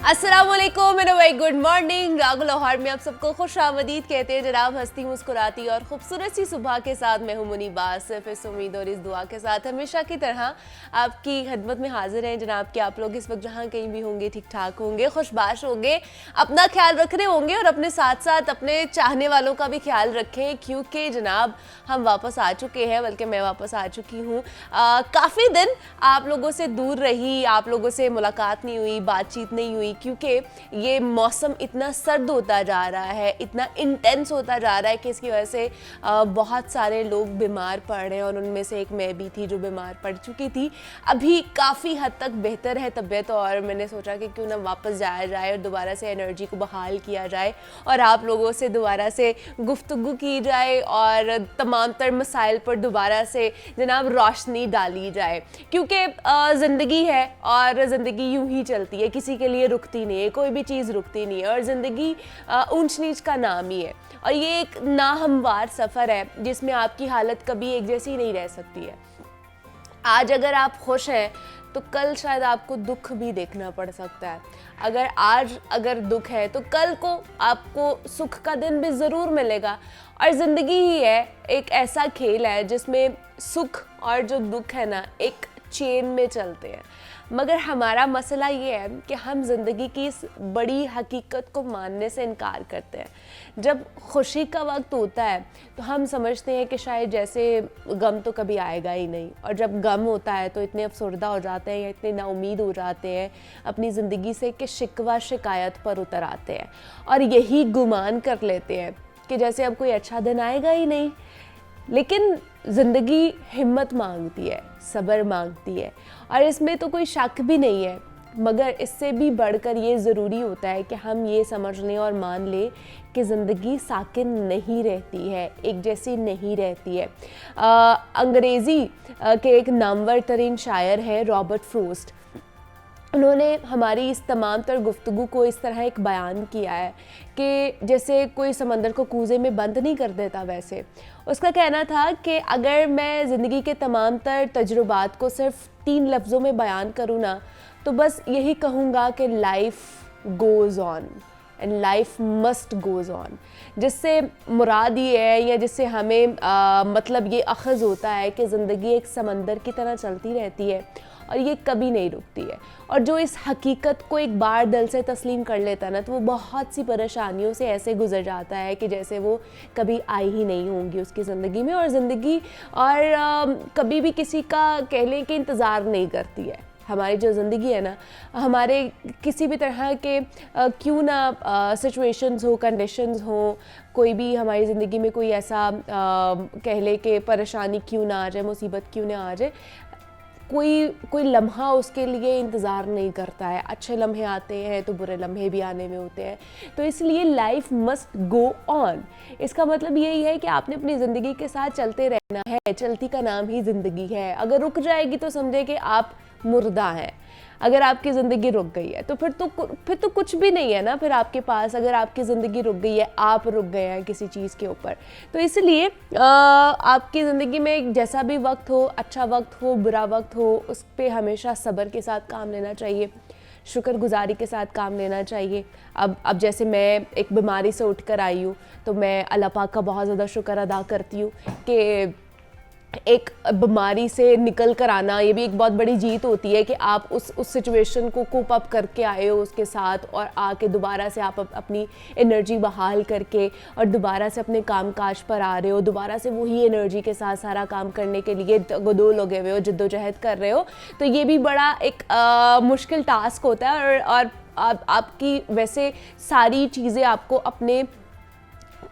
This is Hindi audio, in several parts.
अस्सलामुअलैकुम एंड वेरी गुड मॉर्निंग। राग लाहौर में आप सबको खुश आमदीद कहते हैं जनाब। हंसती मुस्कुराती और खूबसूरत सी सुबह के साथ मैं हूं मुनीबाज। सिर्फ इस उम्मीद और इस दुआ के साथ हमेशा की तरह आपकी खिदमत में हाजिर हैं जनाब कि आप लोग इस वक्त जहां कहीं भी होंगे ठीक ठाक होंगे, खुशबाश होंगे, अपना ख्याल रख रहे होंगे और अपने साथ साथ अपने चाहने वालों का भी ख्याल रखें, क्योंकि जनाब हम वापस आ चुके हैं, बल्कि मैं वापस आ चुकी हूँ। काफ़ी दिन आप लोगों से दूर रही, आप लोगों से मुलाकात नहीं हुई, बातचीत नहीं हुई, क्योंकि ये मौसम इतना सर्द होता जा रहा है, इतना इंटेंस होता जा रहा है कि इसकी वजह से बहुत सारे लोग बीमार पड़ रहे हैं और उनमें से एक मैं भी थी जो बीमार पड़ चुकी थी। अभी काफ़ी हद तक बेहतर है तबीयत और मैंने सोचा कि क्यों ना वापस जाया जाए और दोबारा से एनर्जी को बहाल किया जाए और आप लोगों से दोबारा से गुफ्तगू की जाए और तमाम तर मसाइल पर दोबारा से जनाब रोशनी डाली जाए, क्योंकि ज़िंदगी है और ज़िंदगी यूं ही चलती है, किसी के लिए रुकती नहीं है, कोई भी चीज़ रुकती नहीं है और ज़िंदगी ऊंच नीच का नाम ही है और ये एक नाहमवार सफ़र है जिसमें आपकी हालत कभी एक जैसी नहीं रह सकती है। आज अगर आप खुश हैं तो कल शायद आपको दुख भी देखना पड़ सकता है। अगर दुख है तो कल को आपको सुख का दिन भी ज़रूर मिलेगा और ज़िंदगी ही है एक ऐसा खेल है जिसमें सुख और जो दुख है ना एक चेन में चलते हैं। मगर हमारा मसला ये है कि हम ज़िंदगी की इस बड़ी हकीकत को मानने से इनकार करते हैं। जब खुशी का वक्त होता है तो हम समझते हैं कि शायद जैसे गम तो कभी आएगा ही नहीं, और जब गम होता है तो इतने अफसरदा हो जाते हैं या इतने नाउमीद हो जाते हैं अपनी ज़िंदगी से कि शिकवा शिकायत पर उतर आते हैं और यही गुमान कर लेते हैं कि जैसे अब कोई अच्छा दिन आएगा ही नहीं। लेकिन ज़िंदगी हिम्मत मांगती है, सब्र मांगती है और इसमें तो कोई शक भी नहीं है, मगर इससे भी बढ़कर ये ज़रूरी होता है कि हम ये समझ लें और मान लें कि ज़िंदगी साकिन नहीं रहती है, एक जैसी नहीं रहती है। अंग्रेज़ी के एक नामवर तरीन शायर हैं रॉबर्ट फ्रोस्ट। उन्होंने हमारी इस तमाम तर गुफ्तगू को इस तरह एक बयान किया है कि जैसे कोई समंदर को कूज़े में बंद नहीं कर देता, वैसे उसका कहना था कि अगर मैं ज़िंदगी के तमाम तर तजुर्बात को सिर्फ 3 लफ्ज़ों में बयान करूँ ना तो बस यही कहूँगा कि life goes on and life must goes on. जिससे मुराद ये है या जिससे हमें मतलब ये अखज़ होता है कि ज़िंदगी एक समंदर की तरह चलती रहती है और ये कभी नहीं रुकती है। और जो इस हकीकत को एक बार दिल से तस्लीम कर लेता है ना तो वो बहुत सी परेशानियों से ऐसे गुजर जाता है कि जैसे वो कभी आई ही नहीं होंगी उसकी ज़िंदगी में, और ज़िंदगी और कभी भी किसी का कह लें कि इंतज़ार नहीं करती है। हमारी जो ज़िंदगी है ना, हमारे किसी भी तरह के क्यों ना सिचुएशंस हो, कंडीशंस हो, कोई भी हमारी ज़िंदगी में कोई ऐसा कह ले कि परेशानी क्यों ना आ जाए, मुसीबत क्यों ना आ जाए, कोई लम्हा उसके लिए इंतज़ार नहीं करता है। अच्छे लम्हे आते हैं तो बुरे लम्हे भी आने में होते हैं, तो इसलिए लाइफ मस्ट गो ऑन। इसका मतलब यही है कि आपने अपनी ज़िंदगी के साथ चलते रहना है। चलती का नाम ही ज़िंदगी है। अगर रुक जाएगी तो समझे कि आप मुर्दा हैं। अगर आपकी ज़िंदगी रुक गई है तो फिर तो कुछ भी नहीं है ना फिर आपके पास। अगर आपकी ज़िंदगी रुक गई है, आप रुक गए हैं किसी चीज़ के ऊपर, तो इसलिए आपकी ज़िंदगी में जैसा भी वक्त हो, अच्छा वक्त हो, बुरा वक्त हो, उस पर हमेशा सब्र के साथ काम लेना चाहिए, शुक्रगुजारी के साथ काम लेना चाहिए। अब जैसे मैं एक बीमारी से उठ कर आई हूँ तो मैं अल्लाह पाक का बहुत ज़्यादा शुक्र अदा करती हूँ कि एक बीमारी से निकल कर आना ये भी एक बहुत बड़ी जीत होती है कि आप उस सिचुएशन को कोप अप करके आए हो उसके साथ और आके दोबारा से आप अपनी एनर्जी बहाल करके और दोबारा से अपने काम काज पर आ रहे हो, दोबारा से वही एनर्जी के साथ सारा काम करने के लिए गदो लगे हुए हो, जद्दोजहद कर रहे हो। तो ये भी बड़ा एक मुश्किल टास्क होता है और आपकी वैसे सारी चीज़ें आपको अपने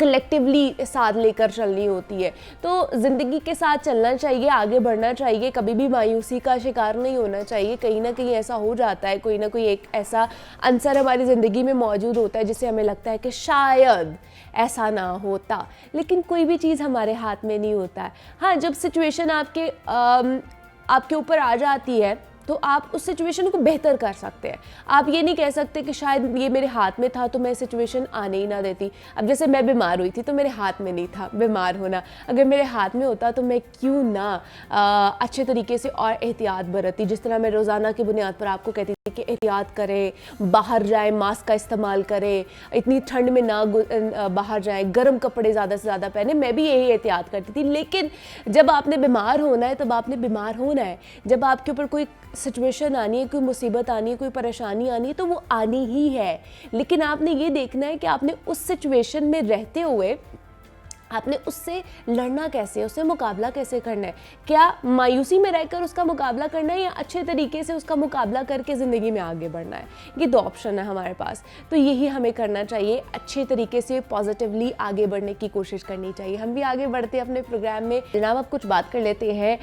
कलेक्टिवली साथ लेकर चलनी होती है। तो ज़िंदगी के साथ चलना चाहिए, आगे बढ़ना चाहिए, कभी भी मायूसी का शिकार नहीं होना चाहिए। कहीं ना कहीं ऐसा हो जाता है, कोई ना कोई एक ऐसा अंसर हमारी ज़िंदगी में मौजूद होता है जिससे हमें लगता है कि शायद ऐसा ना होता, लेकिन कोई भी चीज़ हमारे हाथ में नहीं होता है। हाँ, जब सिचुएशन आपके ऊपर आ जाती है तो आप उस सिचुएशन को बेहतर कर सकते हैं। आप ये नहीं कह सकते कि शायद ये मेरे हाथ में था तो मैं सिचुएशन आने ही ना देती। अब जैसे मैं बीमार हुई थी तो मेरे हाथ में नहीं था बीमार होना, अगर मेरे हाथ में होता तो मैं क्यों ना अच्छे तरीके से और एहतियात बरतती, जिस तरह मैं रोज़ाना की बुनियाद पर आपको कहती कि एहतियात करें, बाहर जाएं, मास्क का इस्तेमाल करें, इतनी ठंड में ना बाहर जाएं, गर्म कपड़े ज़्यादा से ज़्यादा पहने। मैं भी यही एहतियात करती थी, लेकिन जब आपने बीमार होना है तब आपने बीमार होना है। जब आपके ऊपर कोई सिचुएशन आनी है, कोई मुसीबत आनी है, कोई परेशानी आनी है, तो वो आनी ही है। लेकिन आपने ये देखना है कि आपने उस सिचुएशन में रहते हुए आपने उससे लड़ना कैसे, उससे मुकाबला कैसे करना है। क्या मायूसी में रहकर उसका मुकाबला करना है या अच्छे तरीके से उसका मुकाबला करके ज़िंदगी में आगे बढ़ना है। ये दो ऑप्शन है हमारे पास, तो यही हमें करना चाहिए। अच्छे तरीके से पॉजिटिवली आगे बढ़ने की कोशिश करनी चाहिए। हम भी आगे बढ़ते हैं अपने प्रोग्राम में। जनाब, अब कुछ बात कर लेते हैं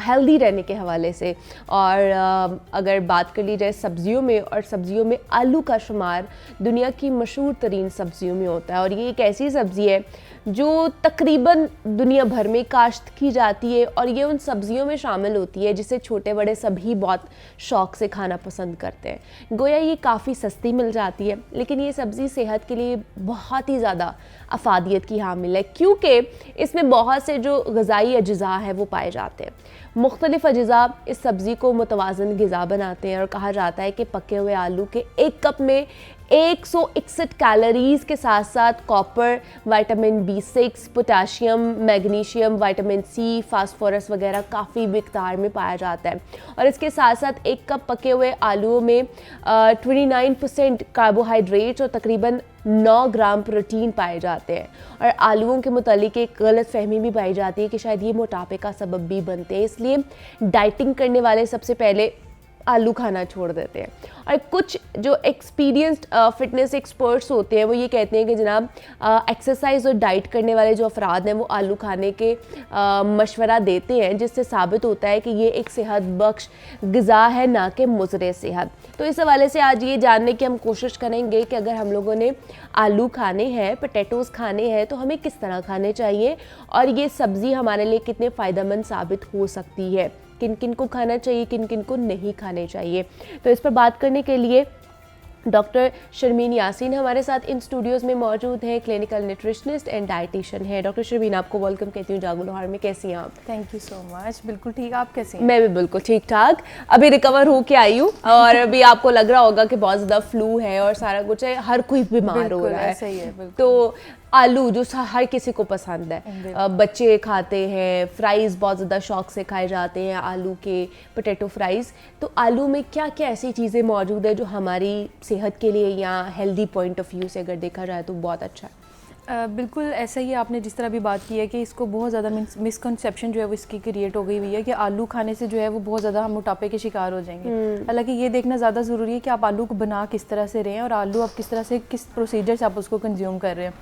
हेल्दी रहने के हवाले से। और अगर बात कर ली जाए सब्जियों में, और सब्जियों में आलू का शुमार दुनिया की मशहूर तरीन सब्जियों में होता है। और ये एक ऐसी सब्ज़ी है जो तकरीबन दुनिया भर में काश्त की जाती है, और ये उन सब्जियों में शामिल होती है जिसे छोटे बड़े सभी बहुत शौक़ से खाना पसंद करते हैं। गोया ये काफ़ी सस्ती मिल जाती है, लेकिन ये सब्ज़ी सेहत के लिए बहुत ही ज़्यादा अफादियत की हामिल है, क्योंकि इसमें बहुत से जो ग़िज़ाई अज्जा हैं वो पाए जाते हैं। मुख्तलिफ़ अज्जा इस सब्ज़ी को मुतवाज़न ग़िज़ा बनाते हैं, और कहा जाता है कि पके हुए आलू के एक कप में 161 कैलोरीज़ के साथ साथ copper, vitamin B6, potassium, magnesium, vitamin C, phosphorus वगैरह काफ़ी मिक़दार में पाया जाता है। और इसके साथ साथ एक कप पके हुए आलूओं में 29% कार्बोहाइड्रेट और तकरीबन 9 ग्राम प्रोटीन पाए जाते हैं। और आलूओं के मुतालिक एक गलत फहमी भी पाई जाती है कि शायद ये मोटापे का सबब भी बनते हैं, इसलिए डाइटिंग करने वाले सबसे पहले आलू खाना छोड़ देते हैं। और कुछ जो एक्सपीरियंस्ड फिटनेस एक्सपर्ट्स होते हैं वो ये कहते हैं कि जनाब एक्सरसाइज और डाइट करने वाले जो अफराद हैं वो आलू खाने के मशवरा देते हैं, जिससे साबित होता है कि ये एक सेहत बख्श ग़िज़ा है, ना कि मुज़र सेहत। तो इस हवाले से आज ये जानने की हम कोशिश करेंगे कि अगर हम लोगों ने आलू खाने हैं, पोटैटोज़ खाने हैं, तो हमें किस तरह खाने चाहिए, और ये सब्ज़ी हमारे लिए कितने फ़ायदेमंद साबित हो सकती है, किन किन को खाना चाहिए, किन किन को नहीं खाने चाहिए। तो इस पर बात करने के लिए डॉक्टर शर्मीन यासीन हमारे साथ इन स्टूडियोज़ में मौजूद हैं, क्लिनिकल न्यूट्रिशनिस्ट एंड डाइटिशियन है। डॉक्टर शर्मीन, आपको वेलकम कहती हूँ जागो लाहौर में। कैसी हैं आप? Thank you so much. बिल्कुल ठीक, आप कैसी हैं? मैं भी बिल्कुल ठीक ठाक, अभी रिकवर हो के आई हूँ। और अभी आपको लग रहा होगा कि बहुत ज़्यादा फ्लू है और सारा कुछ है, हर कोई बीमार हो रहा है। सही है। तो आलू जो हर किसी को पसंद है, बच्चे खाते हैं, फ्राइज़ बहुत ज़्यादा शौक़ से खाए जाते हैं, आलू के पोटैटो फ्राइज़। तो आलू में क्या क्या ऐसी चीज़ें मौजूद है जो हमारी सेहत के लिए या हेल्दी पॉइंट ऑफ व्यू से अगर देखा जाए तो बहुत अच्छा है? बिल्कुल ऐसा ही आपने जिस तरह भी बात की है कि इसको बहुत ज़्यादा मिसकंसेप्शन जो है वो इसकी क्रिएट हो गई हुई है कि आलू खाने से जो है वो बहुत ज़्यादा हम मोटापे के शिकार हो जाएंगे। हालांकि ये देखना ज़्यादा ज़रूरी है कि आप आलू को बना किस तरह से रहे हैं, और आलू आप किस तरह से, किस प्रोसीजर से आप उसको कंज्यूम कर रहे हैं।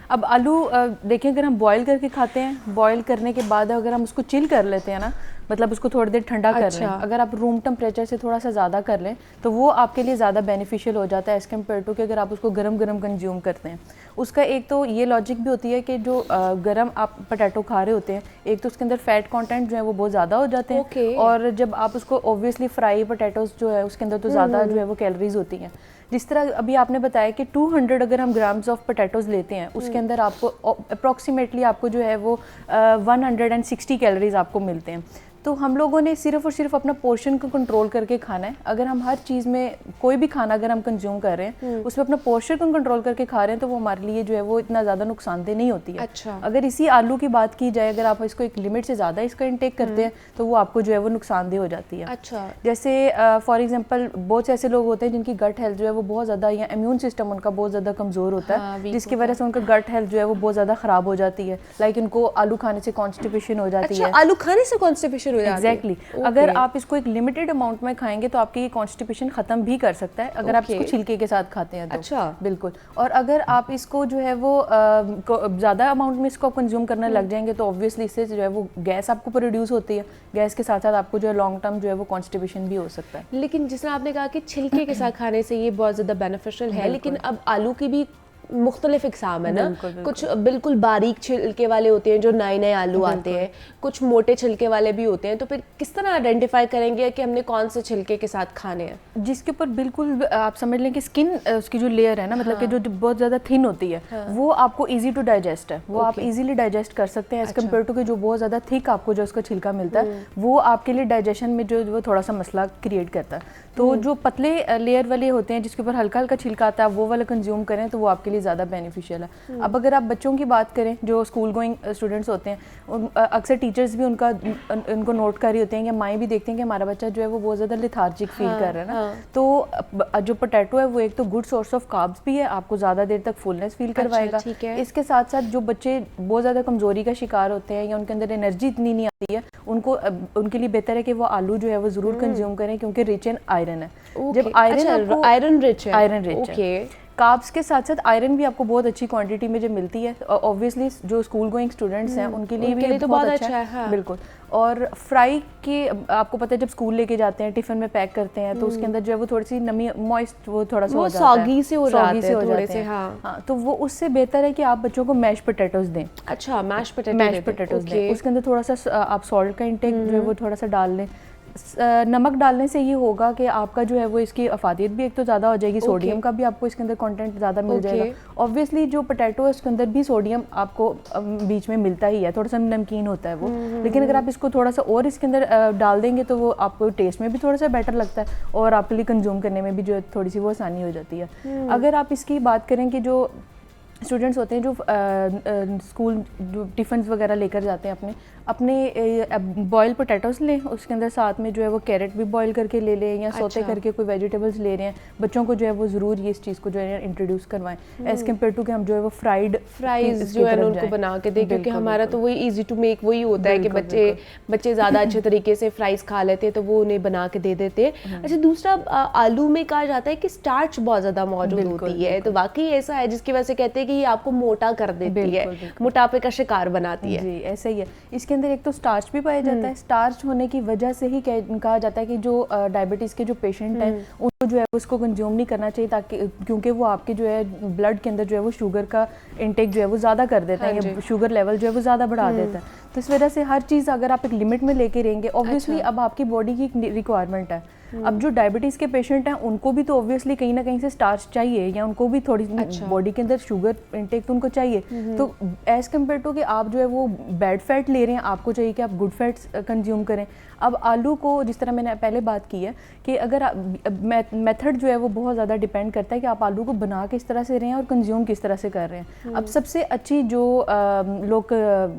अब आलू देखें, अगर हम बॉयल करके खाते हैं, बॉयल करने के बाद अगर हम उसको चिल कर लेते हैं ना, मतलब उसको थोड़ी देर ठंडा कर लें, अगर आप रूम टेम्परेचर से थोड़ा सा ज़्यादा कर लें तो वो आपके लिए ज़्यादा बेनिफिशियल हो जाता है एज़ कम्पेयर टू कि अगर आप उसको गरम गरम कंज्यूम करते हैं। उसका एक तो ये लॉजिक भी होती है कि जो गरम आप पोटैटो खा रहे होते हैं, एक तो उसके अंदर फ़ैट कंटेंट जो है वो बहुत ज़्यादा हो जाते हैं, और जब आप उसको ऑब्वियसली फ्राई पोटैटोज़ जो है उसके अंदर तो ज़्यादा जो है वो कैलोरीज होती हैं। जिस तरह अभी आपने बताया कि 200 अगर हम ग्राम्स ऑफ पोटैटोज़ लेते हैं, उसके अंदर आपको अप्रॉक्सीमेटली आपको जो है वो 160 कैलोरीज आपको मिलते हैं। तो हम लोगों ने सिर्फ और सिर्फ अपना पोर्शन को कंट्रोल करके खाना है। अगर हम हर चीज़ में कोई भी खाना अगर हम कंज्यूम कर रहे हैं उसमें अपना पोर्शन को कंट्रोल करके खा रहे हैं तो वो हमारे लिए जो है वो इतना ज़्यादा नुकसानदेह नहीं होती है। अच्छा। अगर इसी आलू की बात की जाए, अगर आप इसको एक लिमिट से ज़्यादा इसका इंटेक करते हैं तो वो आपको जो है वो नुकसानदेह हो जाती है। अच्छा। जैसे फॉर एग्जाम्पल बहुत से ऐसे लोग होते हैं जिनकी गट हेल्थ जो है वो बहुत ज़्यादा, या इम्यून सिस्टम उनका बहुत ज़्यादा कमज़ोर होता है, जिसकी वजह से उनका गट हेल्थ जो है वो बहुत ज़्यादा ख़राब हो जाती है। लाइक उनको आलू खाने से कॉन्स्टिपेशन हो जाती है। आलू खाने से कॉन्स्टिपेशन हो जाती है? एग्जैक्टली। अगर आप इसको एक लिमिटेड अमाउंट में खाएंगे तो आपकी ये कॉन्स्टिपेशन खत्म भी कर सकता है अगर आप इसको छिलके के साथ खाते हैं तो। अच्छा। बिल्कुल। और अगर आप इसको जो है वो ज़्यादा अमाउंट में इसको कंज्यूम करने लग जाएंगे तो ऑब्वियसली इससे जो है वो गैस आपको प्रोड्यूस होती है, गैस के साथ साथ आपको जो है लॉन्ग टर्म जो है वो कॉन्स्टिपेशन भी हो सकता है। लेकिन जिस तरह आपने कहा कि छिलके के साथ खाने से ये बहुत ज़्यादा बेनिफिशियल है, लेकिन अब आलू की भी मुख्तलिफ इकसाम है ना। कुछ बिल्कुल बारीक छिलके वाले होते हैं जो नए नए आलू आते हैं, कुछ मोटे छिलके वाले भी होते हैं। तो फिर किस तरह आइडेंटिफाई करेंगे कि हमने कौन से छिलके के साथ खाने हैं? जिसके ऊपर बिल्कुल आप समझ लें कि स्किन उसकी जो लेयर है ना, मतलब कि जो बहुत ज़्यादा थिन होती है, वो आपको ईजी टू डाइजेस्ट है, वो आप इजीली डाइजेस्ट कर सकते हैं एज कम्पेयर टू कि जो बहुत ज़्यादा थिक आपको जो उसका छिलका मिलता है वो आपके लिए डाइजेशन में जो वो थोड़ा सा मसला क्रिएट करता है। तो जो पतले लेयर वाले होते हैं जिसके ऊपर हल्का हल्का छिलका आता है, वो वाला कंज्यूम करें तो वो आपके लिए ज़्यादा बेनिफिशियल है। अब अगर आप बच्चों की बात करें जो स्कूल गोइंग स्टूडेंट्स होते हैं, अक्सर टीचर्स भी उनको नोट कर रही होते हैं या माएँ भी देखते हैं कि हमारा बच्चा जो है वो बहुत ज़्यादा लेथार्जिक फील कर रहा है ना, तो जो पोटैटो है वो एक तो गुड सोर्स ऑफ कार्ब्स भी है, आपको ज़्यादा देर तक फुलनेस फील करवाएगा। इसके साथ साथ जो बच्चे बहुत ज़्यादा कमज़ोरी का शिकार होते हैं या उनके अंदर एनर्जी इतनी नहीं आती है, उनके लिए बेहतर है कि वो आलू जो है वो ज़रूर कंज्यूम करें, क्योंकि रिच इन आयरन है। जब आयरन रिच है कार्ब्स के साथ साथ आयरन भी आपको बहुत अच्छी क्वांटिटी में जब मिलती है, ऑब्वियसली जो स्कूल गोइंग स्टूडेंट्स हैं उनके लिए भी तो बहुत अच्छा है। हाँ। बिल्कुल। और फ्राई के आपको पता है जब स्कूल लेके जाते हैं टिफिन में पैक करते हैं तो उसके अंदर जो है वो थोड़ी सी नमी मॉइस्ट वो थोड़ा सा हो जाता है, सॉगी से हो जाते हैं। हाँ, तो वो उससे बेहतर है कि आप बच्चों को मैश पोटैटोज दें। अच्छा, मैश पोटैटोज दें। उसके अंदर थोड़ा सा आप सॉल्ट का इंटेक जो है वो थोड़ा सा डाल लें। नमक डालने से ये होगा कि आपका जो है वो इसकी अफादियत भी एक तो ज़्यादा हो जाएगी, सोडियम का भी आपको इसके अंदर कंटेंट ज़्यादा मिल जाएगा। ऑब्वियसली जो पोटैटो है उसके अंदर भी सोडियम आपको बीच में मिलता ही है, थोड़ा सा नमकीन होता है वो, लेकिन अगर आप इसको थोड़ा सा और इसके अंदर डाल देंगे तो वो आपको टेस्ट में भी थोड़ा सा बेटर लगता है और आपके लिए कंज्यूम करने में भी जो थोड़ी सी वो आसानी हो जाती है। अगर आप इसकी बात करें कि जो स्टूडेंट्स होते हैं जो स्कूल जो टिफ़िन वगैरह लेकर जाते हैं अपने बॉयल पोटैटोस लें, उसके अंदर साथ में जो है वो कैरेट भी बॉयल करके ले लें या सोते करके कोई वेजिटेबल्स ले रहे हैं, बच्चों को जो है वो ज़रूर ये इस चीज़ को जो है इंट्रोड्यूस करवाएं एज़ कम्पेयर टू कि हम जो है वो फ्राइज़ जो है उनको बना के दें, क्योंकि हमारा तो वही ईजी टू मेक वही होता है कि बच्चे ज़्यादा अच्छे तरीके से फ्राइज़ खा लेते हैं तो वो उन्हें बना के दे देते हैं। अच्छा, दूसरा आलू में कहा जाता है कि स्टार्च बहुत ज़्यादा मौजूद होती है, तो वाकई ऐसा है जिसकी वजह से कहते हैं कि ये आपको मोटा कर देती है, मोटापे का शिकार बनाती है। जी ऐसा ही है। इसके अंदर एक तो स्टार्च भी पाया जाता है, स्टार्च होने की वजह से ही कहा जाता है कि जो डायबिटीज़ के जो पेशेंट हैं उनको जो है उसको कंज्यूम नहीं करना चाहिए, ताकि क्योंकि वो आपके जो है ब्लड के अंदर जो है वो शुगर का इंटेक जो है वो ज़्यादा कर देता है या शुगर लेवल जो है वो ज़्यादा बढ़ा देता है। तो इस वजह से हर चीज़ अगर आप एक लिमिट में लेके रहेंगे, ऑब्वियसली अब आपकी बॉडी की एक रिक्वायरमेंट है। अब जो डायबिटीज़ के पेशेंट हैं उनको भी तो ऑब्वियसली कहीं ना कहीं से स्टार्च चाहिए या उनको भी थोड़ी बॉडी के अंदर शुगर इंटेक तो उनको चाहिए। तो एज़ कम्पेयर टू कि आप जो है वो बैड फैट ले रहे हैं, आपको चाहिए कि आप गुड फैट्स कंज्यूम करें। अब आलू को जिस तरह मैंने पहले बात की है कि अगर मेथड जो है वो बहुत ज़्यादा डिपेंड करता है कि आप आलू को बना किस तरह से रहे हैं और कंज्यूम किस तरह से कर रहे हैं। अब सबसे अच्छी जो लोग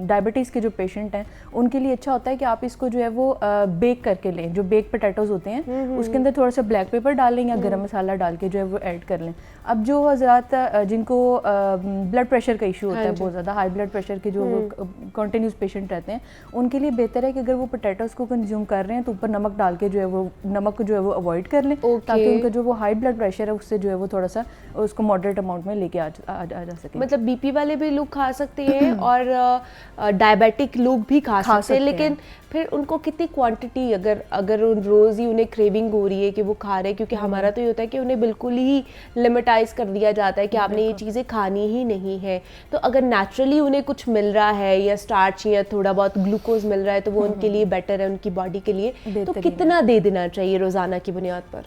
डायबिटीज़ के जो पेशेंट हैं उनके लिए अच्छा होता है कि आप इसको जो है वो बेक करके लें, जो बेक पोटैटोज होते हैं उसके अंदर थोड़ा सा ब्लैक पेपर डाल लें या गरम मसाला डाल के जो है वो ऐड कर लें। अब जो हज़रात जिनको ब्लड प्रेशर का इशू होता है, बहुत ज़्यादा हाई ब्लड प्रेशर के जो वो कॉन्टिन्यूस पेशेंट रहते हैं, उनके लिए बेहतर है कि अगर वो पोटैटोज़ को कंज्यूम कर रहे हैं तो ऊपर नमक डाल के जो है वो नमक को जो है वो अवॉइड कर लें, ताकि उनका जो वो हाई ब्लड प्रेशर है उससे जो है वो थोड़ा सा उसको मॉडरेट अमाउंट में लेके आ जा सके। मतलब बीपी वाले भी लोग खा सकते हैं और डायबिटिक लोग भी खा सकते हैं, लेकिन फिर उनको कितनी क्वांटिटी अगर रोज़ ही उन्हें क्रेविंग हो रही है कि वो खा रहे हैं, क्योंकि हमारा तो ये होता है कि उन्हें बिल्कुल ही लिमिटाइज कर दिया जाता है कि आपने ये चीज़ें खानी ही नहीं है। तो अगर नेचुरली उन्हें कुछ मिल रहा है या स्टार्च या थोड़ा बहुत ग्लूकोज मिल रहा है तो वो उनके लिए बेटर है, उनकी बॉडी के लिए। तो कितना दे देना चाहिए रोज़ाना की बुनियाद पर?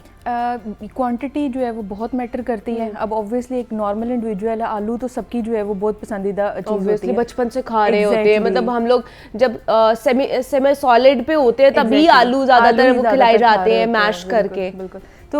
क्वांटिटी जो है वो बहुत मैटर करती है। अब ऑब्वियसली एक नॉर्मल इंडिविजुअल है, आलू तो सबकी जो है वो बहुत पसंदीदा चीज़ होती है, बचपन से खा रहे होते हैं। मतलब हम लोग जब सेमी सॉलिड पे होते हैं तभी आलू ज़्यादातर वो खिलाए जाते हैं मैश करके। बिल्कुल। तो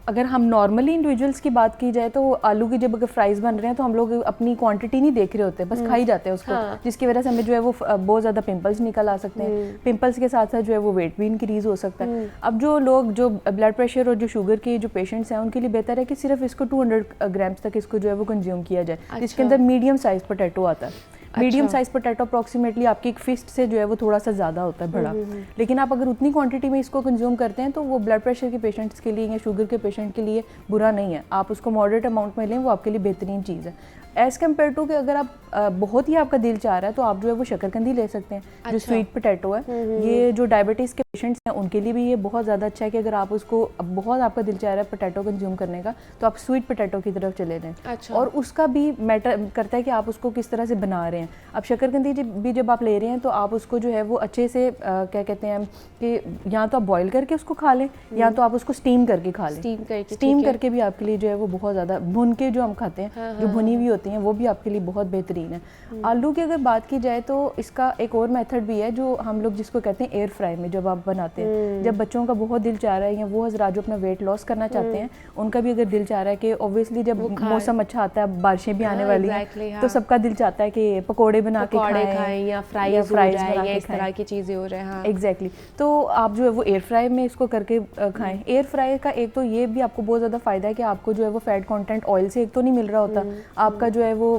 अगर हम नॉर्मली इंडिविजुअल्स की बात की जाए तो आलू की जब अगर फ्राइज़ बन रहे हैं तो हम लोग अपनी क्वांटिटी नहीं देख रहे होते, बस खा ही जाते हैं उसको, जिसकी वजह से हमें जो है वो बहुत ज़्यादा पिंपल्स निकल आ सकते हैं। पिंपल्स के साथ साथ जो है वो वेट भी इंक्रीज़ हो सकता है। अब जो लोग जो ब्लड प्रेशर और जो शुगर के जो पेशेंट्स हैं उनके लिए बेहतर है कि सिर्फ इसको 200 ग्राम्स तक इसको जो है वो कंज्यूम किया जाए। इसके अंदर मीडियम साइज़ पोटैटो आता है। मीडियम साइज पोटैटो अप्रॉक्सीमेटली आपकी एक फिस्ट से जो है वो थोड़ा सा ज़्यादा होता है, बड़ा। लेकिन आप अगर उतनी क्वांटिटी में इसको कंज्यूम करते हैं तो वो ब्लड प्रेशर के पेशेंट्स के लिए या शुगर के पेशेंट के लिए बुरा नहीं है। आप उसको मॉडरेट अमाउंट में लें, वो आपके लिए बेहतरीन चीज़ है। एज़ कम्पेयर टू कि अगर आप बहुत ही आपका दिल चाह रहा है तो आप जो है वो शकरकंदी ले सकते हैं, जो स्वीट पोटैटो है। ये जो डायबिटीज़ के पेशेंट्स हैं उनके लिए भी ये बहुत ज़्यादा अच्छा है कि अगर आप उसको बहुत आपका दिल चाह रहा है पोटैटो कंज्यूम करने का तो आप स्वीट पोटैटो की तरफ चले जाएं। और उसका भी मैटर करता है कि आप उसको किस तरह से बना रहे हैं। अब शकरकंदी भी जब आप ले रहे हैं तो आप उसको जो है वो अच्छे से क्या कहते हैं कि या तो आप बॉयल करके उसको खा लें या तो आप उसको स्टीम करके खा लें। स्टीम करके भी आपके लिए जो है वो बहुत ज़्यादा, भुन के जो हम खाते हैं जो भुनी हुई होती हैं वो भी आपके लिए बहुत बेहतरीन है। आलू की अगर बात की जाए तो इसका एक और मेथड भी है जो हम लोग जिसको कहते हैं एयर फ्राई में, जब आप आप बनाते हैं। जब बच्चों का बहुत दिल चाह रहा है या वो हजरात जो अपना वेट लॉस करना चाहते हैं, उनका भी अगर दिल चाह रहा है कि ऑब्वियसली जब मौसम अच्छा आता है, बारिशें भी आने वाली हैं, तो सबका दिल चाहता है कि पकोड़े बना के खाएं या फ्राइज बना के इस तरह की चीज़ें हो रहे हैं। एग्जैक्टली। तो आप जो है वो एयर फ्राई में इसको करके खाएं। एयर फ्राई का एक तो ये भी आपको बहुत ज़्यादा फ़ायदा है कि आपको जो है वो फैट कंटेंट ऑयल से एक तो नहीं मिल रहा होता, आपका जो है वो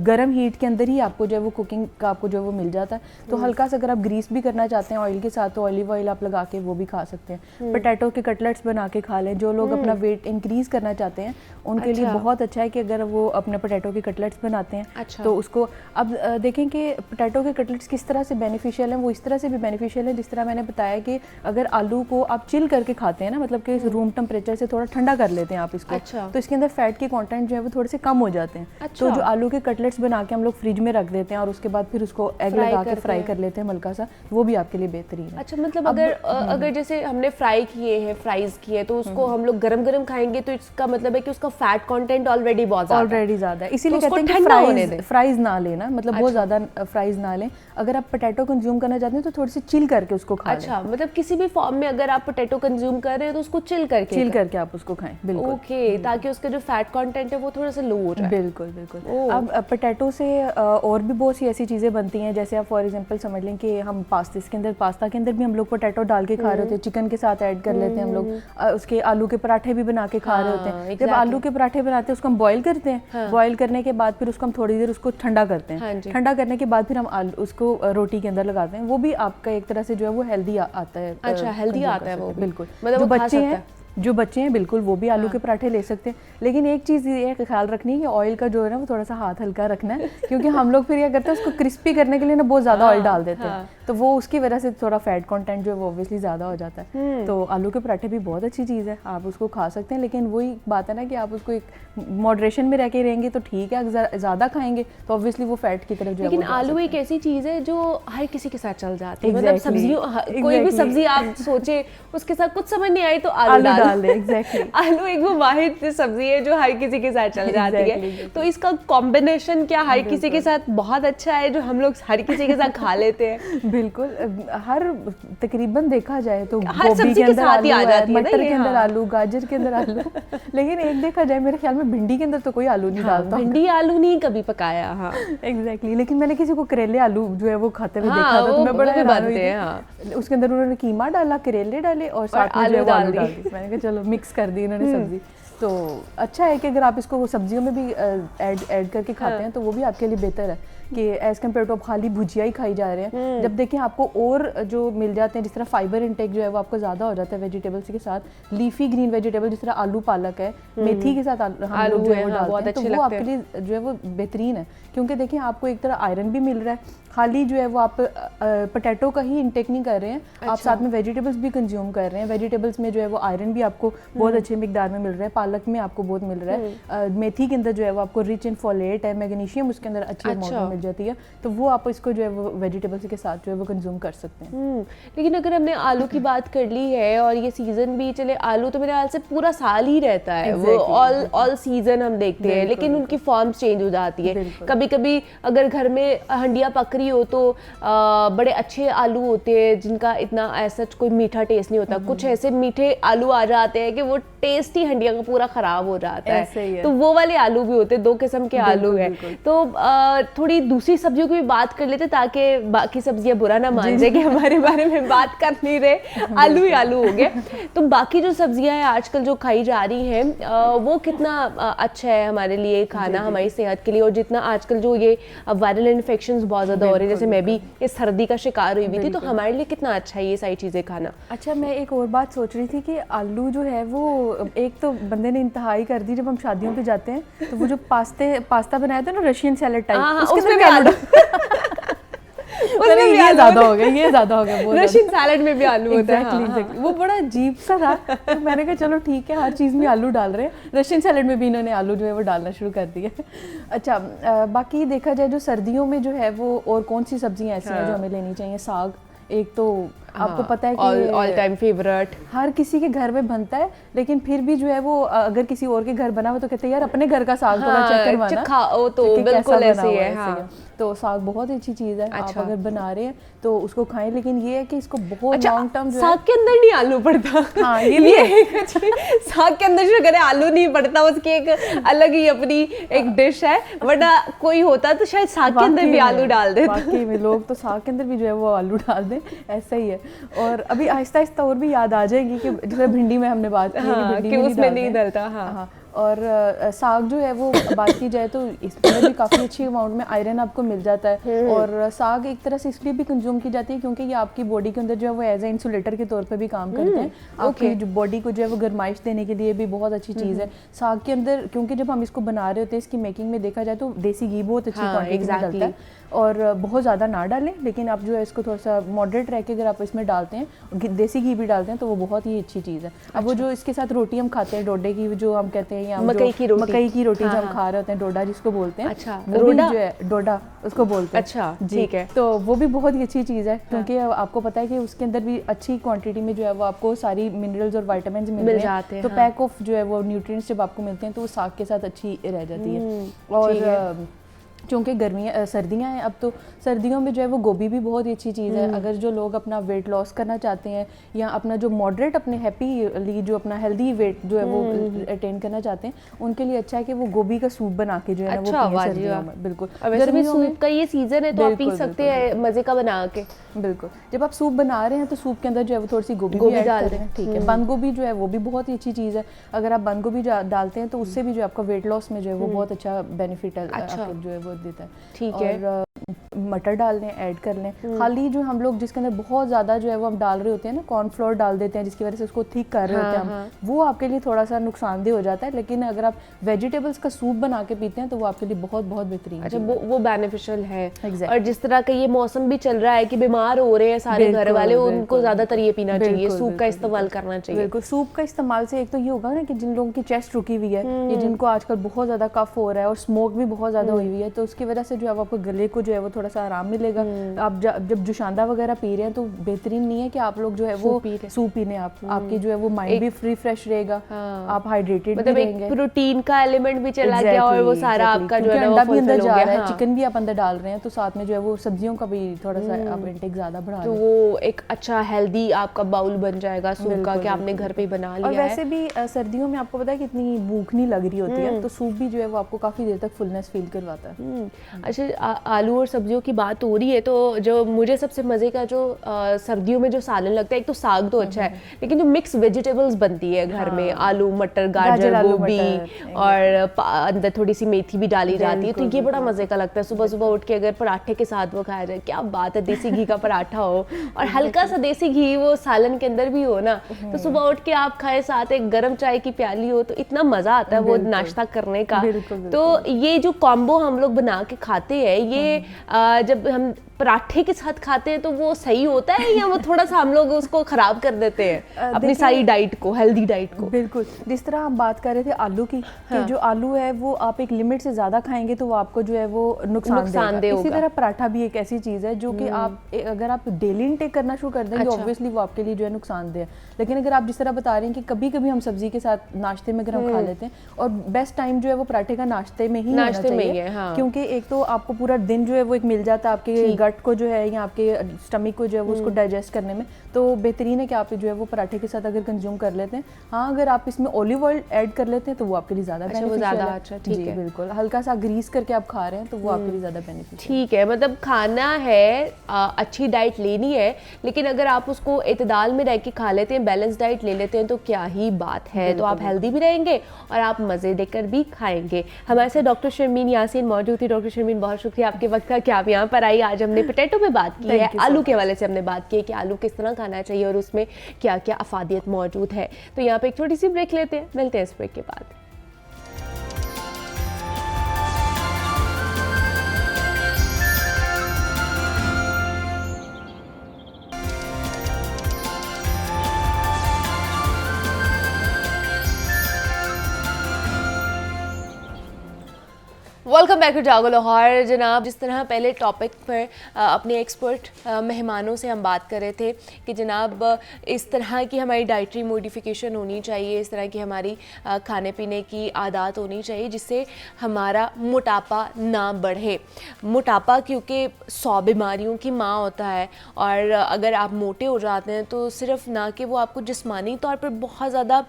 गरम हीट के अंदर ही आपको जो है वो कुकिंग का आपको जो है वो मिल जाता है। तो हल्का सा अगर आप ग्रीस भी करना चाहते हैं ऑयल के साथ, तो ऑलिव ऑयल आप लगा के वो भी खा सकते हैं। पोटैटो के कटलेट्स बना के खा लें। जो लोग अपना वेट इंक्रीज करना चाहते हैं उनके लिए बहुत अच्छा है कि अगर वो अपने पोटैटो के कटलेट्स बनाते हैं तो उसको अब देखें कि पोटैटो के कटलेट्स किस तरह से बेनिफिशियल हैं। वो इस तरह से भी बेनिफिशियल है जिस तरह मैंने बताया कि अगर आलू को आप चिल करके खाते हैं ना, मतलब कि रूम टेम्परेचर से थोड़ा ठंडा कर लेते हैं आप इसको, तो इसके अंदर फैट के कंटेंट जो है वो थोड़े से कम हो जाते हैं। तो जो आलू के कटलेट्स बना के हम लोग फ्रिज में रख देते हैं और उसके बाद फिर उसको एग लगा के फ्राई कर लेते हैं हल्का सा, वो भी आपके लिए बेहतरीन है। अच्छा, मतलब अगर जैसे हमने फ्राई किए हैं, फ्राइज किए, तो उसको हम लोग गरम गरम खाएंगे तो इसका मतलब है कि उसका फैट कंटेंट ऑलरेडी ज़्यादा है, इसीलिए कहते हैं कि फ्राइज ना लेना, मतलब बहुत ज़्यादा फ्राइज ना लें। अगर आप पोटैटो कंज्यूम करना चाहते हैं तो थोड़ी सी चिल करके उसको खाएं। अच्छा, मतलब किसी भी फॉर्म में अगर आप पोटैटो कंज्यूम कर रहे हैं तो उसको चिल करके आप उसको खाएं। बिल्कुल, ओके, ताकि उसका जो फैट कंटेंट है वो थोड़ा सा लो हो जाए। बिल्कुल। अब पोटैटो से और भी बहुत सी ऐसी चीज़ें बनती हैं, जैसे आप फॉर एग्जांपल समझ लें कि हम पास्ता के अंदर भी हम लोग पोटैटो डाल के खा रहे होते हैं, चिकन के साथ ऐड कर लेते हैं हम लोग, उसके आलू के पराठे भी बना के खा रहे होते हैं। जब आलू के पराठे बनाते हैं उसको हम बॉईल करते हैं, बॉईल करने के बाद फिर उसको हम थोड़ी देर उसको ठंडा करते हैं, ठंडा करने के बाद फिर हम उसको रोटी के अंदर लगाते हैं। वो भी आपका एक तरह से जो है वो हेल्दी आता है। अच्छा, हेल्दी आता है वो, बिल्कुल। मतलब जो बच्चे हैं बिल्कुल वो भी आलू के पराठे ले सकते हैं, लेकिन एक चीज़ ये ख्याल रखनी है कि ऑयल का जो है ना वो थोड़ा सा हाथ हल्का रखना है, क्योंकि हम लोग फिर क्या करते हैं उसको क्रिस्पी करने के लिए ना बहुत ज़्यादा ऑयल डाल देते हैं, तो वो उसकी वजह से थोड़ा फैट कंटेंट जो है वो ऑब्वियसली ज़्यादा हो जाता है। तो आलू के पराठे भी बहुत अच्छी चीज़ है, आप उसको खा सकते हैं, लेकिन वही बात है ना कि आप उसको एक मॉडरेशन में रह के रहेंगे तो ठीक है, अगर ज़्यादा खाएंगे तो ऑब्वियसली वो फैट की तरफ जो है। लेकिन आलू एक ऐसी चीज़ है जो हर किसी के साथ चल जाती है, मतलब सब्जियों, कोई भी सब्जी आप सोचे उसके साथ कुछ समझ नहीं आई तो आलू डाल दे। एग्जैक्टली, आलू एक वो वाहिद सब्जी है जो हर किसी के साथ चल जाती है। तो इसका कॉम्बिनेशन क्या हर किसी के साथ बहुत अच्छा है जो हम लोग हर किसी के साथ खा लेते हैं। बिल्कुल, हर तकरीबन देखा जाए तो हर सब्जी के साथ ही आ जाती है, मटर के अंदर आलू, गाजर के अंदर आलू, लेकिन एक देखा जाए मेरे ख्याल में भिंडी के अंदर तो कोई आलू नहीं डालता। भिंडी आलू नहीं कभी पकाया। हाँ, एग्जैक्टली। लेकिन मैंने किसी को करेले आलू जो है वो खाते हुए देखा था, तो मैं बड़ा हैरान हुई। उसके अंदर उन्होंने कीमा डाला, करेले डाले और साथ में आलू डाल दी। मैंने कहा चलो मिक्स कर दी इन्होंने सब्जी। तो अच्छा है कि अगर आप इसको सब्जियों में भी ऐड करके खाते हैं तो वो भी आपके लिए बेहतर है कि एज कम्पेयर टू आप खाली भुजिया ही खाई जा रहे हैं। जब देखें आपको और जो मिल जाते हैं, जिस तरह फाइबर इंटेक जो है वो आपको ज़्यादा हो जाता है वेजिटेबल्स के साथ, लीफी ग्रीन वेजिटेबल जिस तरह आलू पालक है, मेथी के साथ आलू जो है वो डालते हैं, तो वो आपके लिए जो है वो बेहतरीन है, क्योंकि देखिए आपको एक तरह आयरन भी मिल रहा है, खाली जो है वो आप पोटैटो का ही इंटेक नहीं कर रहे हैं, आप साथ में वेजिटेबल्स भी कंज्यूम कर रहे हैं। वेजिटेबल्स में जो है वो आयरन भी आपको बहुत अच्छे मिकदार में मिल रहा है, पालक में आपको बहुत मिल रहा है, मेथी के अंदर जो है वो आपको रिच इन फोलेट है, मैग्नीशियम उसके अंदर अच्छी अमाउंट में मिल जाती है, तो वो आप इसको जो है वो वेजिटेबल्स के साथ जो है वो कंज्यूम कर सकते हैं। लेकिन अगर हमने आलू की बात कर ली है और ये सीजन भी चले, आलू तो मेरे ख्याल से पूरा साल ही रहता है, वो ऑल सीजन हम देखते हैं, लेकिन उनकी फॉर्म्स चेंज हो जाती है। कभी कभी अगर घर में हंडिया पक रही हो तो बड़े अच्छे आलू होते हैं जिनका इतना ऐसा कोई मीठा टेस्ट नहीं होता, कुछ ऐसे मीठे आलू आ जाते हैं कि वो टेस्ट ही हंडिया का पूरा खराब हो जाता है, तो वो वाले आलू भी होते हैं। दो किस्म के आलू है, तो थोड़ी दूसरी सब्जियों की भी बात कर लेते ताकि बाकी सब्जियां बुरा ना मान जाए कि हमारे बारे में बात कर नहीं रहे, आलू ही आलू हो गए। तो बाकी जो सब्जियां हैं आजकल जो खाई जा रही हैं वो कितना अच्छा है हमारे लिए खाना, हमारी सेहत के लिए, और जितना आजकल जो ये वायरल इन्फेक्शंस बहुत ज़्यादा हो रहे हैं, जैसे मैं भी इस सर्दी का शिकार हुई थी, तो हमारे लिए कितना अच्छा है ये सारी चीज़ें खाना। अच्छा, मैं एक और बात सोच रही थी कि आलू जो है वो एक तो बंदे ने इंतहाई कर दी, जब हम शादियों पे जाते हैं तो वो जो पास्ता बनाया था ना रशियन सैलेड टाइप, उसमें भी आलू ये ज़्यादा हो गया, रशियन सैलेड में भी आलू होता है। Exactly. वो बड़ा अजीब सा था, तो मैंने कहा चलो ठीक है, हर चीज़ में आलू डाल रहे हैं, रशियन सैलेड में भी इन्होंने आलू जो है वो डालना शुरू कर दिया। अच्छा, बाकी देखा जाए जो सर्दियों में जो है वो और कौन सी सब्जियां ऐसी हैं जो हमें लेनी चाहिए? साग एक तो आपको पता है ऑल कि टाइम फेवरेट हर किसी के घर में बनता है, लेकिन फिर भी जो है वो अगर किसी और के घर बना हुआ तो कहते हैं यार अपने घर का साग थोड़ा चेक करवाना, खाओ तो कि कैसा बिल्कुल बना ऐसे ही हुआ है। ऐसे हाँ। ही है। तो साग बहुत अच्छी चीज़ है, आप अच्छा। अगर बना रहे हैं तो उसको खाएं, लेकिन ये है कि इसको बहुत अच्छा, लॉन्ग टर्म जो साग के अंदर नहीं आलू पड़ता। हाँ, ये भी है। एक साग के अंदर शुक्र है आलू नहीं पड़ता, उसकी एक अलग ही अपनी एक डिश है, वरना कोई होता तो शायद साग के अंदर भी आलू डाल देता। वाकई में लोग तो साग के अंदर भी जो है वो आलू डाल दें, ऐसा ही है। और अभी आहिस्ता आहिस्ता और भी याद आ जाएगी कि जैसे भिंडी में हमने बात की हाँ, कि भिंडी कि में उसमें नहीं डलता। हाँ। हाँ। और साग जो है वो बात की जाए तो इसमें भी काफ़ी अच्छी अमाउंट में आयरन आपको मिल जाता है। और साग एक तरह से इसलिए भी कंज्यूम की जाती है क्योंकि ये आपकी बॉडी के अंदर जो है वो एज ए इंसुलेटर के तौर पे भी काम करते हैं। आपकी जो बॉडी को जो है वो गर्माइश देने के लिए भी बहुत अच्छी चीज़ है साग के अंदर, क्योंकि जब हम इसको बना रहे होते हैं इसकी मेकिंग में देखा जाए तो देसी घी बहुत अच्छी क्वांटिटी में डलता है। और बहुत ज़्यादा ना डालें, लेकिन आप जो है इसको थोड़ा सा मॉडरेट रह के अगर आप इसमें डालते हैं, देसी घी भी डालते हैं तो वो बहुत ही अच्छी चीज़ है। अब वो जो इसके साथ रोटी हम खाते हैं डोडे की, जो हम कहते हैं या मकई की रोटी जो हम खा रहे होते हैं, डोडा जिसको बोलते हैं। अच्छा, वो भी जो है डोडा उसको बोलते हैं। अच्छा, ठीक है। तो वो भी बहुत ही अच्छी चीज़ है क्योंकि आपको पता है कि उसके अंदर भी अच्छी क्वांटिटी में जो है वो आपको सारी मिनरल्स और विटामिन्स मिल जाते हैं। तो पैक ऑफ जो है वो न्यूट्रिएंट्स जब आपको मिलते हैं तो वो साग के साथ अच्छी रह जाती है। और क्योंकि गर्मियाँ सर्दियाँ हैं अब, तो सर्दियों में जो है वो गोभी भी बहुत ही अच्छी चीज़ है। अगर जो लोग अपना वेट लॉस करना चाहते हैं या अपना जो मॉडरेट अपने हैप्पीली जो अपना हेल्दी वेट जो है वो अटेन करना चाहते हैं, उनके लिए अच्छा है कि वो गोभी का सूप बना के जो है ना वो पिएं सर्दियों में। बिल्कुल, गर्मियों में सूप का ये सीजन है तो आप पी सकते हैं मजे का बना के। बिल्कुल, जब आप सूप बना रहे हैं तो सूप के अंदर जो है वो थोड़ी सी गोभी ऐड डाल रहे हैं, ठीक है। बंद गोभी जो है वो भी बहुत ही अच्छी चीज़ है, अगर आप बंद गोभी डालते हैं तो उससे भी जो आपका वेट लॉस में जो है वो बहुत अच्छा बेनिफिट जो है वो देता है। ठीक है। और मटर डाल लें, ऐड कर लें। खाली जो हम लोग जिसके अंदर बहुत ज़्यादा जो है वो हम डाल रहे होते हैं ना, कॉर्नफ्लोर डाल देते हैं जिसकी वजह से उसको थिक कर रहे होते हैं हम, वो आपके लिए थोड़ा सा नुकसानदेह हो जाता है। लेकिन अगर आप वेजिटेबल्स का सूप बना के पीते हैं तो वो आपके लिए बहुत बहुत बेहतरीन। अच्छा, वो बेनिफिशियल है। और जिस तरह का ये मौसम भी चल रहा है कि बीमार हो रहे हैं सारे घर वाले, उनको ज्यादातर ये पीना चाहिए, सूप का इस्तेमाल करना चाहिए। बिल्कुल, सूप का इस्तेमाल से एक तो ये होगा ना कि जिन लोगों की चेस्ट रुकी हुई है, ये जिनको आजकल बहुत ज्यादा कफ हो रहा है और स्मोक भी बहुत ज्यादा हुई हुई है, तो उसकी वजह से जो है आपको गले को जो है वो थोड़ा सा आराम मिलेगा। आप जब जुशांदा वगैरह पी रहे हैं तो बेहतरीन नहीं है कि आप लोग जो है वो सूप पीने, आपकी जो है वो माइंड भी फ्री फ्रेश रहेगा, आप हाइड्रेटेड भी रहेंगे, प्रोटीन का एलिमेंट भी चला गया और वो सारा आपका जो है अंडा भी अंदर जा रहा है, चिकन भी आप अंदर डाल रहे हैं, तो साथ में जो है वो सब्जियों का भी थोड़ा सा आप इंटेक ज्यादा बढ़ा तो वो एक अच्छा हेल्दी आपका बाउल बन जाएगा सूप का कि आपने घर पे बना लिया है। और वैसे भी सर्दियों में आपको पता है कितनी भूख नहीं लग रही होती है, तो सूप भी जो है वो आपको काफी देर तक फुलनेस फील करवाता है। अच्छा, आलू और सब्जियों की बात हो रही है तो जो मुझे सबसे मजे का जो सर्दियों में जो सालन लगता है, एक तो साग तो अच्छा है, लेकिन जो मिक्स वेजिटेबल्स बनती है घर में, आलू मटर गाजर गोभी और अंदर थोड़ी सी मेथी भी डाली जाती है, तो ये बड़ा मजे का लगता है। सुबह सुबह उठ के अगर पराठे के साथ वो खाया जाए, क्या बात है, देसी घी का पराठा हो और हल्का सा देसी घी वो सालन के अंदर भी हो ना, तो सुबह उठ के आप खाए, साथ एक गर्म चाय की प्याली हो, तो इतना मजा आता है वो नाश्ता करने का। तो ये जो कॉम्बो हम लोग बना के खाते हैं, ये जब हम पराठे के साथ खाते हैं तो वो सही होता है या वो थोड़ा सा हम लोग उसको खराब कर देते हैं अपनी सारी डाइट को, हेल्दी डाइट को? बिल्कुल, जिस तरह हम बात कर रहे थे आलू की, कि जो आलू है वो आप एक लिमिट से ज्यादा खाएंगे तो वो आपको जो है वो नुकसान देगा। इसी तरह पराठा भी एक ऐसी चीज है जो कि आप अगर आप डेली इनटेक करना शुरू कर देंगे, ऑब्वियसली वो आपके लिए जो है नुकसानदेह है। लेकिन अगर आप जिस तरह बता रहे हैं कि कभी कभी हम सब्जी के साथ नाश्ते में अगर हम खा लेते हैं, और बेस्ट टाइम जो है वो पराठे का नाश्ते में ही होना चाहिए, क्योंकि एक तो आपको पूरा दिन जो है वो एक मिल जाता है आपके गट को जो है या आपके स्टमक को जो है वो उसको डाइजेस्ट करने में, तो बेहतरीन है कि आप जो है वो पराठे के साथ अगर कंज्यूम कर लेते हैं। हाँ, अगर आप इसमें ऑलिव ऑयल ऐड कर लेते हैं तो वो आपके लिए ज्यादा बेनिफिशियल है। अच्छा, ठीक है, बिल्कुल, हल्का सा ग्रीस करके आप खा रहे हैं तो वो आपके लिए ज्यादा बेनिफिशियल। ठीक है, मतलब खाना है, अच्छी डाइट लेनी है, लेकिन अगर आप उसको इतदाल में रह के खा लेते हैं, बैलेंस डाइट ले लेते हैं तो क्या ही बात है। तो आप हेल्दी भी रहेंगे और आप मजे देकर भी खाएंगे। हमारे साथ डॉक्टर शर्मीन यासीन मौजूद थी। डॉक्टर शर्मीन, बहुत शुक्रिया आपके वक्त का कि आप यहाँ पर आई। आज हमने पोटैटो पे बात की है, आलू के हवाले से हमने बात की है कि आलू किस तरह खाना चाहिए और उसमें क्या क्या अफादियत मौजूद है। तो यहाँ पे एक छोटी सी ब्रेक लेते हैं, मिलते हैं इस ब्रेक के बाद। वेलकम बैक टू जागो लाहौर। जनाब, जिस तरह पहले टॉपिक पर अपने एक्सपर्ट मेहमानों से हम बात कर रहे थे कि जनाब इस तरह की हमारी डाइटरी मॉडिफिकेशन होनी चाहिए, इस तरह की हमारी खाने पीने की आदत होनी चाहिए जिससे हमारा मोटापा ना बढ़े। मोटापा क्योंकि 100 बीमारियों की माँ होता है, और अगर आप मोटे हो जाते हैं तो सिर्फ ना कि वो आपको जिस्मानी तौर पर बहुत ज़्यादा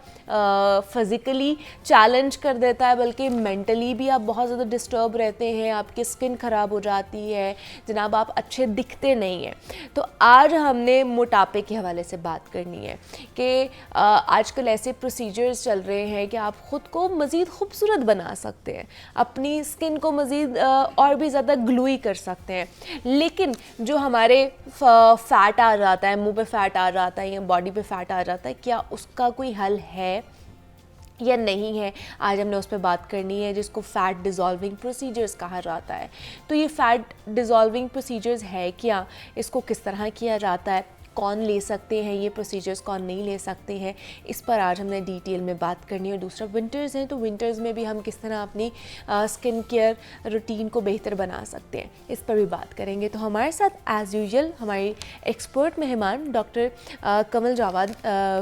फिज़िकली चैलेंज कर देता है, बल्कि मेंटली भी आप बहुत ज़्यादा डिस्टर्ब रहते हैं, आपकी स्किन ख़राब हो जाती है जनाब, आप अच्छे दिखते नहीं हैं। तो आज हमने मोटापे के हवाले से बात करनी है कि आजकल ऐसे प्रोसीजर्स चल रहे हैं कि आप ख़ुद को मज़ीद खूबसूरत बना सकते हैं, अपनी स्किन को मज़ीद और भी ज़्यादा ग्लूई कर सकते हैं। लेकिन जो हमारे फ़ैट आ जाता है, मुँह पे फ़ैट आ जाता है या बॉडी पे फ़ैट आ जाता है, क्या उसका कोई हल है या नहीं है? आज हमने उस पर बात करनी है, जिसको फ़ैट डिज़ोल्विंग प्रोसीजर्स कहा जाता है। तो ये फ़ैट डिज़ोल्विंग प्रोसीजर्स है क्या, इसको किस तरह किया जाता है, कौन ले सकते हैं ये प्रोसीजर्स, कौन नहीं ले सकते हैं, इस पर आज हमने डिटेल में बात करनी है। और दूसरा विंटर्स हैं, तो विंटर्स में भी हम किस तरह अपनी स्किन केयर रूटीन को बेहतर बना सकते हैं, इस पर भी बात करेंगे। तो हमारे साथ एज़ यूजुअल हमारी एक्सपर्ट मेहमान डॉक्टर कमल जावाद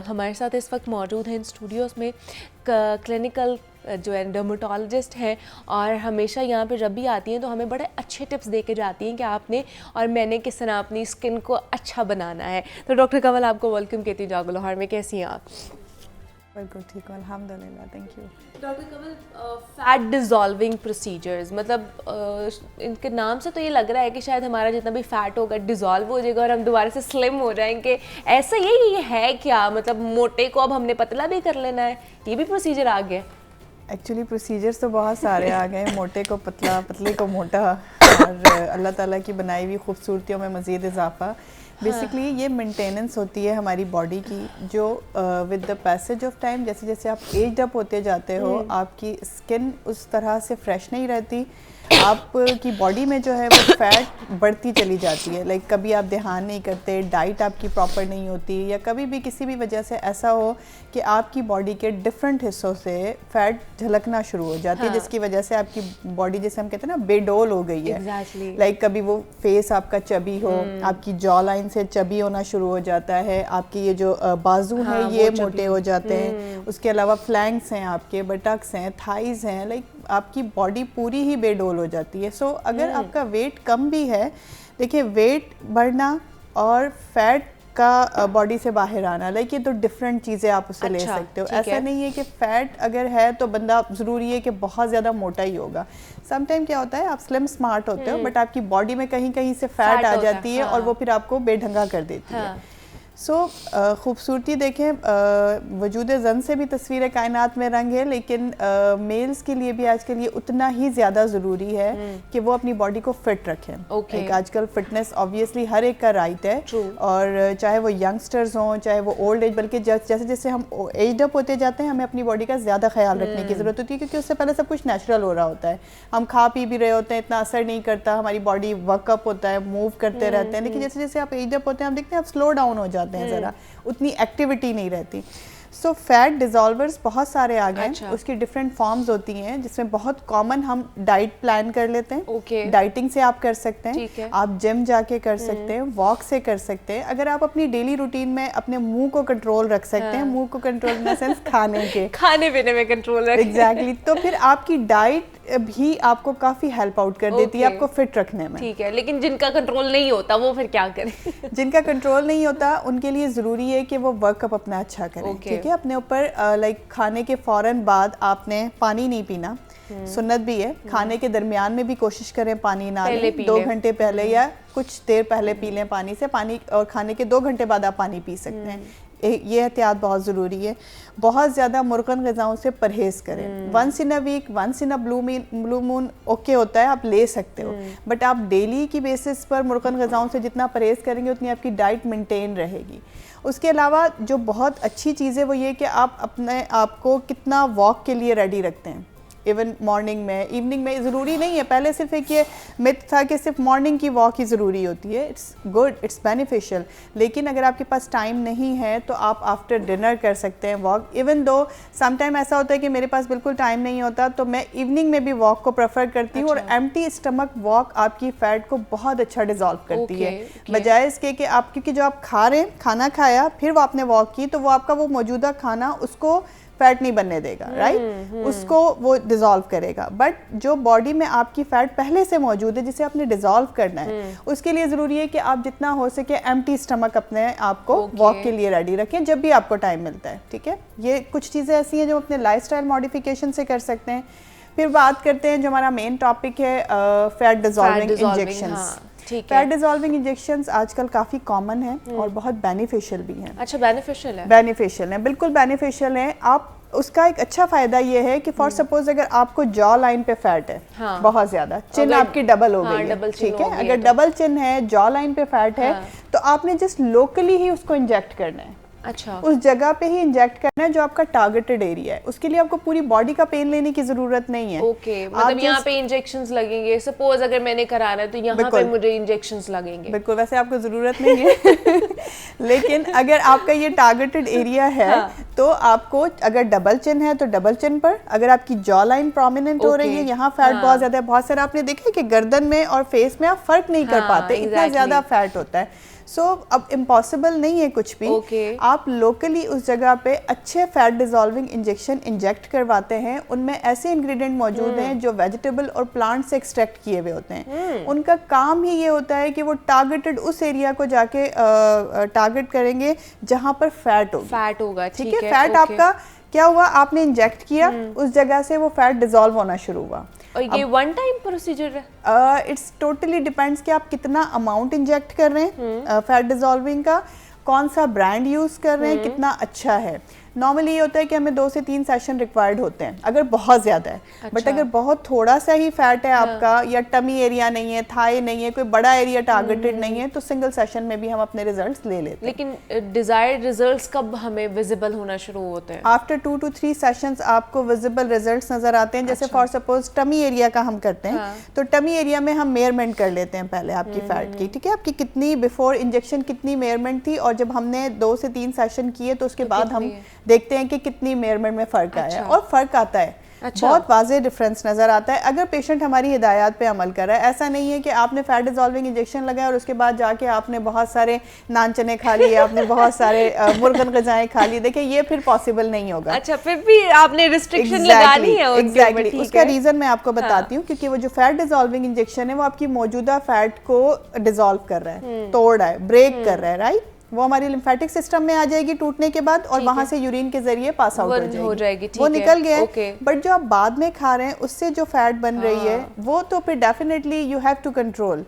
हमारे साथ इस वक्त मौजूद हैं स्टूडियोज़ में। क्लिनिकल जो है डर्मेटोलॉजिस्ट हैं, और हमेशा यहाँ पे जब भी आती हैं तो हमें बड़े अच्छे टिप्स दे के जाती हैं कि आपने और मैंने किस तरह अपनी स्किन को अच्छा बनाना है। तो डॉक्टर कमल, आपको वेलकम कहती हूँ जागो लाहौर में। कैसी हैं आप? बिल्कुल ठीक हूँ, अल्हम्दुलिल्लाह, thank you. Doctor Kamal, fat dissolving procedures मतलब इनके नाम से तो ये लग रहा है कि शायद हमारा जितना भी फ़ैट होगा डिज़ोल्व हो जाएगा और हम दोबारा से स्लिम हो जाएंगे। ऐसा ये है क्या? मतलब मोटे को अब हमने पतला भी कर लेना है, ये भी प्रोसीजर आ गया? एक्चुअली प्रोसीजर्स तो बहुत सारे आ गए, मोटे को पतला, पतले को मोटा, और अल्लाह ताला की बनाई हुई खूबसूरतियों में मज़ीद इजाफा। बेसिकली ये मेंटेनेंस होती है हमारी बॉडी की, जो with the passage of time, जैसे जैसे आप एज अप होते जाते हो, आपकी स्किन उस तरह से फ्रेश नहीं रहती, आपकी बॉडी में जो है वो फैट बढ़ती चली जाती है। लाइक कभी आप ध्यान नहीं करते, डाइट आपकी प्रॉपर नहीं होती, या कभी भी किसी भी वजह से ऐसा हो कि आपकी बॉडी के डिफरेंट हिस्सों से फैट झलकना शुरू हो जाती है, जिसकी वजह से आपकी बॉडी, जैसे हम कहते हैं ना, बेडोल हो गई है। लाइक कभी वो फेस आपका चबी हो, आपकी जॉ लाइन से चबी होना शुरू हो जाता है, आपकी ये जो बाजू हैं ये मोटे हो जाते हैं, उसके अलावा फ्लैंक्स हैं, आपके बटक्स हैं, थाइज हैं, लाइक आपकी बॉडी पूरी ही बेडोल हो जाती है। सो अगर आपका वेट कम भी है, देखिए वेट बढ़ना और फैट का बॉडी से बाहर आना, लाइक ये तो डिफरेंट चीज़ें आप उससे ले सकते हो। ऐसा नहीं है कि फ़ैट अगर है तो बंदा ज़रूरी है कि बहुत ज़्यादा मोटा ही होगा। समटाइम क्या होता है, आप स्लिम स्मार्ट होते हो बट आपकी बॉडी में कहीं कहीं से फैट आ जाती है और वो फिर आपको बेढंगा कर देती है। सो खूबसूरती देखें, वजूद ज़न से भी तस्वीर कायनात में रंग है, लेकिन मेल्स के लिए भी आज के लिए उतना ही ज़्यादा ज़रूरी है कि वो अपनी बॉडी को फिट रखें। एक आजकल फिटनेस ऑब्वियसली हर एक का राइट है, और चाहे वो यंगस्टर्स हों, चाहे वो ओल्ड एज, बल्कि जैसे जैसे हम एज अप होते जाते हैं हमें अपनी बॉडी का ज़्यादा ख्याल रखने की ज़रूरत होती है, क्योंकि उससे पहले सब कुछ नेचुरल हो रहा होता है। हम खा पी भी रहे होते हैं, इतना असर नहीं करता, हमारी बॉडी वर्कअप होता है, मूव करते रहते हैं, लेकिन जैसे जैसे आप एज अप होते हैं हम देखते हैं आप स्लो डाउन हो जाते हैं, ज़रा उतनी एक्टिविटी नहीं रहती। सो फैट डिज़ोल्वर्स बहुत सारे आ गए हैं, उसकी डिफरेंट फॉर्म्स होती हैं, जिसमें बहुत कॉमन हम डाइट प्लान कर लेते हैं। डाइटिंग से आप कर सकते हैं, आप जिम जाके कर सकते हैं, वॉक से कर सकते हैं। अगर आप अपनी डेली रूटीन में अपने मुंह को कंट्रोल रख सकते हैं, मुंह को कंट्रोल इन द सेंस खाने पीने में कंट्रोल रख, एग्जैक्टली, तो फिर आपकी डाइट भी आपको काफ़ी हेल्प आउट कर देती है आपको फिट रखने में। ठीक है, लेकिन जिनका कंट्रोल नहीं होता वो फिर क्या करें? जिनका कंट्रोल नहीं होता उनके लिए ज़रूरी है कि वो वर्कअप अपना अच्छा करें। ठीक है, अपने ऊपर लाइक खाने के फ़ौरन बाद आपने पानी नहीं पीना, सुन्नत भी है। खाने के दरमियान में भी कोशिश करें पानी ना लें, 2 घंटे पहले या कुछ देर पहले पी लें पानी से, पानी, और खाने के 2 घंटे बाद आप पानी पी सकते हैं। ये एहतियात बहुत ज़रूरी है। बहुत ज़्यादा मुर्गन ग़िज़ाओं से परहेज़ करें। Once in a week, once in a blue moon okay होता है, आप ले सकते हो, बट आप डेली की बेसिस पर मुर्गन ग़िज़ाओं से जितना परहेज़ करेंगे उतनी आपकी डाइट मेंटेन रहेगी। उसके अलावा जो बहुत अच्छी चीज़ है वो ये कि आप अपने आप को कितना वॉक के लिए रेडी रखते हैं। इवन मॉर्निंग में, इवनिंग में, ज़रूरी नहीं है। पहले सिर्फ एक ये मिथ था कि सिर्फ मॉर्निंग की वॉक ही ज़रूरी होती है। इट्स गुड, इट्स बेनिफिशियल, लेकिन अगर आपके पास टाइम नहीं है तो आप आफ्टर डिनर कर सकते हैं वॉक। इवन दो समटाइम ऐसा होता है कि मेरे पास बिल्कुल टाइम नहीं होता तो मैं इवनिंग में भी वॉक को प्रेफर करती हूँ। और एम्प्टी स्टमक वॉक आपकी फैट को बहुत अच्छा डिजॉल्व करती है, बजाय इसके कि आप, क्योंकि जो आप खा रहे हैं, खाना खाया फिर वो आपने वॉक की, तो वो आपका वो मौजूदा खाना उसको फैट नहीं बनने देगा, राइट, उसको वो डिजॉल्व करेगा। बट जो बॉडी में आपकी फैट पहले से मौजूद है जिसे आपने डिजॉल्व करना है, उसके लिए ज़रूरी है कि आप जितना हो सके एम्प्टी स्टमक अपने आप को वॉक के लिए रेडी रखें जब भी आपको टाइम मिलता है, ठीक है। ये कुछ चीज़ें ऐसी हैं जो अपने लाइफस्टाइल मॉडिफिकेशन से कर सकते हैं। फिर बात करते हैं जो हमारा मेन टॉपिक है, fat dissolving injections. Fat dissolving injections आजकल काफ़ी कॉमन है और बहुत बेनिफिशियल भी हैं। अच्छा, बेनिफिशियल है? बेनिफिशियल है, बिल्कुल बेनिफिशियल है। आप उसका एक अच्छा फायदा ये है कि फॉर सपोज अगर आपको जॉ लाइन पे फैट है, हाँ, बहुत ज्यादा, चिन आपकी डबल हो गई है, ठीक है, अगर डबल चिन है, जॉ लाइन पे फैट है, तो आपने जस्ट लोकली ही उसको इंजेक्ट करना है। अच्छा, उस जगह पे ही इंजेक्ट करना है जो आपका टारगेटेड एरिया है। उसके लिए आपको पूरी बॉडी का पेन लेने की जरूरत नहीं है। ओके, मतलब यहाँ पे इंजेक्शंस लगेंगे। सपोज अगर मैंने कराना है तो यहाँ पे मुझे इंजेक्शंस लगेंगे। बिल्कुल, वैसे आपको जरूरत नहीं है लेकिन अगर आपका ये टारगेटेड एरिया है, हाँ, तो आपको अगर डबल चिन है तो डबल चिन पर, अगर आपकी जॉ लाइन प्रोमिनेंट हो रही है, यहाँ फैट बहुत ज्यादा है, बहुत सारा आपने देखा है कि गर्दन में और फेस में आप फर्क नहीं कर पाते, इतना ज्यादा फैट होता है। सो अब इम्पॉसिबल नहीं है कुछ भी। आप लोकली उस जगह पे अच्छे फैट डिजॉल्विंग इंजेक्शन इंजेक्ट करवाते हैं। उनमें ऐसे इंग्रेडिएंट मौजूद हैं जो वेजिटेबल और प्लांट से एक्सट्रैक्ट किए हुए होते हैं। उनका काम ही ये होता है कि वो टारगेटेड उस एरिया को जाके टारगेट करेंगे जहां पर फैट होगा, ठीक है। फैट आपका क्या हुआ, आपने इंजेक्ट किया, उस जगह से वो फैट डिजॉल्व होना शुरू हुआ। और ये वन टाइम प्रोसीजर है? इट्स टोटली डिपेंड्स कि आप कितना अमाउंट इंजेक्ट कर रहे हैं फैट डिजॉल्विंग का, कौन सा ब्रांड यूज कर रहे हैं, कितना अच्छा है। नॉर्मली ये होता है कि हमें 2 से 3 सेशन रिक्वायर्ड होते हैं अगर बहुत ज़्यादा है। अच्छा। बट अगर बहुत थोड़ा सा ही फैट है आपका, या टमी एरिया नहीं है, थाई नहीं है, कोई बड़ा एरिया टारगेटेड नहीं है, तो सिंगल सेशन में भी हम अपने रिजल्ट्स ले लेते हैं। लेकिन डिजायर्ड रिजल्ट्स कब हमें विजिबल होना शुरू होते हैं? आफ्टर 2 to 3 सेशंस आपको विजिबल रिजल्ट्स नजर आते हैं। जैसे फॉर सपोज टमी एरिया का हम करते हैं, तो टमी एरिया में हम मेयरमेंट कर लेते हैं पहले आपकी फैट की, ठीक है, आपकी कितनी बिफोर इंजेक्शन कितनी मेयरमेंट थी, और जब हमने 2 से 3 सेशन किए तो उसके बाद हम देखते हैं कि कितनी मेयरमेंट में फ़र्क आया, और फ़र्क आता है। अच्छा। बहुत वाज़ेह डिफरेंस नज़र आता है अगर पेशेंट हमारी हिदायत पे अमल कर रहा है। ऐसा नहीं है कि आपने फैट डिजॉल्विंग इंजेक्शन लगाया और उसके बाद जाके आपने बहुत सारे नान चने खा लिए, आपने बहुत सारे मुर्गन गजाएं खा ली, देखिए ये फिर पॉसिबल नहीं होगा। अच्छा, फिर भी आपने रिस्ट्रिक्शन लगानी है एग्जैक्टली। उसका रीज़न मैं आपको बताती हूँ, क्योंकि वो जो फैट डिजॉल्विंग इंजेक्शन है वो आपकी मौजूदा फैट को डिजॉल्व कर रहा है, तोड़ रहा है, ब्रेक कर रहा है, राइट। वो हमारी लिम्फेटिक सिस्टम में आ जाएगी टूटने के बाद, और वहां से यूरिन के जरिए पास आउट हो जाएगी, वो निकल गया है। बट जो आप बाद में खा रहे हैं उससे जो फैट बन रही है वो तो फिर definitely you have to control.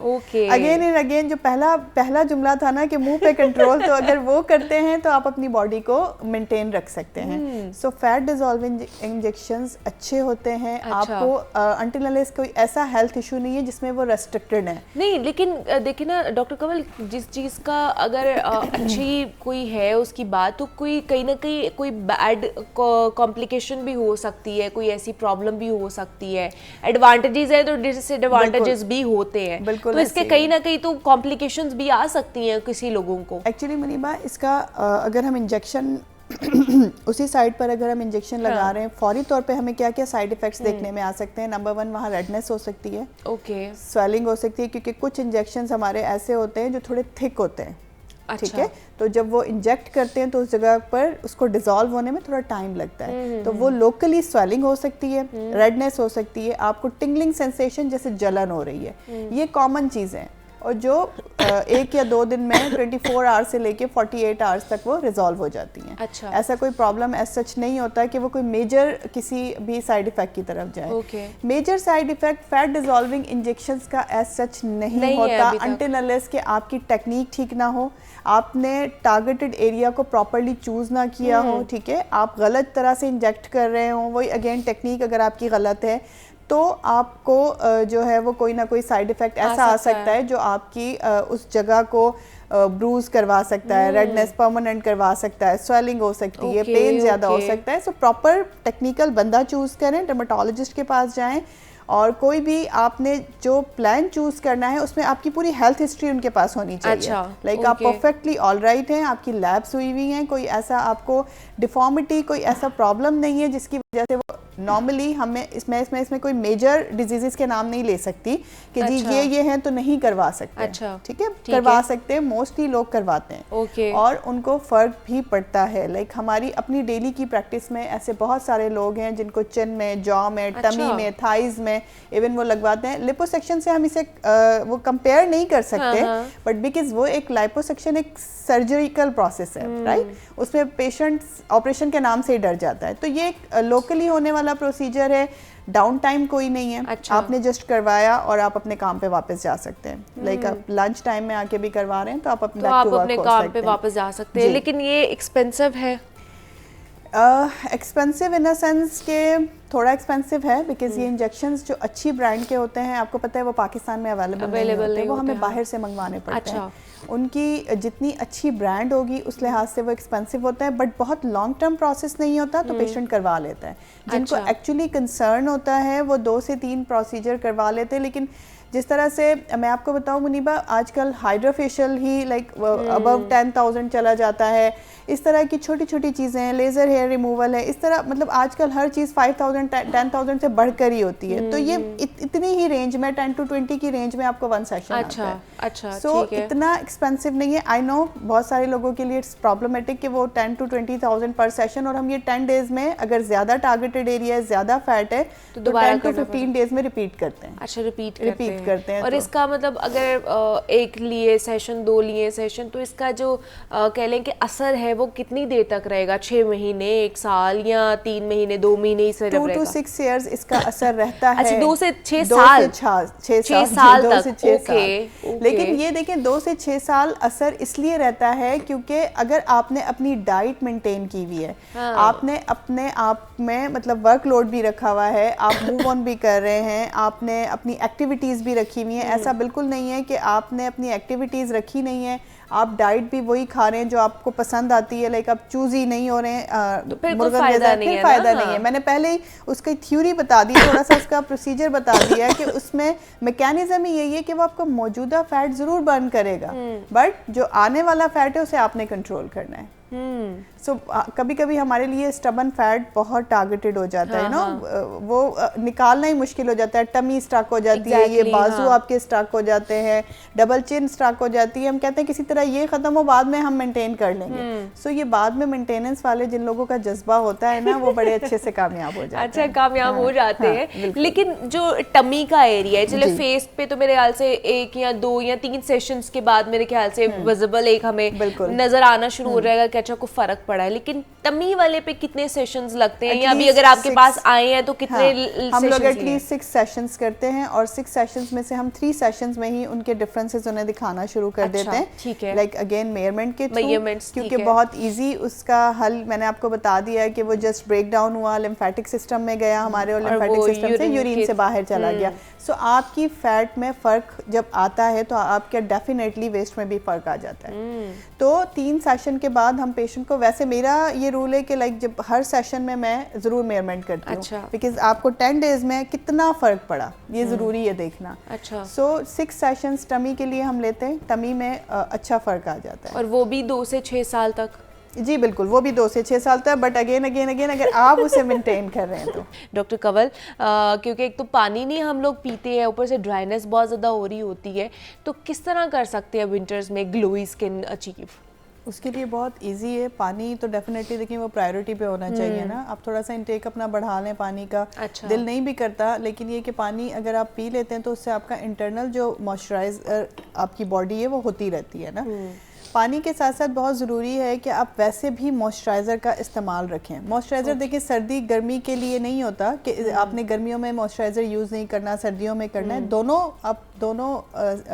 Again and again जो पहला जुमला था ना कि मुंह पे कंट्रोल, तो अगर वो करते हैं तो आप अपनी बॉडी को मेंटेन रख सकते हैं। सो फैट डिजॉल्विंग इंजेक्शंस अच्छे होते हैं। आपको अंटिल अनलेस कोई ऐसा हेल्थ इशू नहीं है जिसमें वो रेस्ट्रिक्टेड है। नहीं, लेकिन देखिए ना डॉक्टर कमल, जिस चीज का अगर अच्छी कोई है उसकी बात, तो कोई कहीं ना कहीं कोई बैड कॉम्प्लिकेशन भी हो सकती है, कोई ऐसी प्रॉब्लम भी हो सकती है। एडवांटेजेस है तो डिसएडवांटेजेस भी होते हैं, तो इसके कहीं ना कहीं तो कॉम्प्लिकेशंस भी आ सकती हैं किसी लोगों को। एक्चुअली मुनीबा, इसका अगर हम इंजेक्शन उसी साइड पर अगर हम इंजेक्शन लगा रहे हैं, फौरी तौर पे हमें क्या क्या साइड इफेक्ट्स देखने में आ सकते हैं। नंबर 1, वहाँ रेडनेस हो सकती है, स्वेलिंग हो सकती है, क्योंकि कुछ इंजेक्शंस हमारे ऐसे होते हैं जो थोड़े थिक होते हैं, ठीक है। तो जब वो इंजेक्ट करते हैं तो उस जगह पर उसको डिसॉल्व होने में थोड़ा टाइम लगता है, तो वो लोकली स्वेलिंग हो सकती है, रेडनेस हो सकती है, आपको टिंगलिंग सेंसेशन जैसे जलन हो रही है, ये कॉमन चीज़ है, और जो 1 या 2 दिन में 24 आवर्स से लेके 48 आवर्स तक वो रिजॉल्व हो जाती हैं। अच्छा। ऐसा कोई प्रॉब्लम एज सच नहीं होता कि वो कोई मेजर किसी भी साइड इफेक्ट की तरफ जाए। Major side effect fat dissolving injections का एज सच नहीं होता अंटिल अनलेस कि आपकी टेक्निक ठीक ना हो, आपने टारगेटेड एरिया को प्रॉपरली चूज ना किया हो, ठीक है, आप गलत तरह से इंजेक्ट कर रहे हो, वही अगेन टेक्निक अगर आपकी गलत है तो आपको जो है वो कोई ना कोई साइड इफेक्ट ऐसा आ सकता है जो आपकी उस जगह को ब्रूज करवा सकता है, रेडनेस परमानेंट करवा सकता है, स्वेलिंग हो सकती है, पेन ज़्यादा हो सकता है। सो प्रॉपर टेक्निकल बंदा चूज़ करें, डर्मेटोलॉजिस्ट के पास जाएं, और कोई भी आपने जो प्लान चूज करना है उसमें आपकी पूरी हेल्थ हिस्ट्री उनके पास होनी चाहिए। अच्छा, लाइक आप परफेक्टली ऑल राइट हैं, आपकी लैब्स हुई हुई हैं, कोई ऐसा आपको डिफॉर्मिटी, कोई ऐसा प्रॉब्लम नहीं है जिसकी वजह से वो नॉर्मली हमें इसमें कोई मेजर डिजीजेस के नाम नहीं ले सकती कि जी ये हैं तो नहीं करवा सकते। अच्छा, ठीक है, करवा सकते हैं, मोस्टली लोग करवाते हैं और उनको फर्क भी पड़ता है। लाइक हमारी अपनी डेली की प्रैक्टिस में ऐसे बहुत सारे लोग हैं जिनको चिन में, जॉ में, टमी में, थाइज में इवन वो लगवाते हैं। लिपोसेक्शन से हम इसे वो कंपेयर नहीं कर सकते, बट बिकॉज वो एक लाइपोसेक्शन एक सर्जरिकल प्रोसेस है, राइट? उसमें पेशेंट ऑपरेशन के नाम से ही डर जाता है। तो ये एक लोकली होने वाला प्रोसीजर है, डाउन टाइम कोई नहीं है। अच्छा। आपने जस्ट करवाया और आप अपने काम पे वापस जा सकते हैं। लाइक आप लंच टाइम में आके भी करवा रहे हैं तो आप अपने काम पे वापस जा सकते हैं। लेकिन ये एक्सपेंसिव है? एक्सपेंसिव इन अ सेंस के थोड़ा एक्सपेंसिव है, बिकॉज ये इंजेक्शंस जो अच्छी ब्रांड के होते हैं, आपको पता है वो पाकिस्तान में अवेलेबल नहीं होते, वो हमें बाहर से मंगवाने पड़ते हैं। उनकी जितनी अच्छी ब्रांड होगी उस लिहाज से वो एक्सपेंसिव होता है, बट बहुत लॉन्ग टर्म प्रोसेस नहीं होता तो पेशेंट करवा लेता है। जिनको एक्चुअली कंसर्न होता है वो 2 से 3 प्रोसीजर करवा लेते हैं। लेकिन जिस तरह से मैं आपको बताऊं मुनीबा, आजकल हाइड्रोफेशियल ही लाइक अबव 10,000 चला जाता है। इस तरह की छोटी छोटी चीज़ें हैं, लेज़र हेयर रिमूवल है, इस तरह मतलब आजकल हर चीज़ 5,000 10,000 से बढ़कर ही होती है। तो ये इतनी ही रेंज में 10 to 20 की रेंज में आपको 1 सेशन आता है। अच्छा, सो इतना एक्सपेंसिव नहीं है। आई नो बहुत सारे लोगों के लिए इट्स प्रॉब्लमेटिक कि वो 10 to 20,000 पर सेशन, और हम ये 10 डेज में अगर ज़्यादा टारगेटेड एरिया है, ज़्यादा फैट है तो 10 to 15 डेज में रिपीट करते हैं। अच्छा, रिपीट करते हैं। और इसका मतलब अगर एक लिए सेशन, 2 लिए सेशन, तो इसका जो कह लें कि असर है वो कितनी देर तक रहेगा? 6 महीने, 1 साल, या 3 महीने, 2 महीने ही सिर्फ रहेगा? 2 to 6 years इसका असर रहता है। अच्छा, 2 से 6 साल? 6 साल तक। 2 से 6 साल। लेकिन ये देखें 2 से 6 साल असर इसलिए रहता है क्योंकि अगर आपने अपनी डाइट मेंटेन की हुई है, आपने अपने आप में मतलब वर्कलोड भी रखा हुआ है, आप मूव ऑन भी कर रहे हैं, आपने अपनी एक्टिविटीज़ भी रखी हुई है। ऐसा बिल्कुल नहीं है कि आपने अपनी एक्टिविटीज़ रखी नहीं है, आप डाइट भी वही खा रहे हैं जो आपको पसंद आती है, लाइक आप चूजी नहीं हो रहे हैं, तो फिर कोई फायदा नहीं है। फायदा नहीं है। मैंने पहले ही उसकी थ्योरी बता दी, थोड़ा सा उसका प्रोसीजर बता दिया है कि उसमें मैकेनिज्म ही यही है कि वो आपको मौजूदा फैट जरूर बर्न करेगा, बट जो आने वाला फैट है उसे आपने कंट्रोल करना है। सो कभी कभी हमारे लिए स्टबन फैट बहुत टारगेटेड हो जाता है ना, वो निकालना ही मुश्किल हो जाता है। टमी स्टक हो जाती है, ये बाजू आपके स्टक हो जाते हैं, डबल चिन स्टक हो जाती है। हम कहते हैं किसी तरह ये खत्म हो, बाद में हम मेंटेन कर लेंगे। सो ये बाद में मेंटेनेंस वाले जिन लोगों का जज्बा होता है ना, वो बड़े अच्छे से कामयाब हो जाते हैं। अच्छा, कामयाब हो जाते हैं। लेकिन जो टमी का एरिया है, चले फेस पे तो मेरे ख्याल से 1 या 2 या 3 सेशंस के बाद मेरे ख्याल से विजिबल एक हमें नजर आना शुरू हो जाएगा कि अच्छा को फर्क पड़ा है। लेकिन टमी वाले पे कितने सेशंस लगते हैं, या अभी अगर आपके पास आए हैं तो कितने? हम लोग एटलीस्ट 6 सेशंस करते हैं, और 6 सेशंस में से हम 3 सेशंस में ही उनके डिफरेंसेस उन्हें दिखाना शुरू कर देते हैं। ठीक है। लाइक अगेन मेजरमेंट के थ्रू, क्योंकि बहुत इजी उसका हल मैंने आपको बता दिया है कि वो जस्ट ब्रेक डाउन हुआ, लिम्फेटिक सिस्टम में गया हमारे, और लिम्फेटिक सिस्टम से यूरिन से बाहर चला गया। सो आपकी फैट में फर्क जब आता है तो आपके डेफिनेटली वेस्ट में भी फर्क आ जाता है। तो 3 सेशन के बाद हम पेशेंट को, वैसे मेरा ये रूल है कि लाइक जब हर सेशन में मैं जरूर मेजरमेंट करती हूँ, बिकॉज आपको 10 डेज में कितना फर्क पड़ा ये जरूरी है देखना। अच्छा। सो 6 सेशंस टमी के लिए हम लेते हैं, टमी में अच्छा फर्क आ जाता है। और वो भी 2 से 6 साल तक? जी बिल्कुल, वो भी 2 से 6 साल तक, बट अगेन अगर आप उसे मेंटेन कर रहे हैं तो। डॉक्टर कंवल, क्योंकि एक तो पानी नहीं हम लोग पीते हैं, ऊपर से ड्राइनेस बहुत ज़्यादा हो रही होती है, तो किस तरह कर सकते हैं विंटर्स में ग्लोई स्किन अचीव? उसके लिए बहुत इजी है। पानी तो डेफिनेटली देखिए वो प्रायोरिटी पे होना चाहिए ना। आप थोड़ा सा इंटेक अपना बढ़ा लें पानी का। अच्छा। दिल नहीं भी करता, लेकिन ये कि पानी अगर आप पी लेते हैं तो उससे आपका इंटरनल जो मॉइस्चराइजर आपकी बॉडी है वो होती रहती है ना। पानी के साथ साथ बहुत ज़रूरी है कि आप वैसे भी मॉइस्चराइज़र का इस्तेमाल रखें। मॉइस्चराइज़र देखिए सर्दी गर्मी के लिए नहीं होता कि आपने गर्मियों में मॉइस्चराइज़र यूज़ नहीं करना, सर्दियों में करना है। दोनों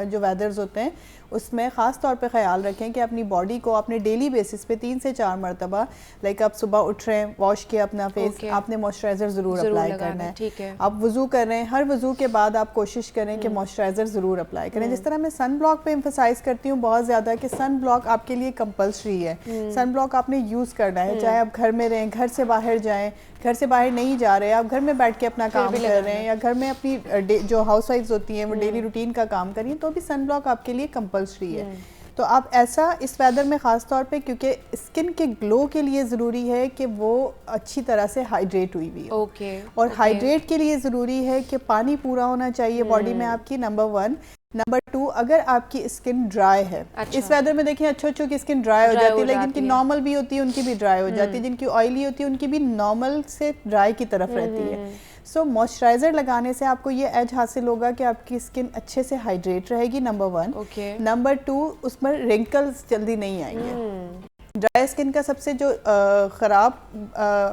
जो वेदर्स होते हैं उसमें ख़ास तौर पे ख्याल रखें कि अपनी बॉडी को अपने डेली बेसिस पे 3 से 4 मरतबा, लाइक आप सुबह उठ रहे हैं, वॉश किया अपना फेस, आपने मॉइस्चराइज़र ज़रूर अप्लाई करना है। ठीक है। आप वज़ू कर रहे हैं, हर वज़ू के बाद आप कोशिश करें कि मॉइस्चराइज़र ज़रूर अप्लाई करें। जिस तरह मैं सन ब्लॉक पे एम्फसाइज़ करती हूँ बहुत ज़्यादा कि सन ब्लॉक आपके लिए कंपल्सरी है। सन ब्लॉक आपने यूज़ करना है, चाहे आप घर में रहें, घर से बाहर जाएँ, घर से बाहर नहीं जा रहे, आप घर में बैठ के अपना काम कर रहे हैं, या घर में अपनी जो हाउसवाइफ्स होती हैं वो डेली रूटीन का काम करिए, तो भी सन ब्लॉक आपके लिए कंपल्सरी है। तो आप ऐसा इस वेदर में ख़ास तौर पे, क्योंकि स्किन के ग्लो के लिए ज़रूरी है कि वो अच्छी तरह से हाइड्रेट हुई हुई है। और हाइड्रेट के लिए ज़रूरी है कि पानी पूरा होना चाहिए बॉडी में आपकी, नंबर 1। नंबर 2, अगर आपकी स्किन ड्राई है, इस वेदर में देखिए अच्छों की स्किन ड्राई हो जाती है, लेकिन जिनकी नॉर्मल भी होती है उनकी भी ड्राई हो जाती है, जिनकी ऑयली होती है उनकी भी नॉर्मल से ड्राई की तरफ रहती है। सो मॉइस्चराइज़र लगाने से आपको ये एज हासिल होगा कि आपकी स्किन अच्छे से हाइड्रेट रहेगी, नंबर 1। नंबर 2, उसमें रिंकल्स जल्दी नहीं आएंगे। ड्राई स्किन का सबसे जो ख़राब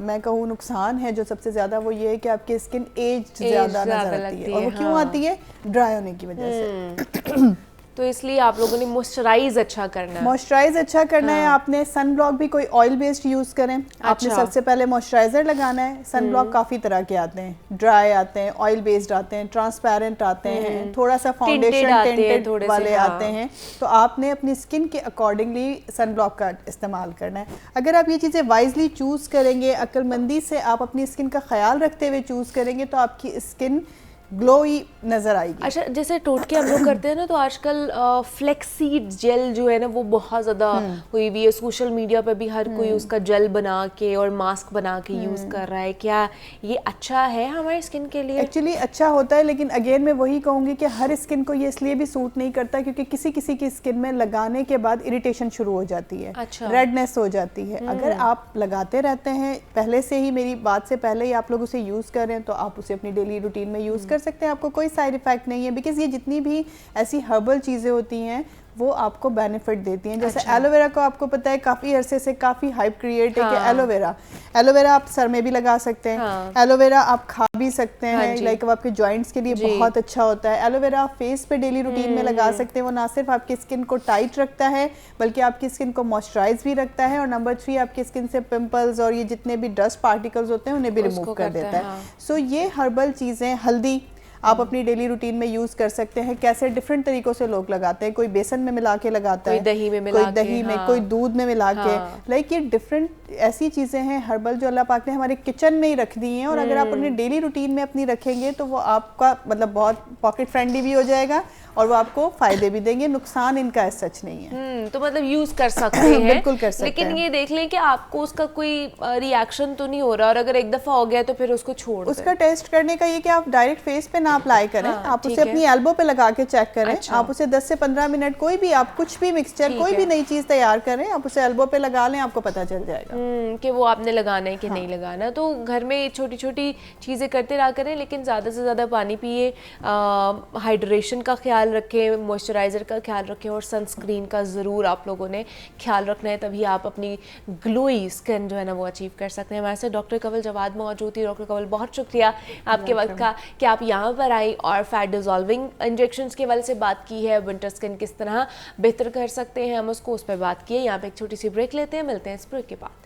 मैं कहूँ नुकसान है जो सबसे ज़्यादा, वो ये है कि आपकी स्किन एज ज़्यादा नजर आती है। और वो क्यों आती है? ड्राई होने की वजह से। तो इसलिए आप लोगों ने मॉइस्चराइज अच्छा करना है। मॉइस्चराइज अच्छा करना है। आपने सन ब्लॉक भी कोई ऑयल बेस्ड यूज करें। आपने सबसे पहले मॉइस्चराइजर लगाना है। सन ब्लॉक काफी तरह के आते हैं, ड्राई आते हैं, ऑयल बेस्ड आते हैं, ट्रांसपेरेंट आते हैं, थोड़ा सा फाउंडेशन टिंटेड वाले आते हैं। तो आपने अपनी स्किन के अकॉर्डिंगली सन ब्लॉक का इस्तेमाल करना है। अगर आप ये चीजें वाइजली चूज करेंगे, अक्लमंदी से आप अपनी स्किन का ख्याल रखते हुए चूज करेंगे, तो आपकी स्किन ग्लोई नजर आएगी। अच्छा, जैसे टोटके हम लोग करते हैं ना, तो आजकल फ्लेक्सीड जेल जो है ना वो बहुत ज़्यादा हुई हुई है। सोशल मीडिया पे भी हर कोई उसका जेल बना के और मास्क बना के यूज़ कर रहा है। क्या ये अच्छा है हमारी स्किन के लिए? एक्चुअली अच्छा होता है, लेकिन अगेन मैं वही कहूँगी कि हर स्किन को ये इसलिए भी सूट नहीं करता क्योंकि किसी किसी की स्किन में लगाने के बाद इरिटेशन शुरू हो जाती है, अच्छा, रेडनेस हो जाती है। अगर आप लगाते रहते हैं पहले से ही, मेरी बात से पहले ही आप लोग उसे यूज़ करें, तो आप उसे अपनी डेली रूटीन में यूज़ कर सकते हैं। आपको कोई साइड इफेक्ट नहीं है, बिकॉज ये जितनी भी ऐसी हर्बल चीज़ें होती हैं वो आपको बेनिफिट देती हैं। जैसे एलोवेरा को आपको पता है काफ़ी अरसे से काफ़ी हाइप क्रिएट है कि एलोवेरा आप सर में भी लगा सकते हैं, एलोवेरा आप खा भी सकते हैं, लाइक आपके जॉइंट्स के लिए बहुत अच्छा होता है। एलोवेरा आप फेस पे डेली रूटीन में लगा सकते हैं। वो ना सिर्फ आपकी स्किन को टाइट रखता है बल्कि आपकी स्किन को मॉइस्चराइज भी रखता है। और नंबर 3, आपकी स्किन से पिंपल्स और ये जितने भी डस्ट पार्टिकल्स होते हैं उन्हें भी रिमूव कर देता है। सो ये हर्बल चीज़ें, हल्दी आप अपनी डेली रूटीन में यूज कर सकते हैं। कैसे डिफरेंट तरीकों से लोग लगाते हैं, कोई बेसन में मिला के लगाता है, कोई दही में मिला कोई दही में, कोई दूध में मिला के, लाइक ये डिफरेंट ऐसी चीजें हैं हर्बल जो अल्लाह पाक ने हमारे किचन में ही रख दी हैं। और अगर आप अपनी डेली रूटीन में अपनी रखेंगे तो वो आपका मतलब बहुत पॉकेट फ्रेंडली भी हो जाएगा और वो आपको फायदे भी देंगे। नुकसान इनका सच नहीं है। तो मतलब यूज कर सकते हैं बिल्कुल कर सकते लेकिन ये देख लें कि आपको उसका कोई रिएक्शन तो नहीं हो रहा, और अगर एक दफा हो गया तो फिर उसको छोड़ उसका टेस्ट करने का ये कि आप डायरेक्ट फेस पे ना अप्लाई करें, आप उसे अपनी एल्बो पे लगा के चेक करें। आप उसे 10 से 15 मिनट कोई भी आप कुछ भी मिक्सचर कोई भी नई चीज तैयार करें, आप उसे एल्बो पे लगा लें, आपको पता चल जाएगा कि वो आपने लगाना है कि नहीं लगाना। तो घर में छोटी छोटी चीज़ें करते रहा करें, लेकिन ज़्यादा से ज़्यादा पानी पिए, हाइड्रेशन का ख्याल रखें, मॉइस्चराइज़र का ख्याल रखें और सनस्क्रीन का ज़रूर आप लोगों ने ख्याल रखना है, तभी आप अपनी ग्लोई स्किन जो है ना वो अचीव कर सकते हैं। हमारे साथ डॉक्टर कंवल जवाद मौजूद थी। डॉक्टर कंवल, बहुत शुक्रिया आपके वक्त का कि आप यहाँ पर आई और फैट डिजॉल्विंग इंजेक्शंस के वाले से बात की है। विंटर स्किन किस तरह बेहतर कर सकते हैं हम उसको, उस पर बात की है। यहाँ पे एक छोटी सी ब्रेक लेते हैं, मिलते हैं इस ब्रेक के बाद।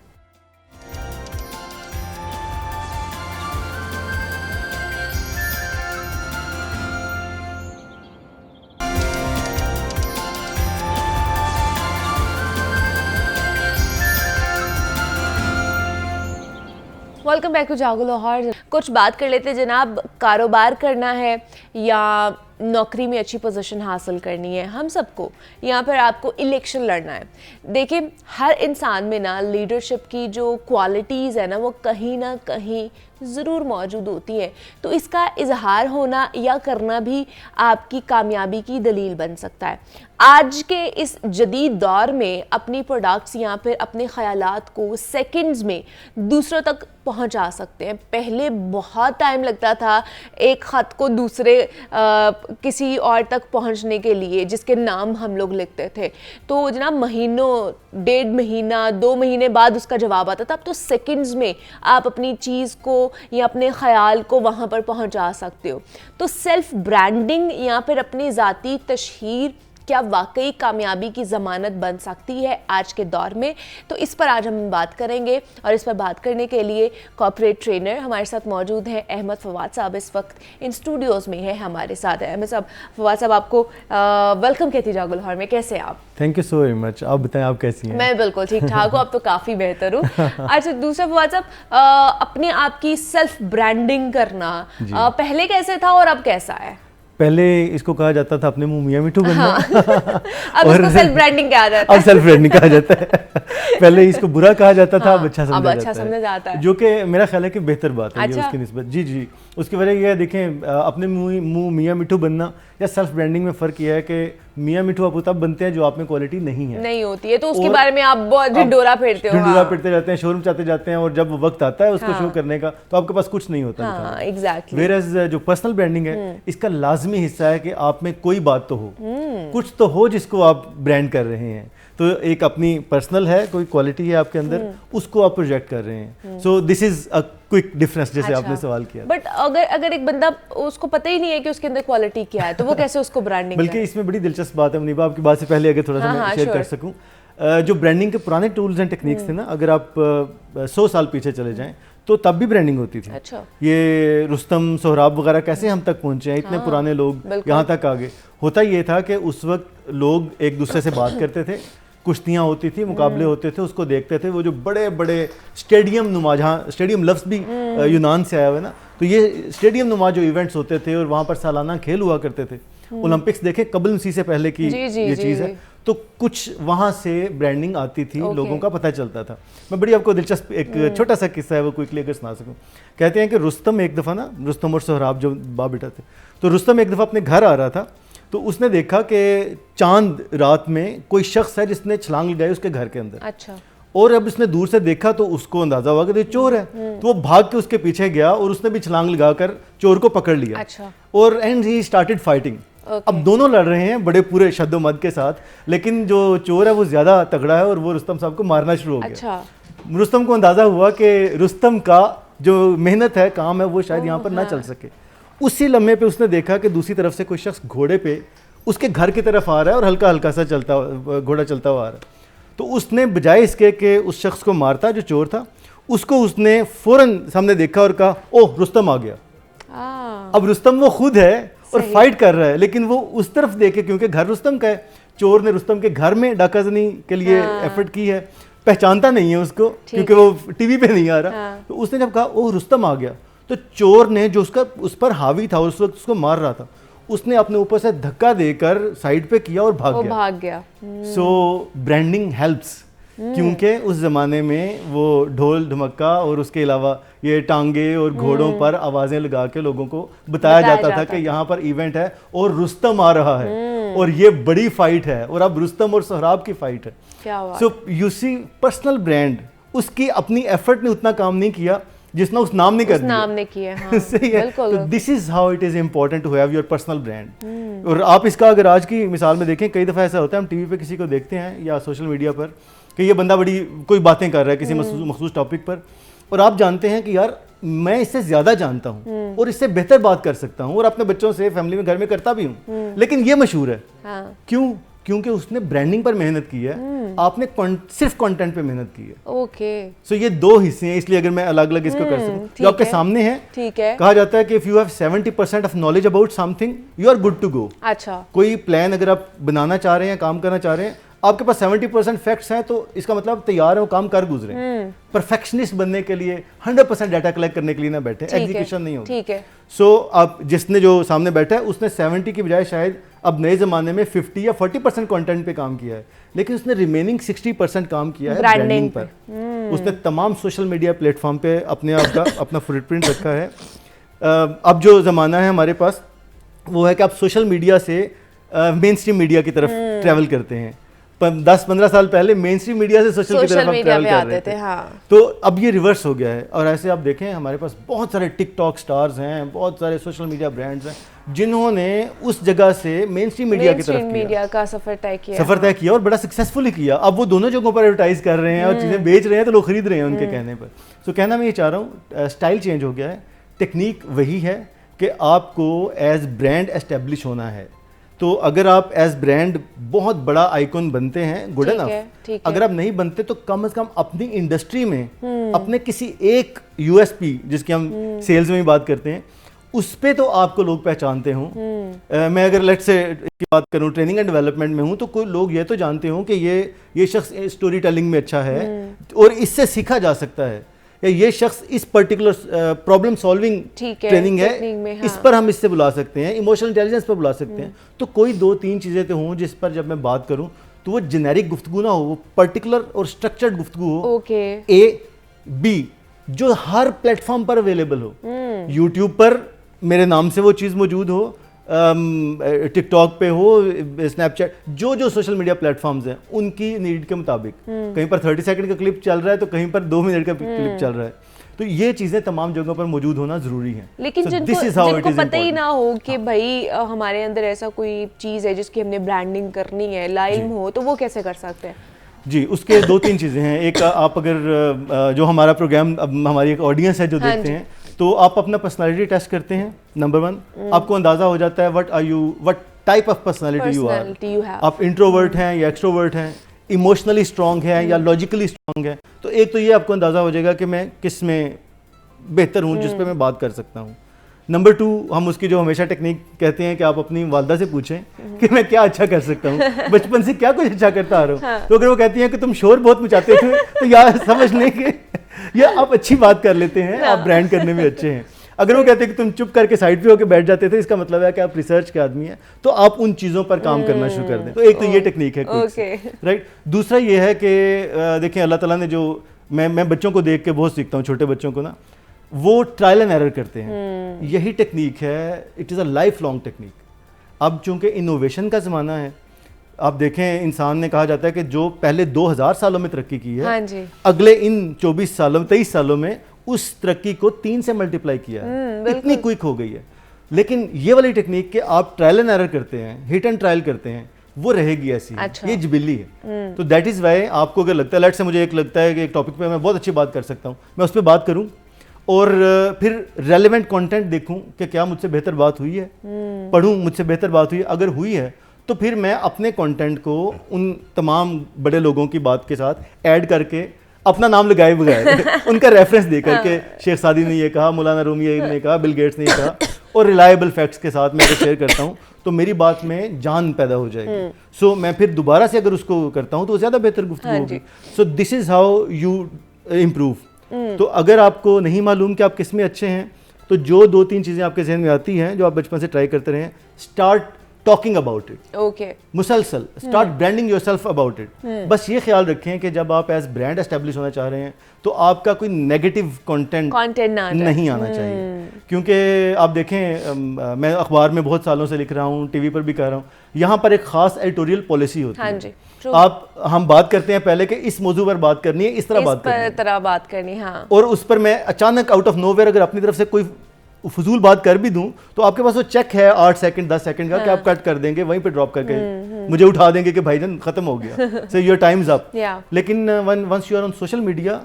वेलकम बैक टू जागो लाहौर। कुछ बात कर लेते हैं जनाब, कारोबार करना है या नौकरी में अच्छी पोजीशन हासिल करनी है, हम सबको यहाँ पर आपको इलेक्शन लड़ना है। देखिए, हर इंसान में ना लीडरशिप की जो क्वालिटीज़ है ना वो कहीं ना कहीं ज़रूर मौजूद होती हैं, तो इसका इजहार होना या करना भी आपकी कामयाबी की दलील बन सकता है। आज के इस जदीद दौर में अपनी प्रोडक्ट्स या फिर अपने ख्यालात को सेकंड्स में दूसरों तक पहुंचा सकते हैं। पहले बहुत टाइम लगता था एक ख़त को दूसरे किसी और तक पहुंचने के लिए जिसके नाम हम लोग लिखते थे तो जनाब महीनों, 1.5 महीना 2 महीने बाद उसका जवाब आता था। अब तो सेकंड्स में आप अपनी चीज़ को या अपने ख्याल को वहाँ पर पहुँचा सकते हो। तो सेल्फ ब्रांडिंग या फिर अपनी ज़ाती तशहीर क्या वाकई कामयाबी की ज़मानत बन सकती है आज के दौर में? तो इस पर आज हम बात करेंगे और इस पर बात करने के लिए कॉर्पोरेट ट्रेनर हमारे साथ मौजूद हैं अहमद फवाद साहब। इस वक्त इन स्टूडियोज़ में है हमारे साथ। अहमद साहब, फवाद साहब आपको वेलकम कहती जागो लाहौर में। कैसे हैं आप? Thank you so very much. आप बताएं, आप कैसी हैं? मैं बिल्कुल ठीक ठाक हूँ, अब तो काफ़ी बेहतर हूँ। अच्छा, दूसरा फवाद साहब, अपने आप की सेल्फ ब्रांडिंग करना पहले कैसे था और अब कैसा है? पहले इसको कहा जाता था अपने मुंह मियां मिठू बनना। अब इसको सेल्फ ब्रांडिंग कहा जाता है। अब सेल्फ ब्रांडिंग कहा जाता है। पहले इसको बुरा कहा जाता था, अब अच्छा समझा जाता है। जो कि मेरा ख्याल है कि बेहतर बात है। अच्छा? ये उसकी निस्बत जी उसकी वजह यह है, देखें अपने मुंह मियां मिठू बनना या सेल्फ ब्रांडिंग में फ़र्क यह है कि मियां मिठू आप तब बनते हैं जो आप में क्वालिटी नहीं होती है, तो उसके बारे में आप बहुत ढिंडोरा फेरते हो। ढिंडोरा फेरते जाते हैं, शोरूम चाहते जाते हैं, और जब वक्त आता है उसको शो करने का तो आपके पास कुछ नहीं होता। एग्जैक्टली। वेयरएज जो पर्सनल ब्रांडिंग है इसका लाजमी हिस्सा है कि आप में कोई बात तो हो, कुछ तो हो जिसको आप ब्रांड कर रहे हैं। तो एक अपनी पर्सनल है, कोई क्वालिटी है आपके अंदर, उसको आप प्रोजेक्ट कर रहे हैं। So this is a quick difference, जैसे आपने सवाल किया। बट अगर एक बंदा उसको पता ही नहीं है कि उसके अंदर क्वालिटी क्या है तो वो कैसे उसको ब्रांडिंग? बल्कि इसमें बड़ी दिलचस्प बात है मुनीबा, आपकी बात से पहले अगर थोड़ा सा मैं शेयर कर सकूं, जो ब्रांडिंग के पुराने टूल्स एंड टेक्निक्स थे ना, अगर आप 100 साल पीछे चले जाएं तो तब भी ब्रांडिंग होती थी। अच्छा। ये रुस्तम, सोहराब वगैरह कैसे हम तक पहुंचे हैं, इतने पुराने लोग यहाँ तक आ गए। होता ये था कि उस वक्त लोग एक दूसरे से बात करते थे, कुश्तियाँ होती थी, मुकाबले होते थे, उसको देखते थे। वो जो बड़े बड़े स्टेडियम नुमा, जहाँ स्टेडियम लफ्ज़ भी यूनान से आया हुआ है ना, तो ये स्टेडियम नुमा जो इवेंट्स होते थे और वहाँ पर सालाना खेल हुआ करते थे। ओलंपिक्स देखें, कबल मसीह से पहले की ये चीज़ है। तो कुछ वहाँ से ब्रांडिंग आती थी, लोगों का पता चलता था। मैं बड़ी आपको दिलचस्प एक छोटा सा किस्सा है वो क्विकली अगर सुना सकूँ। कहते हैं कि रुस्तम एक दफ़ा ना, रुस्तम और सोहराब जो बाप बेटा थे, तो रुस्तम एक दफ़ा अपने घर आ रहा था तो उसने देखा कि चांद रात में कोई शख्स है जिसने छलांग लगाई उसके घर के अंदर। अच्छा। और अब उसने दूर से देखा तो उसको अंदाजा हुआ कि ये चोर है। तो वो भाग के उसके पीछे गया और उसने भी छलांग लगाकर चोर को पकड़ लिया। अच्छा। और एंड ही स्टार्टेड फाइटिंग। अब दोनों लड़ रहे हैं बड़े पूरे शद्दो मद के साथ, लेकिन जो चोर है वो ज्यादा तगड़ा है और वो रुस्तम साहब को मारना शुरू हो गया। अच्छा। रुस्तम को अंदाजा हुआ कि रुस्तम का जो मेहनत है, काम है, वो शायद यहाँ पर ना चल सके। उसी लम्हे पे उसने देखा कि दूसरी तरफ से कोई शख्स घोड़े पे उसके घर की तरफ आ रहा है और हल्का हल्का सा घोड़ा चलता हुआ आ रहा है। तो उसने बजाय इसके कि उस शख्स को मारता जो चोर था, उसको उसने फौरन सामने देखा और कहा, ओह रुस्तम आ गया। अब रुस्तम वो खुद है और फाइट कर रहा है, लेकिन वो उस तरफ देखे क्योंकि घर रुस्तम का है। चोर ने रुस्तम के घर में डाकाजनी के लिए एफर्ट की है, पहचानता नहीं है उसको क्योंकि वो टीवी पे नहीं आ रहा। तो उसने जब कहा ओह रुस्तम आ गया, तो चोर ने जो उसका उस पर हावी था और उस वक्त उसको मार रहा था, उसने अपने ऊपर से धक्का देकर साइड पे किया और भाग गया। सो ब्रांडिंग हेल्प्स, क्योंकि उस ज़माने में वो ढोल ढमक्का और उसके अलावा ये टांगे और घोड़ों पर आवाज़ें लगा के लोगों को बताया जाता था कि यहाँ पर इवेंट है और रुस्तम आ रहा है और ये बड़ी फाइट है और अब रुस्तम और सोहराब की फाइट है। So you see personal brand, उसकी अपनी एफर्ट ने उतना काम नहीं किया जितना उस नाम ने कर दिया। नाम ने किया, हाँ, सही है। तो this is how it is important to have your personal brand. और आप इसका अगर आज की मिसाल में देखें, कई दफ़ा ऐसा होता है हम टीवी पे किसी को देखते हैं या सोशल मीडिया पर कि ये बंदा बड़ी कोई बातें कर रहा है किसी मखसूस टॉपिक पर, और आप जानते हैं कि यार मैं इससे ज़्यादा जानता हूँ और इससे बेहतर बात कर सकता हूँ और अपने बच्चों से फैमिली में घर में करता भी हूँ, लेकिन ये मशहूर है। हाँ। क्यों? क्योंकि उसने ब्रांडिंग पर मेहनत की है, आपने सिर्फ कंटेंट पे मेहनत की है। ओके। सो ये दो हिस्से हैं, इसलिए अगर मैं अलग अलग इसको कर सकूं, जो आपके सामने है, ठीक है। कहा जाता है कि if you have 70% of knowledge about something you are good to go. अच्छा। कोई प्लान अगर आप बनाना चाह रहे हैं, काम करना चाह रहे हैं, आपके पास 70% फैक्ट्स हैं, तो इसका मतलब तैयार है, वो काम कर गुजरे। परफेक्शनिस्ट बनने के लिए 100% डाटा कलेक्ट करने के लिए ना बैठे, एग्जीक्यूशन नहीं होगी। ठीक है। सो आप जिसने जो सामने बैठा है उसने 70 की बजाय शायद अब नए जमाने में 50 या 40% कंटेंट पे काम किया है, लेकिन उसने रिमेनिंग 60% काम किया है ब्रांडिंग पर। उसने तमाम सोशल मीडिया प्लेटफॉर्म पे अपने आप का अपना फुटप्रिंट रखा है। अब जो ज़माना है हमारे पास वो है कि आप सोशल मीडिया से मेन स्ट्रीम मीडिया की तरफ ट्रैवल करते हैं। 10-15 साल पहले मेन स्ट्रीम मीडिया से सोशल की तरफ हम मीडिया ट्रैवल पे कर आते रहे थे, थे। हाँ। तो अब ये रिवर्स हो गया है, और ऐसे आप देखें हमारे पास बहुत सारे टिकटॉक स्टार्स हैं, बहुत सारे सोशल मीडिया ब्रांड्स हैं जिन्होंने उस जगह से मेन स्ट्रीम मीडिया की तरफ मीडिया का सफर तय किया और बड़ा सक्सेसफुली किया। अब वो दोनों जगहों पर एडवर्टाइज कर रहे हैं और चीज़ें बेच रहे हैं, तो लोग खरीद रहे हैं उनके कहने पर। सो कहना मैं ये चाह रहा हूँ, स्टाइल चेंज हो गया है, टेक्निक वही है कि आपको एज ब्रांड एस्टेब्लिश होना है। तो अगर आप एज ब्रांड बहुत बड़ा आइकॉन बनते हैं, गुड एनफ। अगर आप नहीं बनते तो कम से कम अपनी इंडस्ट्री में अपने किसी एक यूएसपी, जिसकी हम सेल्स में भी बात करते हैं, उस पे तो आपको लोग पहचानते हों। मैं अगर लेट्स से की बात करूं, ट्रेनिंग एंड डेवलपमेंट में हूं, तो कोई लोग ये तो जानते हों कि ये शख्स स्टोरी टेलिंग में अच्छा है और इससे सीखा जा सकता है, या ये शख्स इस पर्टिकुलर प्रॉब्लम सॉल्विंग ट्रेनिंग है, हाँ। इस पर हम इससे बुला सकते हैं, इमोशनल इंटेलिजेंस पर बुला सकते हैं। तो कोई 2-3 चीज़ें तो हों जिस पर जब मैं बात करूं तो वो जेनेरिक गुफ्तगू ना हो, वो पर्टिकुलर और स्ट्रक्चर्ड गुफ्तगू हो। A B जो हर प्लेटफॉर्म पर अवेलेबल हो। यूट्यूब पर मेरे नाम से वो चीज़ मौजूद हो, टिकटॉक पे हो, स्नैपचैट, जो सोशल मीडिया प्लेटफॉर्म्स हैं उनकी नीड के मुताबिक। कहीं पर 30 सेकंड का क्लिप चल रहा है तो कहीं पर 2 मिनट का क्लिप चल रहा है। तो ये चीज़ें तमाम जगहों पर मौजूद होना ज़रूरी है। लेकिन जिनको पता ही ना हो कि भाई हमारे अंदर ऐसा कोई चीज़ है जिसकी हमने ब्रांडिंग करनी है, लाइम हो, तो वो कैसे कर सकते हैं? जी, उसके 2-3 चीज़ें हैं। एक, आप अगर जो हमारा प्रोग्राम, हमारी एक ऑडियंस है जो देखते हैं, तो आप अपना पर्सनालिटी टेस्ट करते हैं। नंबर 1 आपको अंदाज़ा हो जाता है what type of personality you are. आप इंट्रोवर्ट हैं या एक्सट्रोवर्ट हैं, इमोशनली स्ट्रॉन्ग हैं या लॉजिकली स्ट्रॉन्ग हैं। तो एक तो ये आपको अंदाज़ा हो जाएगा कि मैं किस में बेहतर हूँ, जिस पे मैं बात कर सकता हूँ। नंबर 2, हम उसकी जो हमेशा टेक्निक कहते हैं कि आप अपनी वालदा से पूछें कि मैं क्या अच्छा कर सकता हूँ, बचपन से क्या कुछ अच्छा करता आ रहा हूँ। हाँ। तो अगर वो कहती हैं कि तुम शोर बहुत मचाते थे, तो यार समझ लें कि ये आप अच्छी बात कर लेते हैं, आप ब्रांड करने में अच्छे हैं। अगर वो कहते हैं कि तुम चुप करके साइड पे होकर बैठ जाते थे, इसका मतलब है कि आप रिसर्च के आदमी हैं, तो आप उन चीज़ों पर काम करना शुरू कर दें। तो एक तो ये टेक्निक है, राइट। दूसरा ये है कि देखें, अल्लाह ताला ने जो, मैं बच्चों को देख के बहुत सीखता हूँ, छोटे बच्चों को ना, वो ट्रायल एंड एरर करते हैं। यही टेक्निक है, it is a life long technique. अब चूंकि इनोवेशन का ज़माना है, आप देखें, इंसान ने कहा जाता है कि जो पहले 2000 सालों में तरक्की की है, हाँ जी, अगले इन 23 सालों में उस तरक्की को 3 से मल्टीप्लाई किया है। इतनी क्विक हो गई है। लेकिन ये वाली टेक्निक के आप ट्रायल एंड एरर करते हैं, हिट एंड ट्रायल करते हैं, वो रहेगी ऐसी। अच्छा। ये जिबिली है। तो दैट इज़ वाई आपको अगर लगता है, लेट से मुझे एक लगता है कि एक टॉपिक पे मैं बहुत अच्छी बात कर सकता हूँ, मैं उस पर बात करूँ और फिर रेलेवेंट कंटेंट देखूं कि क्या मुझसे बेहतर बात हुई है, पढ़ूं मुझसे बेहतर बात हुई है। अगर हुई है तो फिर मैं अपने कंटेंट को उन तमाम बड़े लोगों की बात के साथ ऐड करके, अपना नाम लगाए बगैर उनका रेफरेंस दे करके, शेख सादी ने ये कहा, मौलाना रूमी ने कहा, बिल गेट्स ने ये कहा, और रिलायबल फैक्ट्स के साथ मैं अगर शेयर करता हूँ तो मेरी बात में जान पैदा हो जाएगी। सो मैं फिर दोबारा से अगर उसको करता हूँ तो ज़्यादा बेहतर गुफ्तगू होगी। So this is how you improve. तो अगर आपको नहीं मालूम कि आप किस में अच्छे हैं, तो जो 2-3 चीज़ें आपके जहन में आती हैं, जो आप बचपन से ट्राई करते रहें, start talking about it. Okay, मुसलसल start branding yourself about it. बस ये ख्याल रखें कि जब आप एज ब्रांड एस्टेब्लिश होना चाह रहे हैं तो आपका कोई नेगेटिव कंटेंट नहीं आना चाहिए। क्योंकि आप देखें, मैं अखबार में बहुत सालों से लिख रहा हूँ, टीवी पर भी कह रहा हूँ, यहाँ पर एक खास एडिटोरियल पॉलिसी होती है। हम बात करते हैं पहले कि इस मौजू पर बात करनी है, इस तरह बात करनी है, हाँ। और उस पर मैं अचानक आउट ऑफ नोवेयर अगर अपनी तरफ से कोई फजूल बात कर भी दूं तो आपके पास वो चेक है 8 सेकंड 10 सेकंड का, कि आप कट कर देंगे, वहीं पे ड्रॉप करके मुझे उठा देंगे कि भाईजान खत्म हो गया, सो योर टाइम्स अप। लेकिन once you are on social media,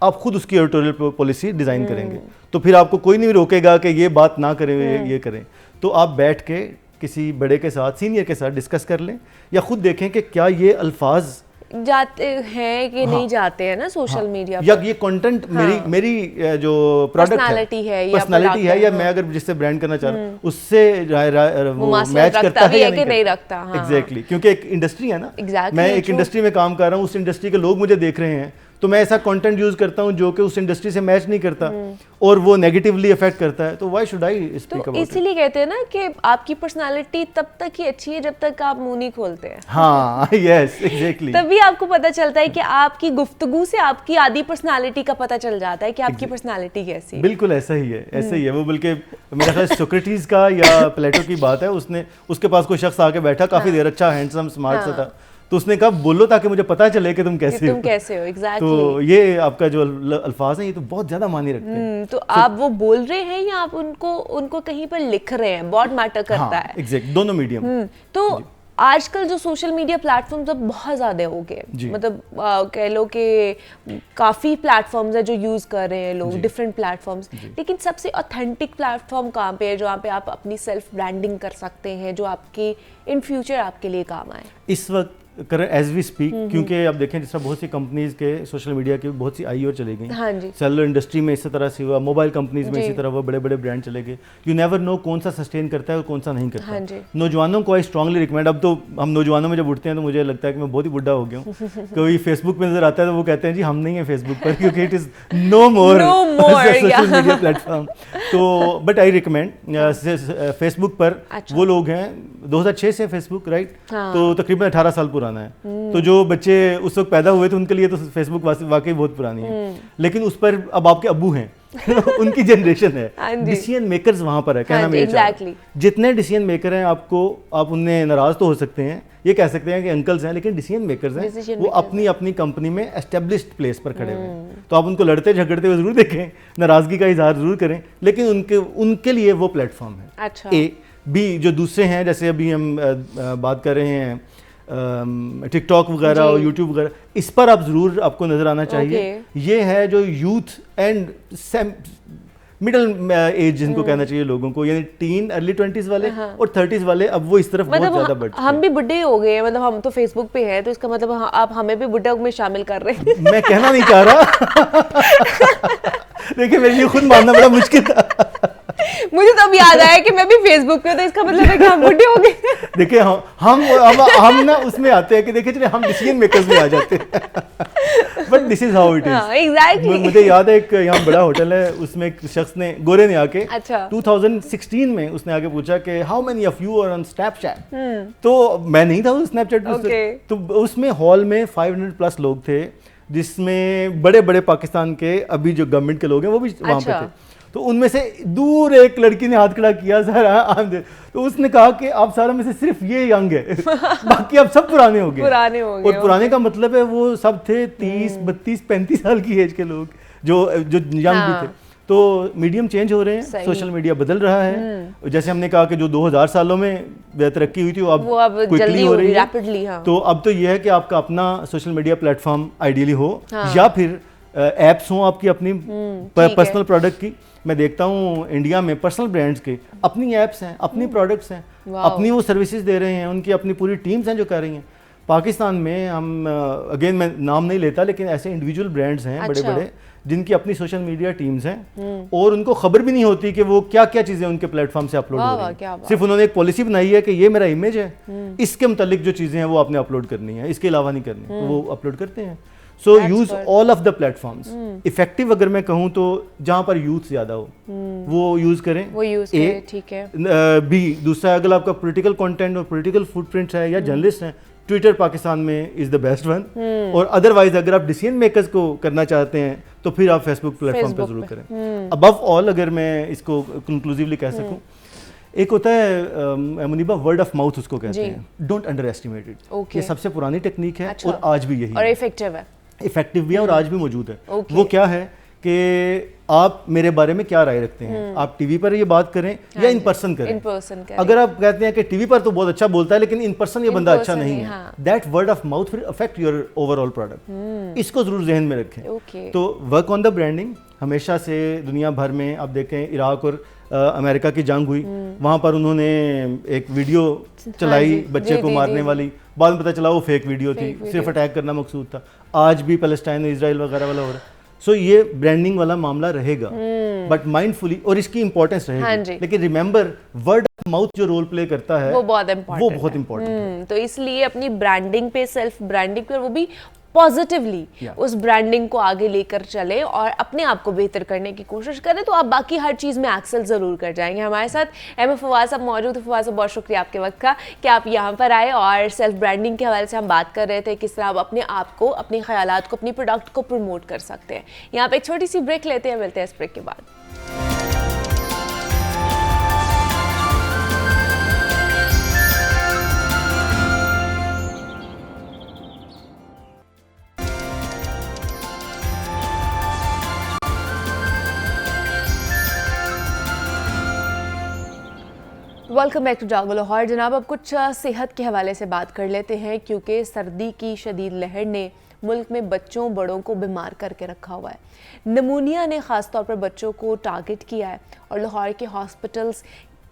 आप खुद उसकी एडिटोरियल पॉलिसी डिजाइन करेंगे, तो फिर आपको कोई नहीं रोकेगा कि ये बात ना करें, ये करें। तो आप बैठ के किसी बड़े के साथ, सीनियर के साथ डिस्कस कर लें, या खुद देखें कि क्या ये अल्फाज जाते हैं कि नहीं जाते हैं ना सोशल मीडिया या ये कंटेंट मेरी जो प्रोडक्ट पर्सनालिटी है, या मैं अगर जिससे ब्रांड करना चाह रहा हूँ उससे वो मैच करता है या नहीं रखता। एग्जैक्टली, क्योंकि एक इंडस्ट्री है ना, मैं एक इंडस्ट्री में काम कर रहा हूँ, उस इंडस्ट्री के लोग मुझे देख रहे हैं, तो मैं ऐसा कंटेंट यूज करता हूँ जो कि उस इंडस्ट्री से मैच नहीं करता और वो नेगेटिवली अफेक्ट करता है, तो why should I speak about it. इसीलिए कहते हैं ना कि आपकी पर्सनालिटी तब तक ही अच्छी है जब तक आप मुंह नहीं खोलते हैं। हाँ, यस, एग्जैक्टली। तभी आपको पता चलता है कि आपकी गुफ्तगू से आपकी आधी पर्सनालिटी का पता चल जाता है कि आपकी पर्सनालिटी कैसी है। बिल्कुल ऐसा ही है, ऐसा ही है वो। बल्कि मेरा ख्याल सोक्रेटिस का या प्लेटो की बात है, उसके पास कोई शख्स आके बैठा, काफी देर, अच्छा हैंडसम स्मार्ट सा था, तो उसने कहा बोलो ताकि मुझे पता चले कि तुम कि कैसे तुम हो। कैसे हो, एग्जैक्टली। तो ये आपका जो अल्फाज हैं ये तो बहुत ज्यादा मायने रखते हैं। तो आप वो बोल रहे हैं या आप उनको कहीं पर लिख रहे हैं, बहुत मैटर करता है। एग्जैक्ट, दोनों मीडियम। तो आजकल जो सोशल मीडिया प्लेटफॉर्म्स अब बहुत ज़्यादा हो गए, मतलब कह लो कि काफ़ी प्लेटफॉर्म्स है जो यूज़ कर रहे हैं लोग, डिफरेंट प्लेटफॉर्म्स, लेकिन सबसे ऑथेंटिक प्लेटफॉर्म कहाँ पे है जहाँ पे आप अपनी सेल्फ ब्रांडिंग कर सकते हैं, जो आपकी इन फ्यूचर आपके लिए काम आए? इस वक्त करें एज वी स्पीक, क्योंकि आप देखें जिस तरह बहुत सी कंपनीज के सोशल मीडिया की बहुत सी आई और चली गई। हाँ जी। सेलुलर इंडस्ट्री में इसी तरह से हुआ, मोबाइल कंपनीज में इसी तरह वो बड़े बड़े ब्रांड चले गए। यू नेवर नो कौन सा सस्टेन करता है और कौन सा नहीं करता। हाँ जी। नौजवानों को आई स्ट्रांगली रिकमेंड, अब तो हम नौजवानों में जब उठते हैं तो मुझे लगता है कि मैं बहुत ही बुढ़ा हो गया हूँ। कोई फेसबुक पे नजर आता है तो वो कहते हैं जी हम नहीं है फेसबुक पर, क्योंकि it is no more social media platform. तो बट आई रिकमेंड फेसबुक पर वो लोग हैं 2006 से फेसबुक, राइट? तो तकरीबन 18 साल पुराना है। तो जो बच्चे उस वक्त पैदा हुए थे उनके लिए तो फेसबुक वाकई बहुत पुरानी है, लेकिन उस पर अब आपके अब्बू हैं उनकी जनरेशन है, डिसीजन मेकर्स वहां पर है। कहना मेरे exactly. जितने डिसीजन मेकर हैं आप उनने नाराज तो हो सकते हैं, ये कह सकते हैं कि अंकल्स हैं, लेकिन डिसीजन मेकर्स हैं, वो अपनी अपनी कंपनी में एस्टेब्लिश्ड प्लेस पर खड़े हुए हैं। तो आप उनको लड़ते झगड़ते हुए जरूर देखें, नाराजगी का इजहार जरूर करें, लेकिन उनके लिए वो प्लेटफॉर्म है। अच्छा। ए बी जो दूसरे हैं, जैसे अभी हम बात कर रहे हैं टिकटॉक वगैरह और यूट्यूब वगैरह, इस पर आप जरूर आपको नजर आना चाहिए। ये है जो यूथ एंड मिडिल एज जिनको कहना चाहिए लोगों को, यानी टीन अर्ली 20s वाले और 30s वाले, अब वो इस तरफ बहुत ज्यादा बढ़ चुके हैं। हम भी बुढ़े हो गए हैं, मतलब हम तो फेसबुक पे हैं, तो इसका मतलब आप हमें भी बुढ़े में शामिल कर रहे हैं। मैं कहना नहीं चाह रहा देखिए मेरे लिए खुद मानना बड़ा मुश्किल था। मुझे तो अब याद आया कि मैं भी फेसबुक पे, तो इसका मतलब है कि हम बुढ़े हो गए। देखिए हम ना उसमें आते हैं कि देखिए चलिए हम डिसीजन मेकर्स में आ जाते हैं, but this is how it is. Exactly. मुझे याद है एक यहाँ बड़ा होटल है, उसमें एक शख्स ने, गोरे ने आके, अच्छा। 2016 में उसने आके पूछा कि how many of you are on Snapchat. तो मैं नहीं था उस स्नैपचैट पे, तो उसमें हॉल में 500+ लोग थे, जिसमें बड़े बड़े पाकिस्तान के अभी जो गवर्नमेंट के लोग हैं वो भी वहाँ पे थे। तो उनमें से दूर एक लड़की ने हाथ खड़ा किया, सर तो उसने कहा कि आप सारों में से सिर्फ ये यंग है बाकी आप सब पुराने हो गए। और पुराने का मतलब है वो सब थे 30, 32, 35 साल की एज के लोग जो यंग भी थे। तो मीडियम चेंज हो रहे हैं, सोशल मीडिया बदल रहा है। जैसे हमने कहा कि जो 2000 सालों में तरक्की हुई थी वो अब क्विकली हो रही है, रैपिडली। तो अब तो यह है कि आपका अपना सोशल मीडिया प्लेटफॉर्म आइडियली हो, या फिर एप्स हों आपकी अपनी पर्सनल प्रोडक्ट की। मैं देखता हूँ इंडिया में पर्सनल ब्रांड्स के अपनी एप्स हैं, अपनी प्रोडक्ट्स हैं, अपनी वो सर्विसेज दे रहे हैं, उनकी अपनी पूरी टीम्स हैं जो कर रही हैं। पाकिस्तान में हम अगेन मैं नाम नहीं लेता, लेकिन ऐसे इंडिविजुअल ब्रांड्स हैं बड़े बड़े जिनकी अपनी सोशल मीडिया टीम्स हैं, और उनको खबर भी नहीं होती कि वो क्या क्या चीज़ें उनके प्लेटफॉर्म से अपलोड हो रही हैं। सिर्फ उन्होंने एक पॉलिसी बनाई है कि ये मेरा इमेज है, इसके मुतालिक जो चीज़ें हैं वो आपने अपलोड करनी है, इसके अलावा नहीं करनी, तो वो अपलोड करते हैं। So use all of the platforms. Effective अगर मैं कहूँ तो जहाँ पर यूथ ज्यादा हो वो यूज करें, ठीक है। बी दूसरा, अगर आपका पॉलिटिकल कंटेंट और पॉलिटिकल फुटप्रिंट्स है या जर्नलिस्ट हैं, ट्विटर पाकिस्तान में इज द बेस्ट वन। और अदरवाइज अगर आप डिसीजन मेकर्स को करना चाहते हैं तो फिर आप फेसबुक प्लेटफॉर्म पर जरूर करें। अबव ऑल अगर मैं इसको कंक्लूसिवली कह सकूं, एक होता है मुनीबा, वर्ड ऑफ माउथ उसको कहते हैं, डोंट अंडर एस्टिमेट इट। ये सबसे पुरानी टेक्निक है और आज भी यही और इफेक्टिव है, इफेक्टिव भी है और आज भी मौजूद है। वो क्या है कि आप मेरे बारे में क्या राय रखते हैं, आप टीवी पर ये बात करें या इन पर्सन करें। अगर आप कहते हैं कि टीवी पर तो बहुत अच्छा बोलता है लेकिन इन पर्सन ये बंदा अच्छा नहीं है, that word of mouth will affect your overall product. इसको जरूर जहन में रखें। तो वर्क ऑन द ब्रांडिंग हमेशा से दुनिया भर में, आप देखें इराक और अमेरिका की जंग हुई, वहां पर उन्होंने एक वीडियो चलाई बच्चे को मारने वाली, बाद में पता चला वो फेक वीडियो थी, सिर्फ अटैक करना मकसूद था। आज भी पैलेस्टाइन और इजराइल वगैरह वाला हो रहा है। सो ये ब्रांडिंग वाला मामला रहेगा, बट माइंडफुली, और इसकी इंपॉर्टेंस रहेगी। लेकिन रिमेंबर, वर्ड ऑफ माउथ जो रोल प्ले करता है वो बहुत इंपॉर्टेंट है। तो इसलिए अपनी ब्रांडिंग पे, सेल्फ ब्रांडिंग पे, वो भी पॉजिटिवली उस ब्रांडिंग को आगे लेकर चले और अपने आप को बेहतर करने की कोशिश करें, तो आप बाकी हर चीज़ में एक्सेल ज़रूर कर जाएंगे। हमारे साथ एम फवाद साहब मौजूद है। फवाद साहब, बहुत शुक्रिया आपके वक्त का कि आप यहाँ पर आए और सेल्फ ब्रांडिंग के हवाले से हम बात कर रहे थे, किस तरह आप अपने आप को, अपने ख्यालात को, अपनी प्रोडक्ट को प्रमोट कर सकते हैं। यहाँ पे एक छोटी सी ब्रेक लेते हैं, मिलते हैं इस ब्रेक के बाद। वेलकम बैक टू जागो लाहौर। जनाब, अब कुछ सेहत के हवाले से बात कर लेते हैं, क्योंकि सर्दी की शदीद लहर ने मुल्क में बच्चों बड़ों को बीमार करके रखा हुआ है। नमूनिया ने ख़ास तौर पर बच्चों को टारगेट किया है और लाहौर के हॉस्पिटल्स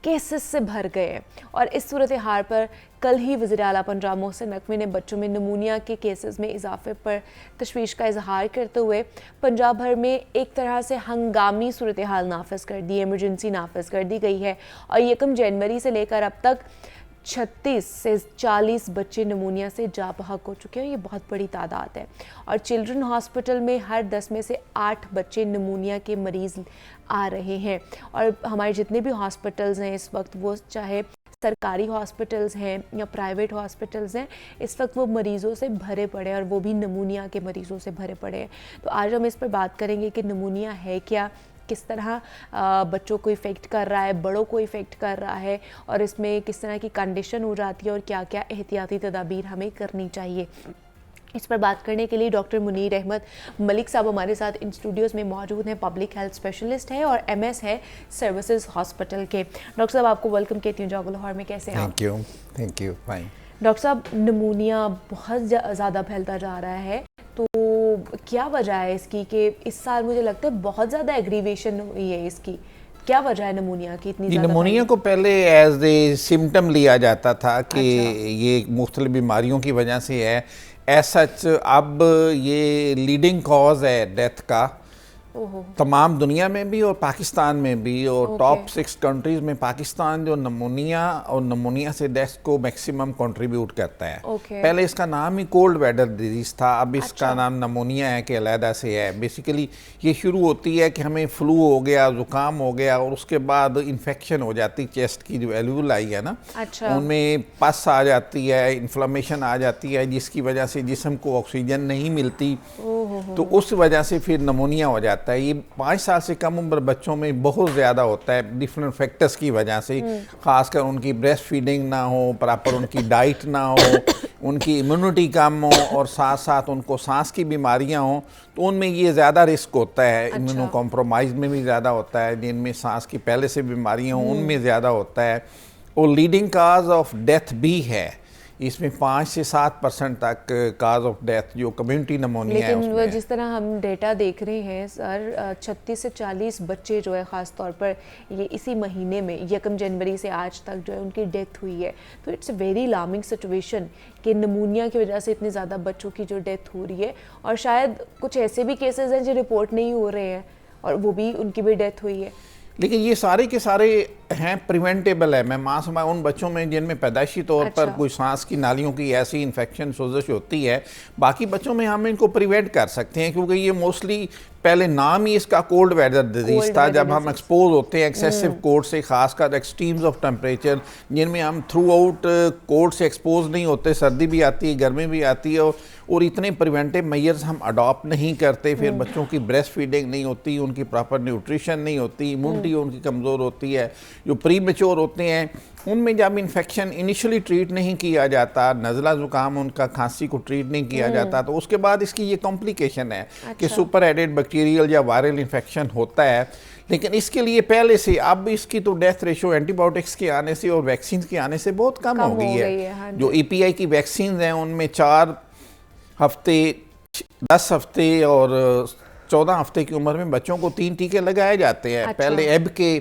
केसेस से भर गए हैं। और इस सूरत हाल पर कल ही वज़ीर आला पंजाब मोहसिन नकवी ने बच्चों में नमूनिया के केसेस में इजाफे पर तशवीश का इजहार करते हुए पंजाब भर में एक तरह से हंगामी सूरत हाल नाफिज कर दी, इमरजेंसी नाफिज कर दी गई है। और 1 जनवरी से लेकर अब तक 36 से 40 बच्चे नमूनिया से जा बहक हो चुके हैं। ये बहुत बड़ी तादाद है। और चिल्ड्रन हॉस्पिटल में हर 10 में से 8 बच्चे नमूनिया के मरीज़ आ रहे हैं। और हमारे जितने भी हॉस्पिटल्स हैं इस वक्त, वो चाहे सरकारी हॉस्पिटल्स हैं या प्राइवेट हॉस्पिटल्स हैं, इस वक्त वो मरीज़ों से भरे पड़े हैं, और वो भी नमूनिया के मरीज़ों से भरे पड़े हैं। तो आज हम इस पर बात करेंगे कि नमूनिया है क्या, किस तरह बच्चों को इफ़ेक्ट कर रहा है, बड़ों को इफ़ेक्ट कर रहा है, और इसमें किस तरह की कंडीशन हो जाती है, और क्या क्या एहतियाती तदाबीर हमें करनी चाहिए। इस पर बात करने के लिए डॉक्टर मुनीर अहमद मलिक साहब हमारे साथ इन स्टूडियोज़ में मौजूद हैं। पब्लिक हेल्थ स्पेशलिस्ट है और MS है सर्विसेज हॉस्पिटल के। डॉक्टर साहब, आपको वेलकम कहती हूँ जागो लाहौर में। कैसे हैं आप? Thank you fine. डॉक्टर साहब, नमूनिया बहुत ज़्यादा फैलता जा रहा है, तो क्या वजह है इसकी कि इस साल मुझे लगता है बहुत ज़्यादा एग्रीवेशन हुई है इसकी? क्या वजह है नमूनिया की इतनी ज़्यादा? नमूनिया को पहले एज ए सिम्टम लिया जाता था कि ये मुख्तलिफ बीमारियों की वजह से है। एज सच अब ये लीडिंग कॉज है डेथ का तमाम दुनिया में भी और पाकिस्तान में भी। और टॉप 6 कंट्रीज़ में पाकिस्तान जो नमूनिया और नमूनिया से डेथ को मैक्सिमम कंट्रीब्यूट करता है। पहले इसका नाम ही कोल्ड वेदर डिजीज़ था, अब इसका नाम नमूनिया है कि अलहदा से है। बेसिकली ये शुरू होती है कि हमें फ्लू हो गया, ज़ुकाम हो गया, और उसके बाद इन्फेक्शन हो जाती, चेस्ट की जो एल्यूलाई है ना, उनमें पस आ जाती है, इन्फ्लेमेशन आ जाती है, जिसकी वजह से जिस्म को ऑक्सीजन नहीं मिलती, तो उस वजह से फिर नमूनिया हो जाता है। ये 5 साल से कम उम्र बच्चों में बहुत ज़्यादा होता है डिफरेंट फैक्टर्स की वजह से, ख़ासकर उनकी ब्रेस्ट फीडिंग ना हो, प्रॉपर उनकी डाइट ना हो, उनकी इम्यूनिटी कम हो, और साथ साथ उनको सांस की बीमारियां हों, तो उनमें ये ज़्यादा रिस्क होता है। इम्यूनो कॉम्प्रोमाइज़ में भी ज़्यादा होता है, जिनमें सांस की पहले से बीमारियां हों उनमें ज़्यादा होता है। और लीडिंग काज ऑफ डेथ भी है, इसमें 5 से 7% तक काज ऑफ डेथ जो कम्युनिटी नमूनिया है। लेकिन जिस तरह हम डेटा देख रहे हैं सर, 36 से 40 बच्चे जो है ख़ास तौर पर ये इसी महीने में 1 जनवरी से आज तक जो है उनकी डेथ हुई है। तो it's a very alarming situation कि नमूनिया की वजह से इतनी ज़्यादा बच्चों की जो डेथ हो रही है। और शायद कुछ ऐसे भी केसेस हैं जो रिपोर्ट नहीं हो रहे हैं और वो भी उनकी भी डेथ हुई है। लेकिन ये सारे के सारे हैं प्रिवेंटेबल है। मैं मां समय उन बच्चों में जिनमें पैदाइशी तौर पर कोई सांस की नालियों की ऐसी इन्फेक्शन सोजिश होती है, बाकी बच्चों में हम इनको प्रिवेंट कर सकते हैं, क्योंकि ये मोस्टली पहले नाम ही इसका कोल्ड वेदर डिजीज़ था। जब हम एक्सपोज होते हैं एक्सेसिव कोल्ड से, खासकर एक्सट्रीम्स ऑफ टेम्परेचर, जिनमें हम थ्रू आउट कोल्ड से एक्सपोज नहीं होते, सर्दी भी आती है, गर्मी भी आती है, और इतने प्रिवेंटिव मेजर्स हम अडॉप्ट नहीं करते, फिर बच्चों की ब्रेस्ट फीडिंग नहीं होती, उनकी प्रॉपर न्यूट्रिशन नहीं होती, इम्यूनिटी उनकी कमज़ोर होती है। जो प्री मैच्योर होते हैं उनमें जब इन्फेक्शन इनिशियली ट्रीट नहीं किया जाता, नज़ला ज़ुकाम उनका खांसी को ट्रीट नहीं किया जाता, तो उसके बाद इसकी ये कॉम्प्लिकेशन है कि सुपर एडेड बैक्टीरियल या वायरल इन्फेक्शन होता है। लेकिन इसके लिए पहले से अब इसकी तो डेथ रेशो एंटीबायोटिक्स के आने से और वैक्सीन के आने से बहुत कम हो गई है। जो EPI की वैक्सीन हैं उनमें 4 हफ्ते, 10 हफ्ते और 14 हफ्ते की उम्र में बच्चों को 3 टीके लगाए जाते हैं। पहले एब के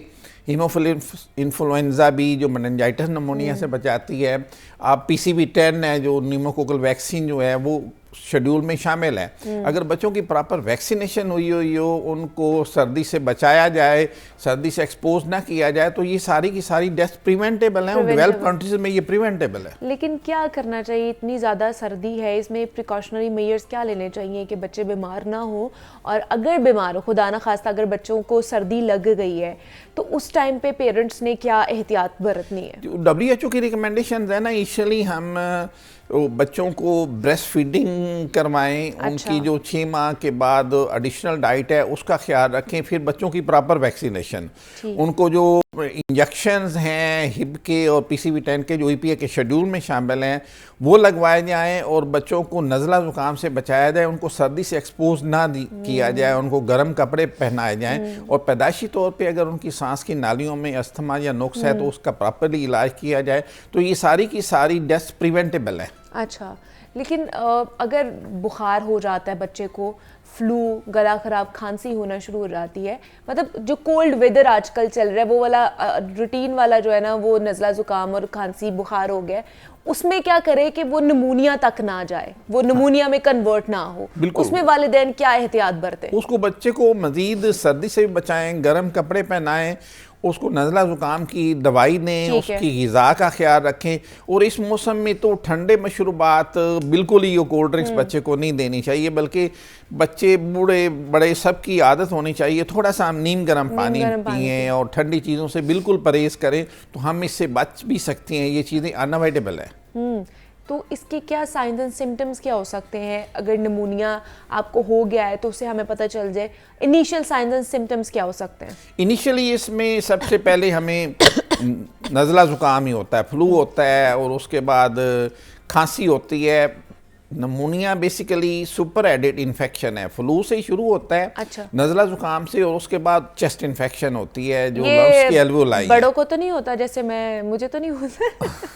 हीमोफिलस इन्फ्लुएंजा बी जो मेनिंजाइटिस नमूनिया से बचाती है, अब PCV10 है जो न्यूमोकोकल वैक्सीन जो है वो शेड्यूल में शामिल है। अगर बच्चों की प्रॉपर वैक्सीनेशन हुई हो, उनको सर्दी से बचाया जाए, सर्दी से एक्सपोज ना किया जाए, तो ये सारी की सारी डेथ प्रिवेंटेबल है और डेवलप्ड कंट्रीज में ये प्रिवेंटेबल है। लेकिन क्या करना चाहिए? इतनी ज़्यादा सर्दी है, इसमें प्रिकॉशनरी मेजर्स क्या लेने चाहिए कि बच्चे बीमार ना हो? और अगर बीमार हो, खुदा ना खास्ता अगर बच्चों को सर्दी लग गई है, तो उस टाइम पे पेरेंट्स ने क्या एहतियात बरतनी है? WHO की रिकमेंडेशन है ना, इनिशियली हम बच्चों को ब्रेस्ट फीडिंग करवाएं, उनकी जो 6 माह के बाद एडिशनल डाइट है उसका ख्याल रखें, फिर बच्चों की प्रॉपर वैक्सीनेशन, उनको जो इंजेक्शंस हैं हिप के और PCV10 के जो EPA के शेड्यूल में शामिल हैं वो लगवाए जाएं और बच्चों को नज़ला ज़ुकाम से बचाया जाए, उनको सर्दी से एक्सपोज ना किया जाए, उनको गर्म कपड़े पहनाए जाएं और पैदाइशी तौर पे अगर उनकी सांस की नालियों में अस्थमा या नुक्स है तो उसका प्रॉपरली इलाज किया जाए, तो ये सारी की सारी डेथ्स प्रिवेंटेबल है। अच्छा, लेकिन अगर बुखार हो जाता है बच्चे को, फ्लू, गला खराब, खांसी होना शुरू हो जाती है, मतलब जो कोल्ड वेदर आजकल चल रहा है वो वाला रूटीन वाला जो है ना, वो नज़ला ज़ुकाम और खांसी बुखार हो गया, उसमें क्या करें कि वो नमूनिया तक ना जाए, वो नमूनिया में कन्वर्ट ना हो, उसमें वालिदैन क्या एहतियात बरतें? उसको बच्चे को मजीद सर्दी से भी बचाएं, गर्म कपड़े पहनाएं, उसको नज़ला ज़ुकाम की दवाई दें, उसकी ग़िज़ा का ख्याल रखें। और इस मौसम में तो ठंडे मशरूबात बिल्कुल ही, कोल्ड ड्रिंक्स बच्चे को नहीं देनी चाहिए, बल्कि बच्चे बूढ़े बड़े सबकी आदत होनी चाहिए थोड़ा सा नीम गर्म पानी पिएं और ठंडी चीज़ों से बिल्कुल परहेज़ करें, तो हम इससे बच भी सकते हैं। ये चीज़ें अनअवॉइडेबल है। तो इसके क्या साइंस एंड सिम्टम्स क्या हो सकते हैं? अगर नमूनिया आपको हो गया है तो उससे हमें पता चल जाए, इनिशियल साइंस एंड सिम्टम्स क्या हो सकते हैं? इनिशियली इसमें सबसे पहले हमें नज़ला ज़ुकाम ही होता है, फ्लू होता है और उसके बाद खांसी होती है। Pneumonia basically super added infection है, फ्लू से ही शुरू होता है, अच्छा। नज़ला ज़ुकाम से, और उसके बाद चेस्ट इन्फेक्शन होती है जो लंग्स की एल्वेओलाई। बड़ों को तो नहीं होता? जैसे मुझे तो नहीं होता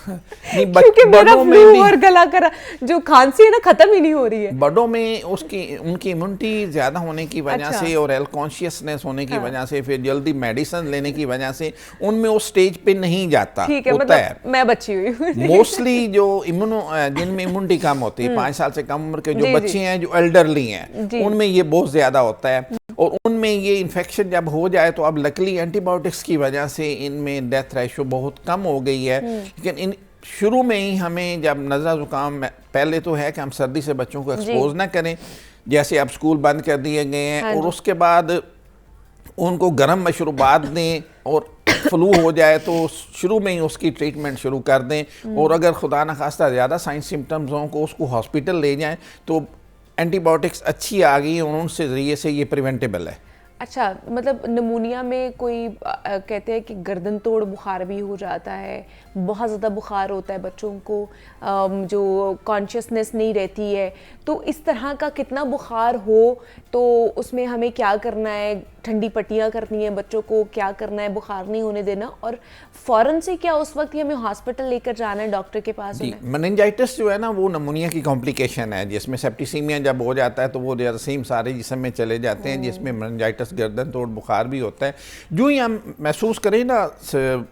नहीं, क्योंकि मेरा बड़ों में फ्लू और गला करा जो खांसी है ना खत्म ही नहीं हो रही है। बड़ों में उनकी इम्यूनिटी ज़्यादा होने की वजह से और हेल्थ कॉन्शियसनेस होने की वजह से, फिर जल्दी मेडिसिन लेने की वजह से उनमें उस स्टेज पे नहीं जाता। ठीक है, होता मतलब है मैं बच्ची हुई हूँ। मोस्टली जो जिनमें इम्यूनिटी कम होती है, 5 साल से कम उम्र के जो बच्चे हैं, जो एल्डरली हैं, उनमें ये बहुत ज़्यादा होता है। और उनमें ये इन्फेक्शन जब हो जाए तो अब लकली एंटीबायोटिक्स की वजह से इनमें डेथ रेशो बहुत कम हो गई है। लेकिन शुरू में ही हमें जब नज़ला ज़ुकाम, पहले तो है कि हम सर्दी से बच्चों को एक्सपोज ना करें, जैसे अब स्कूल बंद कर दिए गए हैं, और उसके बाद उनको गर्म मशरूबात दें, और फ्लू हो जाए तो शुरू में ही उसकी ट्रीटमेंट शुरू कर दें, और अगर खुदा न खास्ता ज़्यादा साइन सिम्टम्स हों को उसको हॉस्पिटल ले जाएं, तो एंटीबायोटिक्स अच्छी आ गई और उनसे ज़रिए से ये प्रिवेंटेबल है। अच्छा, मतलब नमूनिया में कोई कहते हैं कि गर्दन तोड़ बुखार भी हो जाता है, बहुत ज़्यादा बुखार होता है बच्चों को, जो कॉन्शियसनेस नहीं रहती है, तो इस तरह का कितना बुखार हो तो उसमें हमें क्या करना है? ठंडी पट्टियाँ करनी है बच्चों को, क्या करना है? बुखार नहीं होने देना, और फ़ौरन से क्या उस वक्त ही हमें हॉस्पिटल लेकर जाना है, डॉक्टर के पास? मेनिंजाइटिस जो है ना, वो नमूनिया की कॉम्प्लिकेशन है, जिसमें सेप्टिसीमिया जब हो जाता है तो वो जरासीम सारे जिस्म में चले जाते हैं, जिसमें मेनिंजाइटिस, गर्दन तोड़ बुखार भी होता है। जो ही हम महसूस करें ना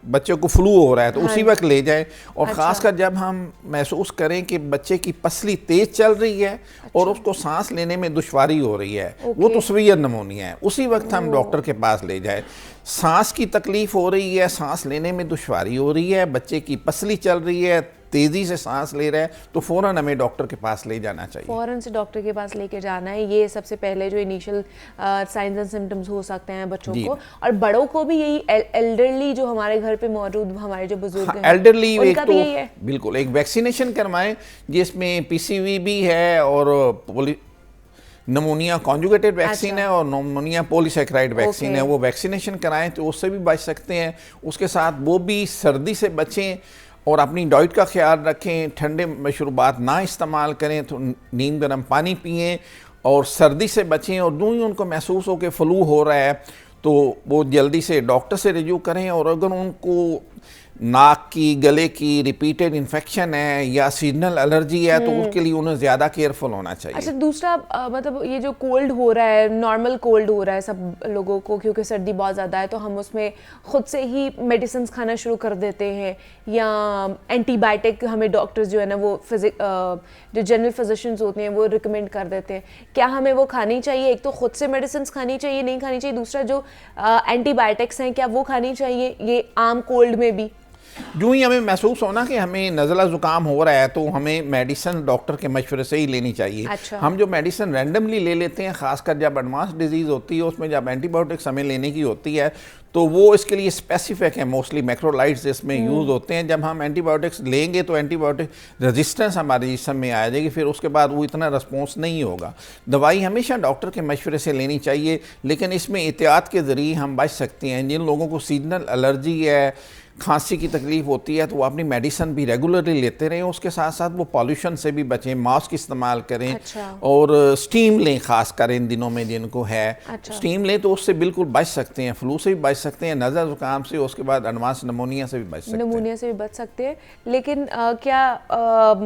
बच्चे को फ्लू हो रहा है तो उसी वक्त ले जाएं, और ख़ासकर जब हम महसूस करें कि बच्चे की पसली तेज़ चल रही है और उसको सांस लेने में दुश्वारी हो रही है, वो तो सीवियर नमूनिया है, उसी वक्त हम डॉक्टर के पास ले जाए। सांस की तकलीफ हो रही है, सांस लेने में दुश्वारी हो रही है, बच्चे की पसली चल रही है, तेज़ी से सांस ले रहा है, तो फ़ौरन हमें डॉक्टर के पास ले जाना चाहिए। फ़ौरन से डॉक्टर के पास लेके जाना है, ये सबसे पहले जो इनिशियल साइंस एंड सिम्टम्स हो सकते हैं बच्चों को। और बड़ों को भी यही, एल्डरली जो हमारे घर पे मौजूद हमारे जो बुजुर्ग हैं, एल्डरली उनका भी यही है। बिल्कुल, एक वैक्सीनेशन करवाएं जिसमें PCV भी है और नमूनिया कॉन्जुगेटेड वैक्सीन है और नमूनिया पॉलीसैकेराइड वैक्सीन है, वो वैक्सीनेशन कराएं तो उससे भी बच सकते हैं। उसके साथ वो भी सर्दी से बचें और अपनी डाइट का ख्याल रखें, ठंडे मशरूबात ना इस्तेमाल करें, तो नीम गर्म पानी पिएं और सर्दी से बचें। और दूँ ही उनको महसूस हो कि फ्लू हो रहा है तो वो जल्दी से डॉक्टर से रिव्यू करें, और अगर उनको नाक की, गले की रिपीटेड इन्फेक्शन है या सीजनल एलर्जी है तो उसके लिए उन्हें ज़्यादा केयरफुल होना चाहिए। अच्छा, दूसरा मतलब ये जो कोल्ड हो रहा है, नॉर्मल कोल्ड हो रहा है सब लोगों को, क्योंकि सर्दी बहुत ज़्यादा है, तो हम उसमें ख़ुद से ही मेडिसिन खाना शुरू कर देते हैं, या एंटीबायोटिक हमें डॉक्टर्स जो है ना वो जो जनरल फिजिशियंस होते हैं वो रिकमेंड कर देते हैं। क्या हमें वो खानी चाहिए? एक तो खुद से मेडिसिन खानी चाहिए, नहीं खानी चाहिए? दूसरा जो एंटीबायोटिक्स हैं क्या वो खानी चाहिए ये आम कोल्ड में भी? जो ही हमें महसूस होना कि हमें नज़ला ज़ुकाम हो रहा है तो हमें मेडिसिन डॉक्टर के मशवरे से ही लेनी चाहिए। अच्छा। हम जो मेडिसिन रैंडमली ले लेते हैं, ख़ासकर जब एडवांस डिजीज़ होती है, उसमें जब एंटीबायोटिक्स हमें लेने की होती है तो वो इसके लिए स्पेसिफिक है, मोस्टली मैक्रोलाइड्स इसमें यूज़ होते हैं। जब हम एंटीबायोटिक्स लेंगे तो एंटीबायोटिक रेजिस्टेंस हमारे जिस्म में आ जाएगी, फिर उसके बाद वो इतना रिस्पॉन्स नहीं होगा। दवाई हमेशा डॉक्टर के मशवरे से लेनी चाहिए, लेकिन इसमें एहतियात के ज़रिए हम बच सकते हैं। जिन लोगों को सीजनल एलर्जी है, खांसी की तकलीफ होती है, तो वो अपनी मेडिसिन भी रेगुलरली लेते रहें। उसके साथ साथ वो पॉल्यूशन से भी बचें, मास्क इस्तेमाल करें। अच्छा। और स्टीम लें, खास कर इन दिनों में जिनको है। अच्छा। स्टीम लें तो उससे बिल्कुल बच सकते हैं, फ्लू से भी बच सकते हैं, नज़ला ज़ुकाम से, उसके बाद एडवांस नमोनिया से भी बच सकते हैं। नमूनिया से भी बच सकते हैं, लेकिन क्या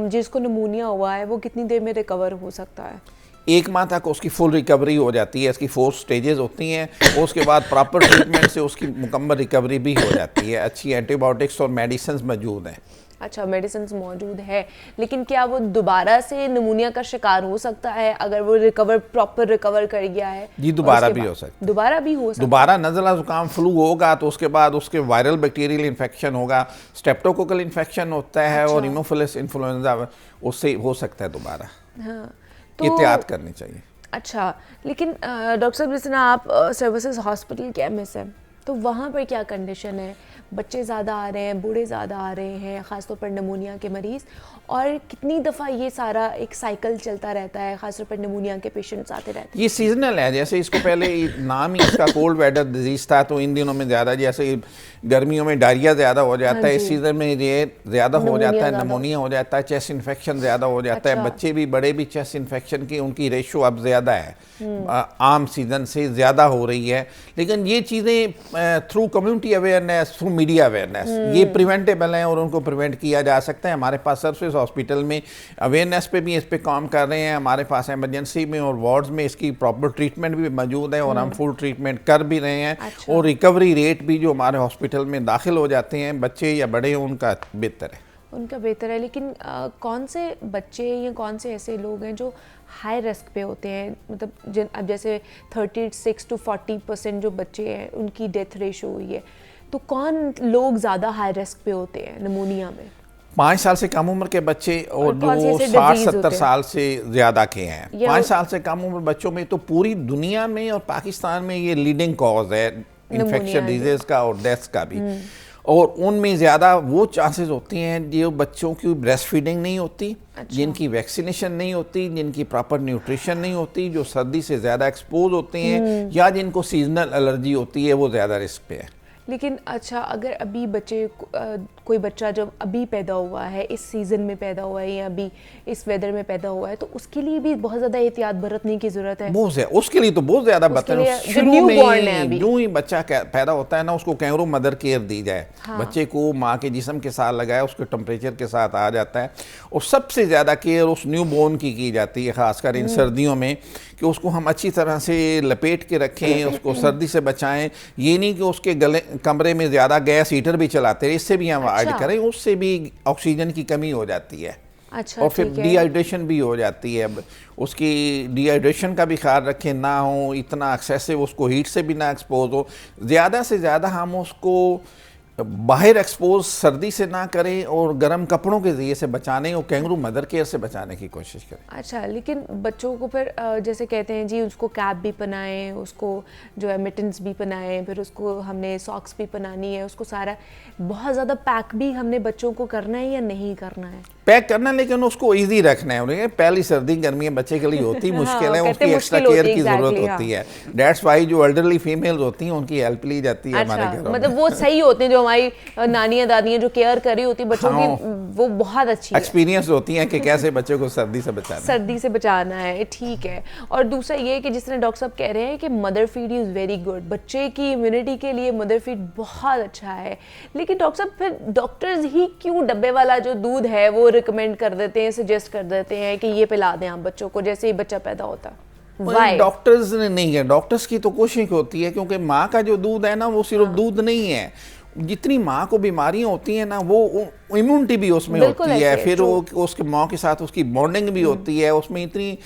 जिसको नमूनिया हुआ है वो कितनी देर में रिकवर हो सकता है? 1 माह तक उसकी फुल रिकवरी हो जाती है। इसकी 4 स्टेजेस होती हैं। उसके बाद प्रॉपर ट्रीटमेंट से उसकी मुकम्मल रिकवरी भी हो जाती है। अच्छी एंटीबायोटिक्स और मेडिसिन मौजूद हैं। अच्छा, मेडिसिन मौजूद है, लेकिन क्या वो दोबारा से नमूनिया का शिकार हो सकता है अगर वो प्रॉपर रिकवर कर गया है? जी, दोबारा भी हो सकता है। दोबारा भी हो सकता है। दोबारा नज़ला ज़ुकाम फ्लू होगा तो उसके बाद उसके वायरल बैक्टीरियल इन्फेक्शन होगा, स्ट्रेप्टोकोकल इन्फेक्शन होता है। अच्छा। और हीमोफिलस इन्फ्लुएंजा, उससे हो सकता है दोबारा। हाँ, एहतियात करनी चाहिए। अच्छा, लेकिन डॉक्टर साहब जैसे ना आप सर्विसेज हॉस्पिटल के एमएस हैं, तो वहाँ पर क्या कंडीशन है? बच्चे ज़्यादा आ रहे हैं, बूढ़े ज़्यादा आ रहे हैं, ख़ासतौर पर नमूनिया के मरीज़, और कितनी दफ़ा ये सारा एक साइकिल चलता रहता है, ख़ासतौर पर नमूनिया के पेशेंट्स आते रहते हैं? ये सीजनल है। जैसे इसको पहले नाम ही इसका कोल्ड वेदर डिजीज़ था, तो इन दिनों में ज़्यादा, जैसे गर्मियों में डायरिया ज़्यादा हो जाता है, इस सीज़न में ये ज़्यादा हो जाता है, नमोनिया हो जाता है, चेस्ट इन्फेक्शन ज़्यादा हो जाता है। बच्चे भी, बड़े भी चेस्ट इन्फेक्शन की उनकी रेशो अब ज़्यादा है, आम सीज़न से ज़्यादा हो रही है। लेकिन ये चीज़ें through community awareness, through media awareness, ये प्रिवेंटेबल हैं और उनको प्रिवेंट किया जा सकता है। हमारे पास सर्विस हॉस्पिटल में अवेयरनेस पे भी इस पे काम कर रहे हैं। हमारे पास एमरजेंसी में और वार्ड्स में इसकी प्रॉपर ट्रीटमेंट भी मौजूद है और हम फुल ट्रीटमेंट कर भी रहे हैं। अच्छा। और रिकवरी रेट भी जो हमारे हॉस्पिटल में दाखिल हो जाते हैं, बच्चे या बड़े, उनका बेहतर है। उनका बेहतर है, लेकिन कौन से बच्चे या कौन से ऐसे लोग हैं जो हाई रिस्क पे होते हैं? मतलब अब जैसे 36 to 40% जो बच्चे हैं उनकी डेथ रेशो हुई है, तो कौन लोग ज़्यादा हाई रिस्क पे होते हैं नमूनिया में? 5 साल से कम उम्र के बच्चे और कौन से जो ऐसे 60-70 disease साल से ज़्यादा के हैं। या 5 साल से कम उम्र बच्चों में तो पूरी दुनिया में और पाकिस्तान में ये लीडिंग कॉज है इन्फेक्शन डिजीज़ का और डेथ्स का भी। और उनमें ज़्यादा वो चांसेस होती हैं जो बच्चों की ब्रेस्ट फीडिंग नहीं होती, जिनकी वैक्सीनेशन नहीं होती, जिनकी प्रॉपर न्यूट्रिशन नहीं होती, जो सर्दी से ज़्यादा एक्सपोज होते हैं, या जिनको सीजनल एलर्जी होती है, वो ज़्यादा रिस्क पे है। लेकिन अच्छा, अगर अभी बच्चे कोई बच्चा जब अभी पैदा हुआ है, इस सीज़न में पैदा हुआ है या अभी इस वेदर में पैदा हुआ है, तो उसके लिए भी बहुत ज़्यादा एहतियात बरतने की ज़रूरत है। बहुत ज़्यादा, उसके लिए तो बहुत ज़्यादा शुरू में जो ही बच्चा पैदा होता है ना, उसको कैंगरू मदर केयर दी जाए। हाँ। बच्चे को माँ के जिस्म के साथ लगाए, उसके टेम्परेचर के साथ आ जाता है। और सबसे ज़्यादा केयर उस न्यू बोर्न की जाती है, ख़ासकर इन सर्दियों में, कि उसको हम अच्छी तरह से लपेट के रखें, उसको सर्दी से बचाएं। ये नहीं कि उसके गले कमरे में ज़्यादा गैस हीटर भी चलाते हैं, इससे भी हम अवॉइड करें, उससे भी ऑक्सीजन की कमी हो जाती है। अच्छा, और फिर डिहाइड्रेशन भी हो जाती है। उसकी डिहाइड्रेशन का भी ख्याल रखें, ना हो इतना एक्सेसिव, उसको हीट से भी ना एक्सपोज हो। ज़्यादा से ज़्यादा हम उसको बाहर एक्सपोज सर्दी से ना करें और गर्म कपड़ों के ज़रिए से बचाने और कैंगरू मदर केयर से बचाने की कोशिश करें। अच्छा, लेकिन बच्चों को फिर जैसे कहते हैं जी, उसको कैप भी पहनाएं, उसको जो है मिटन्स भी पहनाएं, फिर उसको हमने सॉक्स भी पहनानी है, उसको सारा बहुत ज़्यादा पैक भी हमने बच्चों को करना है या नहीं करना है? पैक करना, लेकिन उसको इजी रखना है। उन्हें पहली सर्दी गर्मी बच्चे के लिए होती मुश्किल है, उसकी एक्स्ट्रा केयर की ज़रूरत होती है। दैट्स वाई जो एल्डरली फीमेल्स होती हैं उनकी हेल्प ली जाती है हमारे घरों में। मतलब वो सही होते हैं, जो हमारी नानियाँ दादियाँ जो केयर कर रही होती बच्चों की, वो बहुत अच्छी एक्सपीरियंस होती हैं कि कैसे बच्चों को सर्दी से बचाना है। ठीक है। और दूसरा ये कि जिस तरह डॉक्टर साहब कह रहे हैं कि mother feed is very good, बच्चे की इम्यूनिटी के लिए मदर फीड बहुत अच्छा है, लेकिन डॉक्टर साहब फिर डॉक्टर्स ही क्यों डब्बे वाला जो दूध है वो रिकमेंड कर देते हैं, सजेस्ट कर देते हैं कि ये पिला दें आप बच्चों को जैसे ही बच्चा पैदा होता है? डॉक्टर्स ने नहीं है, डॉक्टर्स की तो कोशिश होती है, क्योंकि माँ का जो दूध है ना, वो सिर्फ दूध नहीं है, जितनी माँ को बीमारियां होती हैं ना, वो इम्यूनिटी भी उसमें बिल्कुल होती है, ऐसे, फिर वो उसके माँ के साथ उसकी बॉन्डिंग भी होती है, उसमें इतनी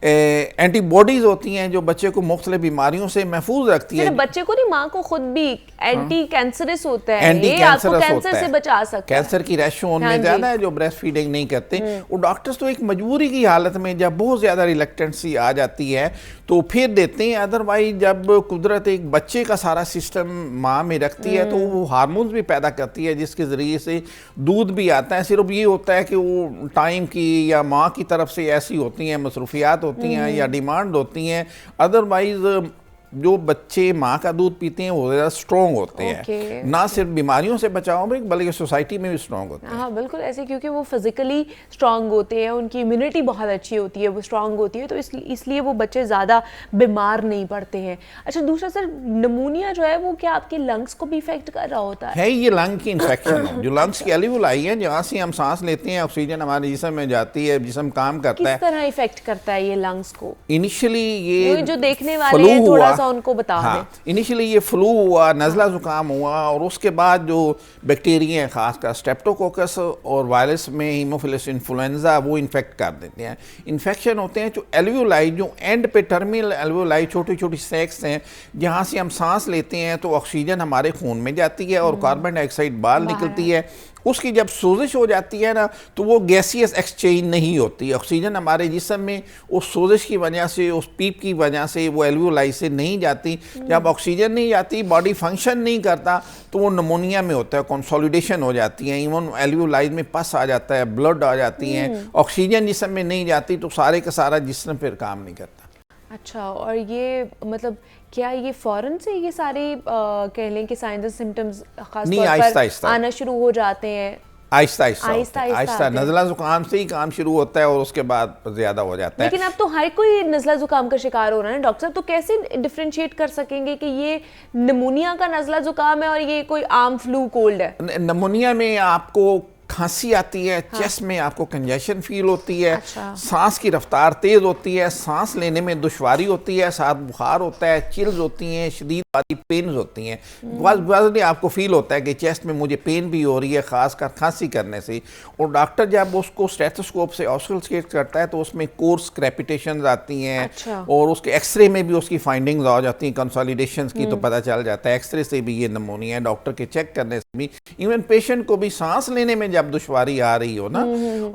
एंटीबॉडीज होती हैं जो बच्चे को मुख्तलिफ बीमारियों से महफूज रखती है। सिर्फ बच्चे को नहीं, माँ को खुद भी एंटी कैंसरस होता है, एंटी ये आपको कैंसरस कैंसर होता से है, बचा सकता है। कैंसर की रेशो हाँ उनमें जी। ज़्यादा है जो ब्रेस्ट फीडिंग नहीं करते। वो डॉक्टर्स तो एक मजबूरी की हालत में जब बहुत ज़्यादा रिलेक्टेंसी आ जाती है तो फिर देते हैं, अदरवाइज जब कुदरत एक बच्चे का सारा सिस्टम माँ में रखती है तो वो हार्मोन्स भी पैदा करती है जिसके ज़रिए से दूध भी आता है। सिर्फ ये होता है कि वो टाइम की या माँ की तरफ से ऐसी होती हैं, मसरूफियात होती हैं या डिमांड होती हैं, अदरवाइज जो बच्चे माँ का दूध पीते हैं वो ज़्यादा स्ट्रॉन्ग होते हैं, ना सिर्फ बीमारियों से बचाव में बल्कि सोसाइटी में भी स्ट्रॉन्ग होते हैं। हाँ बिल्कुल ऐसे, क्योंकि वो फिजिकली स्ट्रांग होते हैं, उनकी इम्यूनिटी बहुत अच्छी होती है, वो स्ट्रांग होती है, तो इसलिए वो बच्चे ज़्यादा बीमार नहीं पड़ते हैं। अच्छा, दूसरा सर, नमूनिया जो है वो क्या आपके लंग्स को भी इफेक्ट कर रहा होता है? ये लंग की इन्फेक्शन है, जो लंग्स की एल्वियोलाई है जहाँ से हम सांस लेते हैं, ऑक्सीजन हमारे जिस्म में जाती है, जिस्म काम करता है। किस तरह इफेक्ट करता है ये लंग्स को? इनिशियली ये जो देखने वाले हैं थोड़ा सा उनको बता दें। इनिशियली ये फ्लू हुआ, नज़ला ज़ुकाम हुआ, और उसके बाद जो बैक्टीरिया हैं खासकर स्ट्रेप्टोकोकस और वायरस में हीमोफिलस इन्फ्लुएंजा वो इन्फेक्ट कर देते हैं। इन्फेक्शन होते हैं जो एल्वियोलाई, जो एंड पे टर्मिनल एल्वियोलाई, छोटी छोटी सैक्स हैं जहाँ से हम सांस लेते हैं तो ऑक्सीजन हमारे खून में जाती है और कार्बन डाइऑक्साइड बाहर निकलती है। उसकी जब सोजिश हो जाती है ना तो वो गैसियस एक्सचेंज नहीं होती, ऑक्सीजन हमारे जिस्म में उस सोजिश की वजह से, उस पीप की वजह से वो एल्वियोलाई से नहीं जाती। जब ऑक्सीजन नहीं जाती, बॉडी फंक्शन नहीं करता, तो वो नमोनिया में होता है, कंसोलिडेशन हो जाती है, इवन एल्वियोलाई में पस आ जाता है, ब्लड आ जाती है, ऑक्सीजन जिस्म में नहीं जाती तो सारे का सारा जिस्म फिर काम नहीं करता। अच्छा, और ये मतलब क्या ये फौरन से ये सारे कह लें कि साइंस एंड सिम्टम्स खास तौर पर आना शुरू हो जाते हैं? आहिस्ता नज़ला जुकाम से ही काम शुरू होता है और उसके बाद ज़्यादा हो जाता है। लेकिन अब तो हर कोई नज़ला जुकाम का शिकार हो रहा है ना डॉक्टर साहब, तो कैसे डिफरेंशिएट कर सकेंगे कि ये निमोनिया का नज़ला जुकाम है और ये कोई आम फ्लू कोल्ड है? निमोनिया में आपको खांसी आती है, चेस्ट में आपको कंजेशन फील होती है, सांस की रफ्तार तेज होती है, सांस लेने में दुश्वारी होती है, साथ बुखार होता है, चिल्स होती हैं, शदीद वाली पेन्स होती हैं, वाज़ आपको फील होता है कि चेस्ट में मुझे पेन भी हो रही है, खासकर खांसी करने से। और डॉक्टर जब उसको स्टेथोस्कोप से ऑस्कल्टेट करता है तो उसमें कोर्स क्रेपिटेशन आती हैं और उसके एक्सरे में भी उसकी फाइंडिंग्स आ जाती हैं, कंसोलिडेशन की, तो पता चल जाता है एक्सरे से भी ये निमोनिया है, डॉक्टर के चेक करने से भी। इवन पेशेंट को भी सांस लेने में जब दुश्वारी आ रही हो ना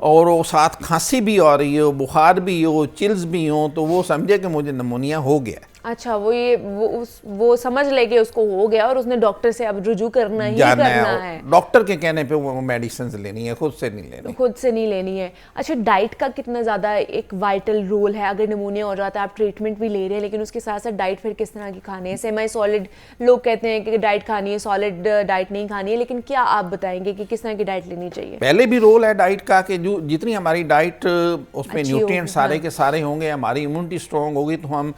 और वो साथ खांसी भी आ रही हो, बुखार भी हो, चिल्स भी हो, तो वो समझे कि मुझे निमोनिया हो गया। अच्छा, वो समझ ले कि उसको हो गया और उसने डॉक्टर से अब रुजू करना ही करना है। डॉक्टर के कहने पे वो मेडिसिन लेनी है, खुद से नहीं लेनी है। अच्छा, डाइट का कितना ज़्यादा एक वाइटल रोल है? अगर निमोनिया हो जाता है, आप ट्रीटमेंट भी ले रहे हैं, लेकिन उसके साथ साथ डाइट फिर किस तरह की खानी है? सेमी सॉलिड लोग कहते हैं कि डाइट खानी है, सॉलिड डाइट नहीं खानी है, लेकिन क्या आप बताएंगे कि किस तरह की डाइट लेनी चाहिए? पहले भी रोल है डाइट का कि जो जितनी हमारी डाइट उसमें न्यूट्रिएंट सारे के सारे होंगे, हमारी इम्यूनिटी स्ट्रॉन्ग होगी तो हम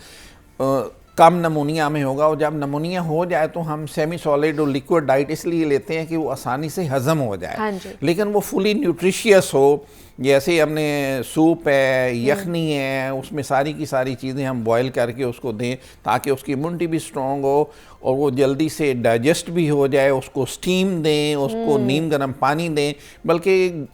कम नमोनिया में होगा। और जब नमोनिया हो जाए तो हम सेमी सॉलिड और लिक्विड डाइट इसलिए लेते हैं कि वो आसानी से हजम हो जाए। हाँ, लेकिन वो फुली न्यूट्रिशियस हो, जैसे हमने सूप है, यखनी है, उसमें सारी की सारी चीज़ें हम बॉयल करके उसको दें ताकि उसकी इम्यूनिटी भी स्ट्रॉन्ग हो और वो जल्दी से डाइजेस्ट भी हो जाए। उसको स्टीम दें, उसको नीम गर्म पानी दें, बल्कि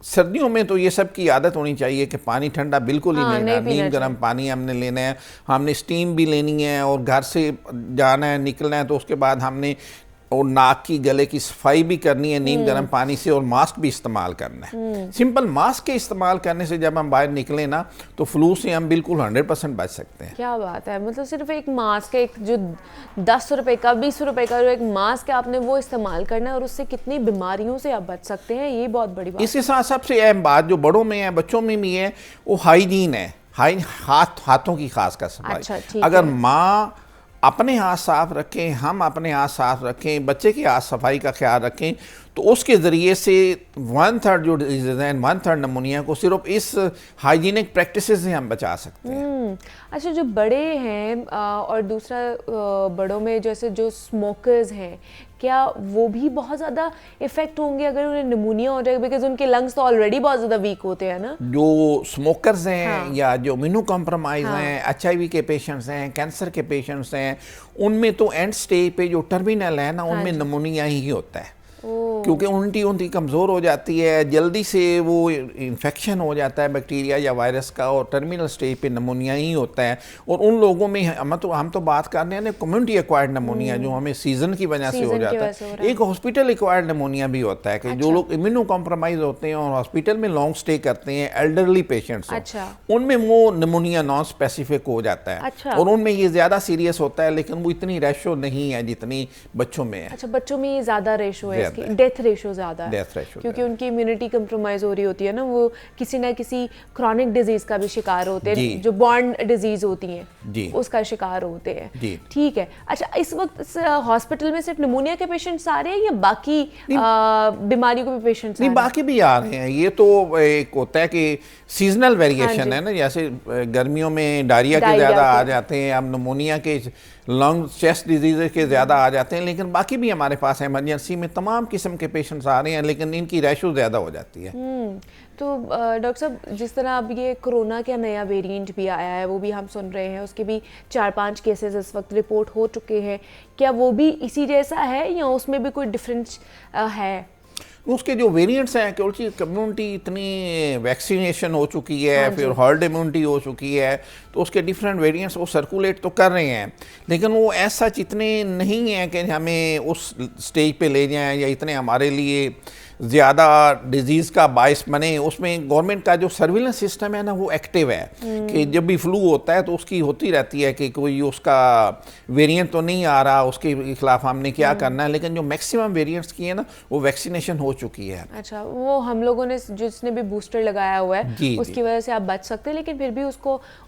सर्दियों में तो ये सब की आदत होनी चाहिए कि पानी ठंडा बिल्कुल ही नहीं लेना, नीम गर्म पानी हमने लेना है, हमने स्टीम भी लेनी है और घर से जाना है, निकलना है तो उसके बाद हमने और नाक की गले की सफाई भी करनी है नीम गर्म पानी से और मास्क भी इस्तेमाल करना है। सिंपल मास्क के इस्तेमाल करने से जब हम बाहर निकले ना तो फ्लू से हम बिल्कुल 100% बच सकते हैं। क्या बात है, मतलब सिर्फ एक मास्क, एक जो 10 रुपए का 20 रुपए का जो एक मास्क है आपने वो इस्तेमाल करना है और उससे कितनी बीमारियों से आप बच सकते हैं, ये बहुत बड़ी बात। इसके साथ सबसे अहम बात जो बड़ों में है, बच्चों में भी है, वो हाइजीन है। हाथों की खासकर सफाई। अच्छा, अगर माँ अपने हाथ साफ रखें, हम अपने हाथ साफ रखें, बच्चे की हाथ सफाई का ख्याल रखें तो उसके ज़रिए से 1/3 जो डिजीज़ हैं, 1/3 नमूनिया को सिर्फ इस हाइजीनिक प्रैक्टिसेस से हम बचा सकते हैं। अच्छा, जो बड़े हैं और दूसरा बड़ों में जैसे जो स्मोकर्स हैं, क्या वो भी बहुत ज़्यादा इफेक्ट होंगे अगर उन्हें निमोनिया हो जाएगा, बिकॉज उनके लंग्स तो ऑलरेडी बहुत ज़्यादा वीक होते हैं ना? जो स्मोकर्स हैं हाँ। या जो इम्यूनो कॉम्प्रोमाइज हैं, HIV के पेशेंट्स हैं, कैंसर के पेशेंट्स हैं, उनमें तो एंड स्टेज पे जो टर्मिनल है ना, उनमें निमोनिया ही होता है, क्योंकि उनकी कमज़ोर हो जाती है, जल्दी से वो इन्फेक्शन हो जाता है बैक्टीरिया या वायरस का, और टर्मिनल स्टेज पे नमोनिया ही होता है। और उन लोगों में हम तो बात कर रहे हैं ना कम्युनिटी एक्वायर्ड नमोनिया, जो हमें सीजन की वजह से हो जाता है। एक हॉस्पिटल एक्वायर्ड नमोनिया भी होता है कि जो लोग इम्यूनो कॉम्प्रोमाइज होते हैं और हॉस्पिटल में लॉन्ग स्टे करते हैं, एल्डरली पेशेंट्स, उनमें वो नमोनिया नॉन स्पेसिफिक हो जाता है, और उनमें ये ज़्यादा सीरियस होता है, लेकिन वो इतनी रेशो नहीं है जितनी बच्चों में है। अच्छा, बच्चों में ये ज़्यादा रेशो है, इसकी डेथ रेशो ज़्यादा है, क्योंकि उनकी इम्यूनिटी कंप्रोमाइज हो रही होती है ना, वो किसी ना किसी क्रॉनिक डिजीज का भी शिकार होते हैं, जो बॉर्न डिजीज होती हैं उसका शिकार होते हैं। ठीक है। अच्छा, इस वक्त हॉस्पिटल में सिर्फ निमोनिया के पेशेंट्स आ रहे हैं या बाकी बीमारियों के भी पेशेंट्स आ रहे हैं? बाकी भी आ रहे हैं। ये तो एक होता है कि सीजनल वेरिएशन है ना, जैसे गर्मियों में डायरिया के ज़्यादा आ जाते हैं, अब निमोनिया के लंग चेस्ट डिजीज़ के ज़्यादा आ जाते हैं, लेकिन बाकी भी हमारे पास इमरजेंसी में तमाम किस्म के पेशेंट्स आ रहे हैं, लेकिन इनकी रेशो ज़्यादा हो जाती है। तो डॉक्टर साहब, जिस तरह अब ये कोरोना का नया वेरिएंट भी आया है, वो भी हम सुन रहे हैं, उसके भी 4-5 केसेस इस वक्त रिपोर्ट हो चुके हैं, क्या वो भी इसी जैसा है या उसमें भी कोई डिफरेंस है? उसके जो वेरिएंट्स हैं कि कम्युनिटी इतनी वैक्सीनेशन हो चुकी है, फिर हर्ड इम्यूनिटी हो चुकी है, तो उसके डिफरेंट वेरिएंट्स वो सर्कुलेट तो कर रहे हैं, लेकिन वो ऐसा इतने नहीं है कि हमें उस स्टेज पे ले जाएं या इतने हमारे लिए ज़्यादा डिजीज़ का बायस बने। उसमें गवर्नमेंट का जो सर्विलेंस सिस्टम है ना, वो एक्टिव है कि जब भी फ्लू होता है तो उसकी होती रहती है कि कोई उसका वेरिएंट तो नहीं आ रहा, उसके खिलाफ हमने क्या करना है, लेकिन जो मैक्सिमम वेरिएंट्स की है ना, वो वैक्सीनेशन हो चुकी है। अच्छा, वो हम लोगों ने जिसने भी बूस्टर लगाया हुआ है उसकी वजह से आप बच सकते हैं, लेकिन फिर भी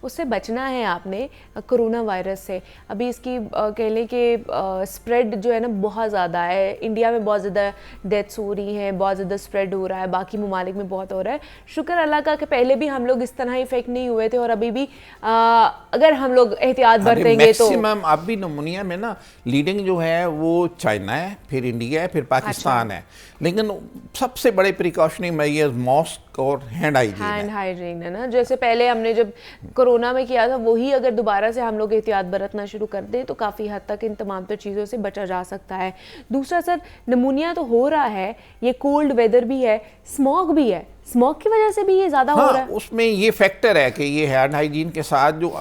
उससे बचना है आपने कोरोना वायरस से। अभी इसकी कह लें कि स्प्रेड जो है ना बहुत ज़्यादा है, इंडिया में बहुत ज़्यादा डेथ्स हो रही हैं, बहुत ज़्यादा स्प्रेड हो रहा है, बाकी ममालिक में बहुत हो रहा है। शुक्र अल्लाह का कि पहले भी हम लोग इस तरह इफेक्ट नहीं हुए थे, और अभी भी अगर हम लोग एहतियात बरतेंगे तो मैक्सिमम अब भी निमोनिया में ना लीडिंग जो है वो चाइना है, फिर इंडिया है, फिर पाकिस्तान है, लेकिन सबसे बड़े प्रिकॉशनरी मेजर्स मास्क और हैंड हाइजीन है ना। जैसे पहले हमने जब कोरोना में किया था, वही अगर दोबारा से हम लोग एहतियात बरतना शुरू कर दें तो काफ़ी हद तक इन तमाम तर चीज़ों से बचा जा सकता है। दूसरा सर, निमोनिया तो हो रहा है, ये कोल्ड वेदर भी है, स्मॉग भी है, स्मॉग की वजह से भी ये ज़्यादा हो रहा है? उसमें ये फैक्टर है कि ये हैंड हाइजीन के साथ जो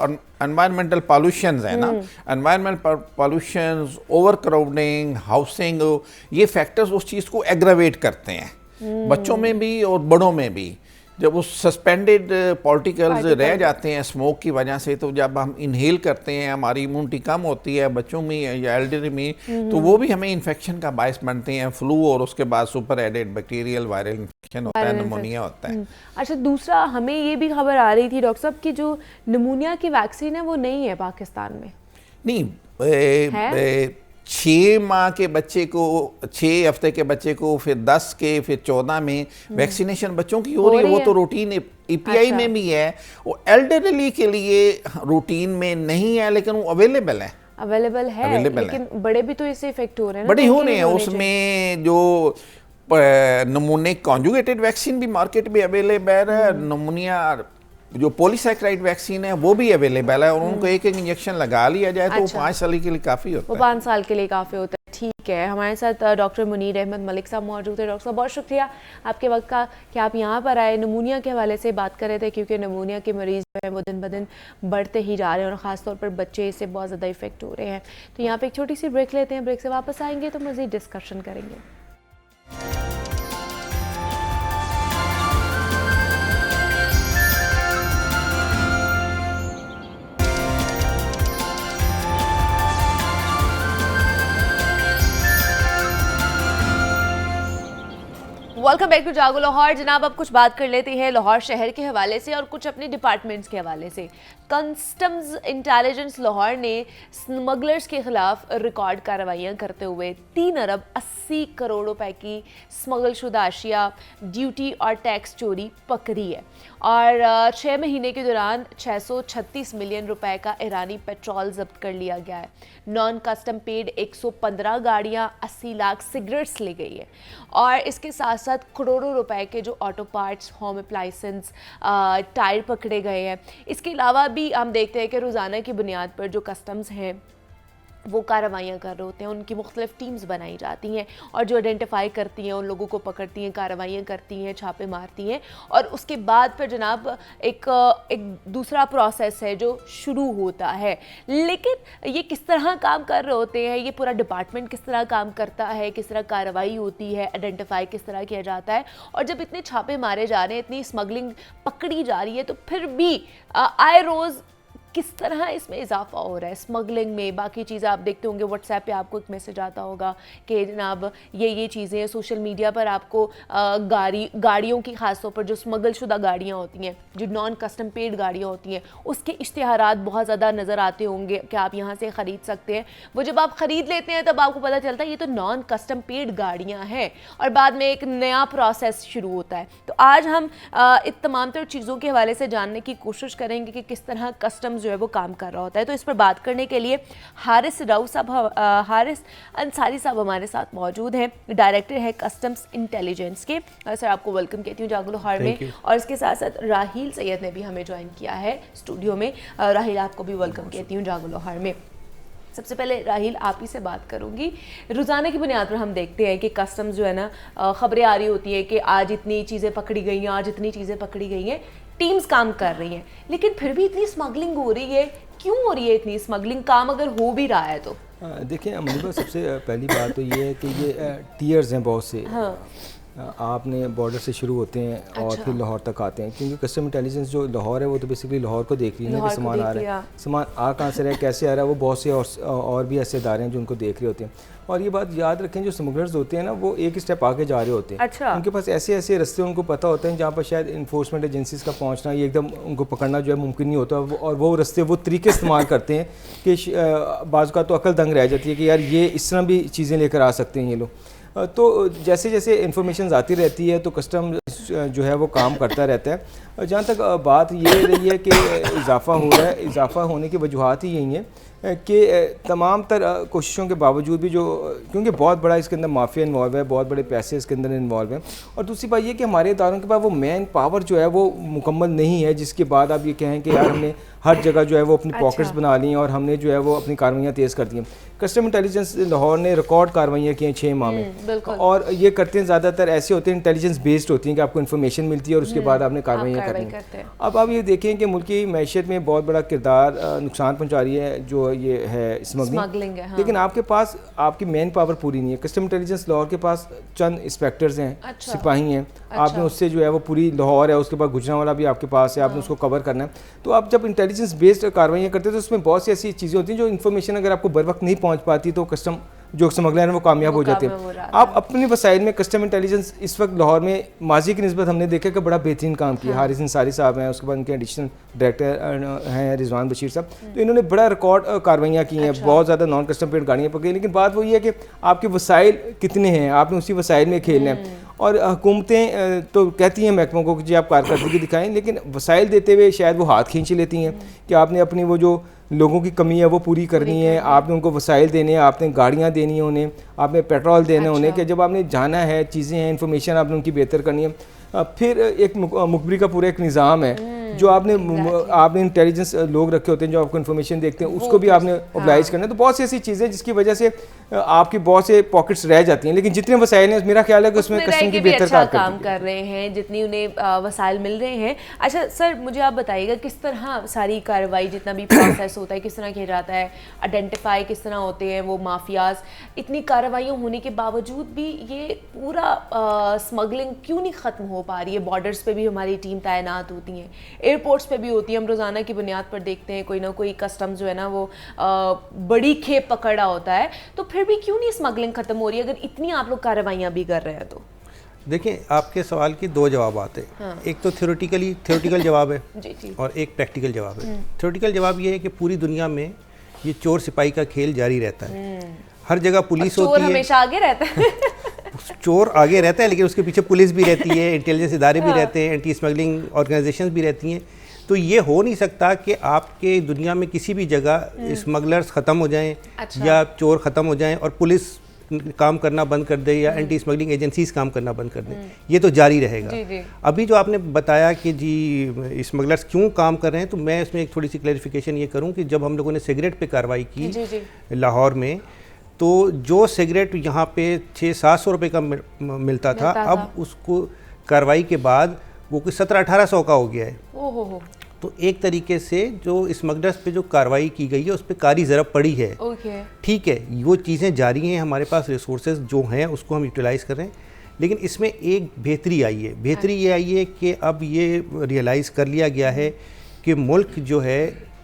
एनवायरमेंटल पॉल्यूशंस है ना, environmental pollutions, over crowding, housing, ये फैक्टर्स उस चीज़ को एग्रावेट करते हैं, बच्चों में भी और बड़ों में भी। जब वो सस्पेंडेड पार्टिकल्स रह जाते हैं स्मोक की वजह से, तो जब हम इनहेल करते हैं, हमारी इम्यूनिटी कम होती है बच्चों में या एल्डर में, तो वो भी हमें इन्फेक्शन का बायस बनते हैं, फ्लू और उसके बाद super added bacterial viral infection होता है, निमोनिया होता है। अच्छा, दूसरा हमें ये भी खबर आ रही थी डॉक्टर साहब कि जो निमोनिया की वैक्सीन है वो नहीं है पाकिस्तान में। नहीं, 6 माह के बच्चे को, 6 हफ्ते के बच्चे को, फिर 10 के, फिर 14 में वैक्सीनेशन बच्चों की हो रही है। वो तो रूटीन EPI में भी है, वो एल्डरली के लिए रूटीन में नहीं है, लेकिन वो अवेलेबल है, लेकिन बड़े भी तो इससे इफेक्ट हो रहे हैं, बड़े हो रहे हैं। उसमें जो नमूने कॉन्जुगेटेड वैक्सीन भी मार्केट में अवेलेबल है, नमूनिया जो पॉलीसैकेराइड वैक्सीन है वो भी अवेलेबल है, और उनको एक इंजेक्शन लगा लिया जाए तो 5 साल के लिए काफ़ी होता है। 5 साल के लिए काफ़ी होता है। ठीक है, हमारे साथ डॉक्टर मुनीर अहमद मलिक साहब मौजूद है। डॉक्टर साहब, बहुत शुक्रिया आपके वक्त का कि आप यहाँ पर आए, नमूनिया के हवाले से बात कर रहे थे, क्योंकि नमूनिया के मरीज़ जो हैं वो दिन ब दिन बढ़ते ही जा रहे हैं, और ख़ासतौर पर बच्चे इससे बहुत ज़्यादा इफेक्ट हो रहे हैं। तो यहाँ पर एक छोटी सी ब्रेक लेते हैं, ब्रेक से वापस आएंगे तो मज़ीद डिस्कशन करेंगे। वेलकम बैक टू जागो लाहौर। जनाब, अब कुछ बात कर लेते हैं लाहौर शहर के हवाले से और कुछ अपने डिपार्टमेंट्स के हवाले से। कस्टम्स इंटेलिजेंस लाहौर ने स्मगलर्स के खिलाफ रिकॉर्ड कार्रवाइयाँ करते हुए 3 अरब 80 करोड़ रुपए की स्मगल शुदा अशिया, ड्यूटी और टैक्स चोरी पकड़ी है और 6 महीने के दौरान 636 मिलियन रुपए का ईरानी पेट्रोल जब्त कर लिया गया है। नॉन कस्टम पेड 115 गाड़ियाँ, 80 लाख सिगरेट्स ले गई है और इसके साथ साथ करोड़ों रुपए के जो auto parts, home appliances, tyre पकड़े गए हैं। इसके अलावा भी हम देखते हैं कि रोज़ाना की बुनियाद पर जो कस्टम्स हैं वो कार्रवाइयाँ कर रहे होते हैं, उनकी मुख्तलिफ टीम्स बनाई जाती हैं और जो आइडेंटिफाई करती हैं उन लोगों को पकड़ती हैं, कार्रवाइयाँ करती हैं, छापे मारती हैं और उसके बाद फिर जनाब एक दूसरा प्रोसेस है जो शुरू होता है। लेकिन ये किस तरह काम कर रहे होते हैं, ये पूरा डिपार्टमेंट किस तरह काम करता है, किस तरह कार्रवाई होती है, आइडेंटिफाई किस तरह किया जाता है और जब इतने छापे मारे जा रहे हैं, इतनी स्मगलिंग पकड़ी जा रही है तो फिर भी आए रोज़ किस तरह इसमें इजाफा हो रहा है स्मगलिंग में। बाकी चीज़ें आप देखते होंगे, व्हाट्सएप पे आपको एक मैसेज आता होगा कि जनाब ये चीज़ें, सोशल मीडिया पर आपको गाड़ियों की ख़ासतौर पर जो स्मगल शुदा गाड़ियाँ होती हैं, जो नॉन कस्टम पेड गाड़ियाँ होती हैं, उसके इश्तिहारात बहुत ज़्यादा नज़र आते होंगे कि आप यहाँ से ख़रीद सकते हैं। वो जब आप ख़रीद लेते हैं तब आपको पता चलता है ये तो नॉन कस्टम पेड गाड़ियाँ हैं और बाद में एक नया प्रोसेस शुरू होता है। तो आज हम इन तमाम तर चीज़ों के हवाले से जानने की कोशिश करेंगे कि किस तरह कस्टम्स जो है वो काम कर रहा होता है। तो इस पर बात करने के लिए हारिस अंसारी साहब हमारे साथ मौजूद हैं, डायरेक्टर है कस्टम्स इंटेलिजेंस के। सर, आपको वेलकम कहती हूँ जागो लाहौर में। और इसके साथ साथ राहील सैयद ने भी हमें ज्वाइन किया है स्टूडियो में। राहील, आपको भी वेलकम कहती हूँ जागो लाहौर में। सबसे पहले राहील, आप ही से बात करूंगी। रोज़ाना की बुनियाद पर हम देखते हैं कि कस्टम्स जो है ना, खबरें आ रही होती है कि आज इतनी चीज़ें पकड़ी गई हैं, आज इतनी चीज़ें पकड़ी गई हैं, टीम्स काम कर रही हैं, लेकिन फिर भी इतनी स्मगलिंग हो रही है। क्यों हो रही है इतनी स्मगलिंग? काम अगर हो भी रहा है तो देखिए अमरीबा, सबसे पहली बात तो ये है कि ये टीयर्स हैं बहुत से। हाँ। आपने बॉर्डर से शुरू होते हैं और फिर लाहौर तक आते हैं, क्योंकि कस्टम इंटेलिजेंस जो लाहौर है वो तो बेसिकली लाहौर को देख रही है कि सामान आ रहा है, सामान आ कहाँ से रहा है, कैसे आ रहा है। वो बहुत से और भी ऐसे इदारे हैं जो उनको देख रहे होते हैं। और ये बात याद रखें, जो स्मगलर्स होते हैं ना, वो एक स्टेप आगे जा रहे होते हैं। अच्छा। उनके पास ऐसे ऐसे रास्ते उनको पता होते हैं जहाँ पर शायद इन्फोर्समेंट एजेंसीज का पहुँचना, ये एकदम उनको पकड़ना जो है मुमकिन नहीं होता। और वो रास्ते, वो तरीके इस्तेमाल करते हैं कि बाज़ का तो अकल दंग रह जाती है कि यार ये इस तरह भी चीज़ें लेकर आ सकते हैं ये लोग। तो जैसे जैसे इन्फॉर्मेशन आती रहती है तो कस्टम जो है वो काम करता रहता है। जहाँ तक बात ये रही है कि इजाफ़ा हो रहा है, इजाफ़ा होने की वजूहत ही यही है कि तमाम तर कोशिशों के बावजूद भी, जो क्योंकि बहुत बड़ा इसके अंदर माफिया इन्वॉल्व है, बहुत बड़े पैसे इसके अंदर इन्वॉल्व हैं, और दूसरी बात ये कि हमारे इदारों के पास वो मैन पावर जो है वो मुकम्मल नहीं है, जिसके बाद आप ये कहें कि यार हमने हर जगह जो है वो अपनी पॉकेट्स बना ली हैं और हमने जो है वो अपनी कार्रवाइयाँ तेज़ कर दी हैं। कस्टम इंटेलिजेंस लाहौर ने रिकॉर्ड कार्रवाइयाँ की हैं 6 माह में, और ये करते हैं ज़्यादातर ऐसे होते हैं, इंटेलिजेंस बेस्ड होती हैं कि आपको इन्फॉर्मेशन मिलती है और उसके बाद आपने कार्रवाइयाँ करनी है। अब आप ये देखें कि मुल्क की मैशियत में बहुत बड़ा किरदार नुकसान पहुँचा रही है जो ये है स्मगलिंग है। हाँ। लेकिन आपके पास आपकी मैन पावर पूरी नहीं है। कस्टम इंटेलिजेंस लाहौर के पास चंद इंस्पेक्टर्स हैं, अच्छा। सिपाही हैं, आपने उससे जो है वो पूरी लाहौर है, उसके बाद गुजरांवाला भी आपके पास है, आपने उसको कवर करना है। तो आप जब इंटेलिजेंस बेस्ड कार्रवाइयाँ करते हैं तो उसमें बहुत सी ऐसी चीज़ें होती हैं जो इन्फॉर्मेशन अगर आपको बर वक्त नहीं पहुँच पाती तो कस्टम जो स्मगलर हैं वो कामयाब हो जाते हैं। आप अपनी वसाइल में कस्टम इंटेलिजेंस इस वक्त लाहौर में माजी की निस्बत हमने देखा कि बड़ा बेहतरीन काम किया। हारिस अंसारी साहब हैं, उसके बाद उनके एडिशनल डायरेक्टर हैं रिजवान बशीर साहब, तो इन्होंने बड़ा रिकॉर्ड कार्रवाइयाँ की हैं, बहुत ज़्यादा नॉन कस्टम पेड गाड़ियाँ पकड़ी। लेकिन बात वो ये है कि आपके वसाइल कितने हैं, आपने उसी वसाइल में खेलना है। और हुकूमतें तो कहती हैं महकमों को कि जी आप कारकर्दगी दिखाएं, लेकिन वसाइल देते हुए शायद वो हाथ खींच लेती हैं कि आपने अपनी वो जो लोगों की कमी है वो पूरी करनी है, आपने उनको वसाइल देने हैं, आपने गाड़ियाँ देनी है उन्हें, आपने पेट्रोल देने उन्हें, कि जब आपने जाना है, चीज़ें हैं, इन्फॉर्मेशन आपने उनकी बेहतर करनी है। फिर एक मुखबरी का पूरा एक निज़ाम है जो आपने इंटेलिजेंस लोग रखे होते हैं जो आपको इन्फॉर्मेशन देखते हैं, उसको भी आपने ओबलाइज करना है। तो बहुत सी ऐसी चीज़ें जिसकी वजह से आपकी बहुत से पॉकेट्स रह जाती हैं, लेकिन जितने वसाइल हैं मेरा ख्याल है कि उसमें कस्टम की बेहतर काम कर रहे हैं, जितनी उन्हें वसाइल मिल रहे हैं। अच्छा सर, मुझे आप बताइएगा किस तरह सारी कार्रवाई, जितना भी प्रोसेस होता है, किस तरह किया जाता है, आइडेंटिफाई किस तरह होते हैं वो माफियाज। इतनी कार्रवाइयाँ होने के बावजूद भी ये पूरा स्मगलिंग क्यों नहीं ख़त्म हो पा रही है? बॉर्डर्स पे भी हमारी टीम तैनात होती हैं, एयरपोर्ट्स पे भी होती है, हम रोज़ाना की बुनियाद पर देखते हैं कोई ना कोई कस्टम जो है ना वो बड़ी खेप पकड़ा होता है। तो फिर भी क्यों नहीं स्मगलिंग ख़त्म हो रही है अगर इतनी आप लोग कार्रवाइयाँ भी कर रहे हैं? तो देखिए, आपके सवाल के दो जवाब आते हैं। हाँ। एक तो थ्योरेटिकल जवाब है जी जी। और एक प्रैक्टिकल जवाब है। थ्योरेटिकल जवाब ये है कि पूरी दुनिया में ये चोर सिपाही का खेल जारी रहता है। हर जगह पुलिस चोर होती है, हमेशा आगे रहता है। चोर आगे रहता है, लेकिन उसके पीछे पुलिस भी रहती है, इंटेलिजेंस इदारे भी रहते हैं, एंटी स्मगलिंग ऑर्गेनाइजेशंस भी रहती हैं। तो ये हो नहीं सकता कि आपके दुनिया में किसी भी जगह स्मगलर्स ख़त्म हो जाएं या चोर ख़त्म हो जाएं और पुलिस काम करना बंद कर दे या एंटी स्मगलिंग एजेंसीज काम करना बंद कर दें। ये तो जारी रहेगा। जी, जी। अभी जो आपने बताया कि जी स्मगलर्स क्यों काम कर रहे हैं, तो मैं इसमें एक थोड़ी सी क्लैरिफिकेशन ये करूं कि जब हम लोगों ने सिगरेट पे कार्रवाई की जी, जी। लाहौर में, तो जो सिगरेट यहाँ पे 600-700 रुपये का मिलता था, अब उसको कार्रवाई के बाद वो कोई 1700-1800 का हो गया है। ओहो। तो एक तरीके से जो स्मगलर्स पे जो कार्रवाई की गई है उस पर कारी ज़रब पड़ी है। ओके। ठीक है, वो चीज़ें जारी हैं, हमारे पास रिसोर्सेज जो हैं उसको हम यूटिलाइज़ कर रहे हैं, लेकिन इसमें एक बेहतरी आई है। बेहतरी ये आई है कि अब ये रियलाइज़ कर लिया गया है कि मुल्क जो है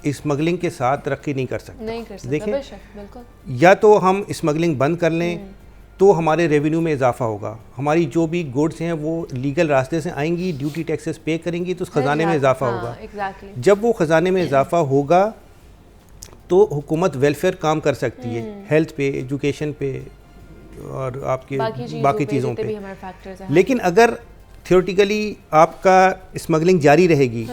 स्मगलिंग के साथ तरक्की नहीं कर सकता। नहीं कर सकता, देखिए, बेशक, बिल्कुल। या तो हम स्मगलिंग बंद कर लें तो हमारे रेवेन्यू में इजाफा होगा, हमारी जो भी गुड्स हैं वो लीगल रास्ते से आएंगी, ड्यूटी टैक्सेस पे करेंगी तो उस ख़जाने में इजाफा होगा। एग्जैक्टली। जब वो ख़जाने में इजाफा होगा तो हुकूमत वेलफेयर काम कर सकती है, हेल्थ पे, एजुकेशन पे और आपके बाकी चीज़ों पे। लेकिन अगर थियोरेटिकली आपका स्मगलिंग जारी रहेगी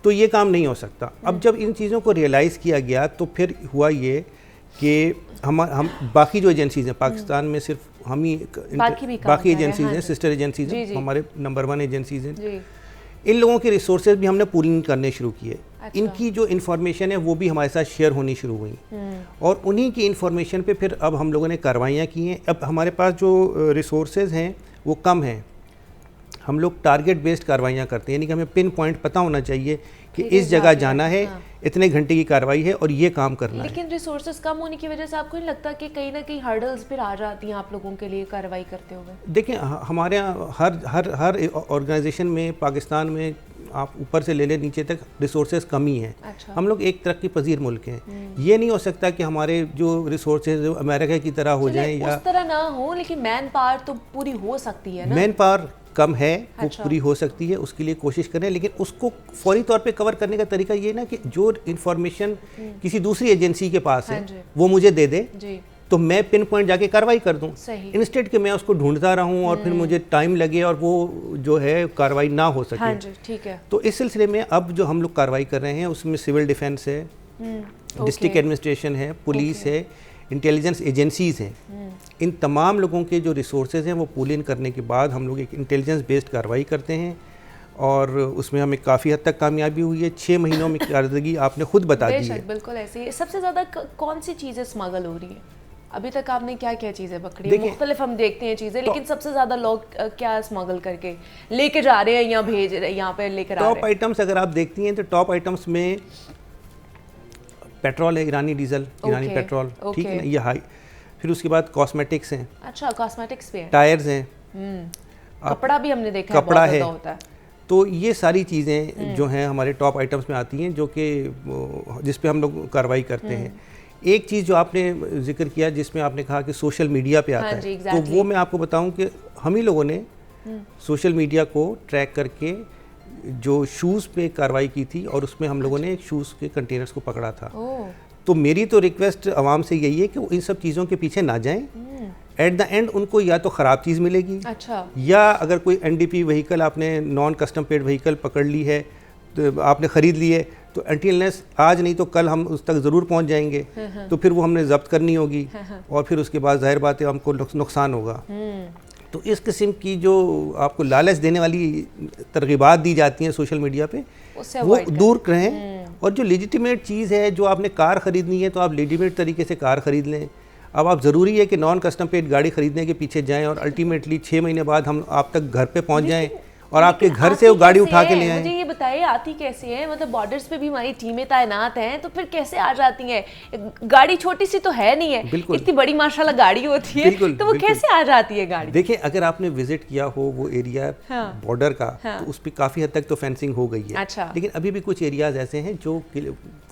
तो ये काम नहीं हो सकता। अब जब इन चीज़ों को रियलाइज़ किया गया तो फिर हुआ ये कि हम बाकी जो एजेंसीज़ हैं पाकिस्तान में, सिर्फ हम ही बाकी एजेंसीज़ हैं, सिस्टर एजेंसीज़ हैं, हमारे नंबर 1 एजेंसीज़ हैं, इन लोगों के रिसोर्सेज भी हमने पूलिंग करने शुरू किए। अच्छा। इनकी जो इन्फॉर्मेशन है वो भी हमारे साथ शेयर होनी शुरू हुई और उन्हीं की इन्फॉर्मेशन पे फिर अब हम लोगों ने कार्रवाइयाँ की हैं। अब हमारे पास जो रिसोर्सेज हैं वो कम हैं, हम लोग टारगेट बेस्ड कार्रवाइयाँ करते हैं, यानी कि हमें पिन पॉइंट पता होना चाहिए कि इस जगह जाना है, इतने घंटे की कार्रवाई है और ये काम करना है। लेकिन रिसोर्सेज कम होने की वजह से आपको नहीं लगता कि कहीं ना कहीं हर्डल्स फिर आ जाती हैं आप लोगों के लिए कार्रवाई करते हुए? देखिए, हमारे यहाँ हर ऑर्गेनाइजेशन में पाकिस्तान में आप ऊपर से ले नीचे तक रिसोर्सेज कम ही हैं। अच्छा। हम लोग एक तरक्की पजीर मुल्क हैं। ये नहीं हो सकता कि हमारे जो रिसोर्सेज अमेरिका की तरह हो जाएं या उस तरह ना हो, लेकिन मैन पावर तो पूरी हो सकती है ना? मैन पावर कम है, वो अच्छा। पूरी हो सकती है, उसके लिए कोशिश करें, लेकिन उसको फौरी तौर पे कवर करने का तरीका ये ना कि जो इन्फॉर्मेशन किसी दूसरी एजेंसी के पास है वो मुझे दे दे जी। तो मैं पिन पॉइंट जाके कार्रवाई कर दूं, सही। इंस्टेड कि मैं उसको ढूंढता रहूं और फिर मुझे टाइम लगे और वो जो है कार्रवाई ना हो सके। हाँ जी, ठीक है। तो इस सिलसिले में अब जो हम लोग कार्रवाई कर रहे हैं उसमें सिविल डिफेंस है, डिस्ट्रिक्ट एडमिनिस्ट्रेशन है, पुलिस है, इंटेलिजेंस एजेंसीज हैं। इन तमाम लोगों के जो रिसोर्सेज हैं वो पूल इन करने के बाद हम लोग एक इंटेलिजेंस बेस्ड कार्रवाई करते हैं और उसमें हमें काफ़ी हद तक कामयाबी हुई है। 6 महीनों में कारदगी आपने खुद बता दी है। बिल्कुल ऐसे ही। सबसे ज़्यादा कौन सी चीज़ें स्मगल हो रही है? अभी तक आपने क्या क्या चीज़ें पकड़ी है? मुख्तलिफ हम देखते हैं चीज़ें, लेकिन सबसे ज़्यादा लोग क्या स्मगल करके लेके जा रहे हैं या भेज रहे हैं, यहाँ पे लेकर आ रहे हैं? टॉप आइटम्स अगर आप देखती हैं तो टॉप आइटम्स में पेट्रोल है, ईरानी डीजल, ईरानी पेट्रोल, ठीक है ना, ये हाई। फिर उसके बाद कॉस्मेटिक्स हैं। अच्छा, कॉस्मेटिक्स भी है। टायर्स हैं, कपड़ा भी हमने देखा कपड़ा है, है, बहुत होता है। तो ये सारी चीज़ें जो हैं हमारे टॉप आइटम्स में आती हैं, जो कि जिस पे हम लोग कार्रवाई करते हैं। एक चीज़ जो आपने जिक्र किया जिसमें आपने कहा कि सोशल मीडिया पे आता है, तो वो मैं आपको बताऊं कि हम ही लोगों ने सोशल मीडिया को ट्रैक करके जो शूज़ पे कार्रवाई की थी और उसमें हम लोगों ने शूज़ के कंटेनर्स को पकड़ा था। तो मेरी तो रिक्वेस्ट आवाम से यही है कि वो इन सब चीज़ों के पीछे ना जाएं। एट द एंड उनको या तो ख़राब चीज़ मिलेगी, अच्छा, या अगर कोई NDP व्हीकल आपने नॉन कस्टम पेड व्हीकल पकड़ ली है तो आपने ख़रीद ली है, तो अनटिलनेस आज नहीं तो कल हम उस तक ज़रूर पहुंच जाएंगे, तो फिर वो हमने जब्त करनी होगी और फिर उसके बाद जाहिर बात है हमको नुकसान होगा। तो इस किस्म की जो आपको लालच देने वाली तरगीबात दी जाती हैं सोशल मीडिया पे, वो दूर रहें। और जो लेजिटिमेट चीज़ है, जो आपने कार ख़रीदनी है तो आप लेजिटिमेट तरीके से कार ख़रीद लें। अब आप ज़रूरी है कि नॉन कस्टम पेड गाड़ी ख़रीदने के पीछे जाएं और अल्टीमेटली 6 महीने बाद हम आप तक घर पे पहुंच जाएं और आपके घर से वो गाड़ी उठा के ले आए। मुझे ये बताइए, आती कैसे है? मतलब बॉर्डर्स पे भी हमारी टीमें तैनात हैं, तो फिर कैसे आ जाती हैं? गाड़ी छोटी सी तो है नहीं है, इतनी बड़ी माशाल्लाह गाड़ी होती है, तो वो कैसे आ जाती है गाड़ी? देखिए, अगर आपने विजिट किया हो वो एरिया बॉर्डर का, तो उस पर काफ़ी हद तक तो फेंसिंग हो गई है। अच्छा। लेकिन अभी भी कुछ एरियाज ऐसे हैं जो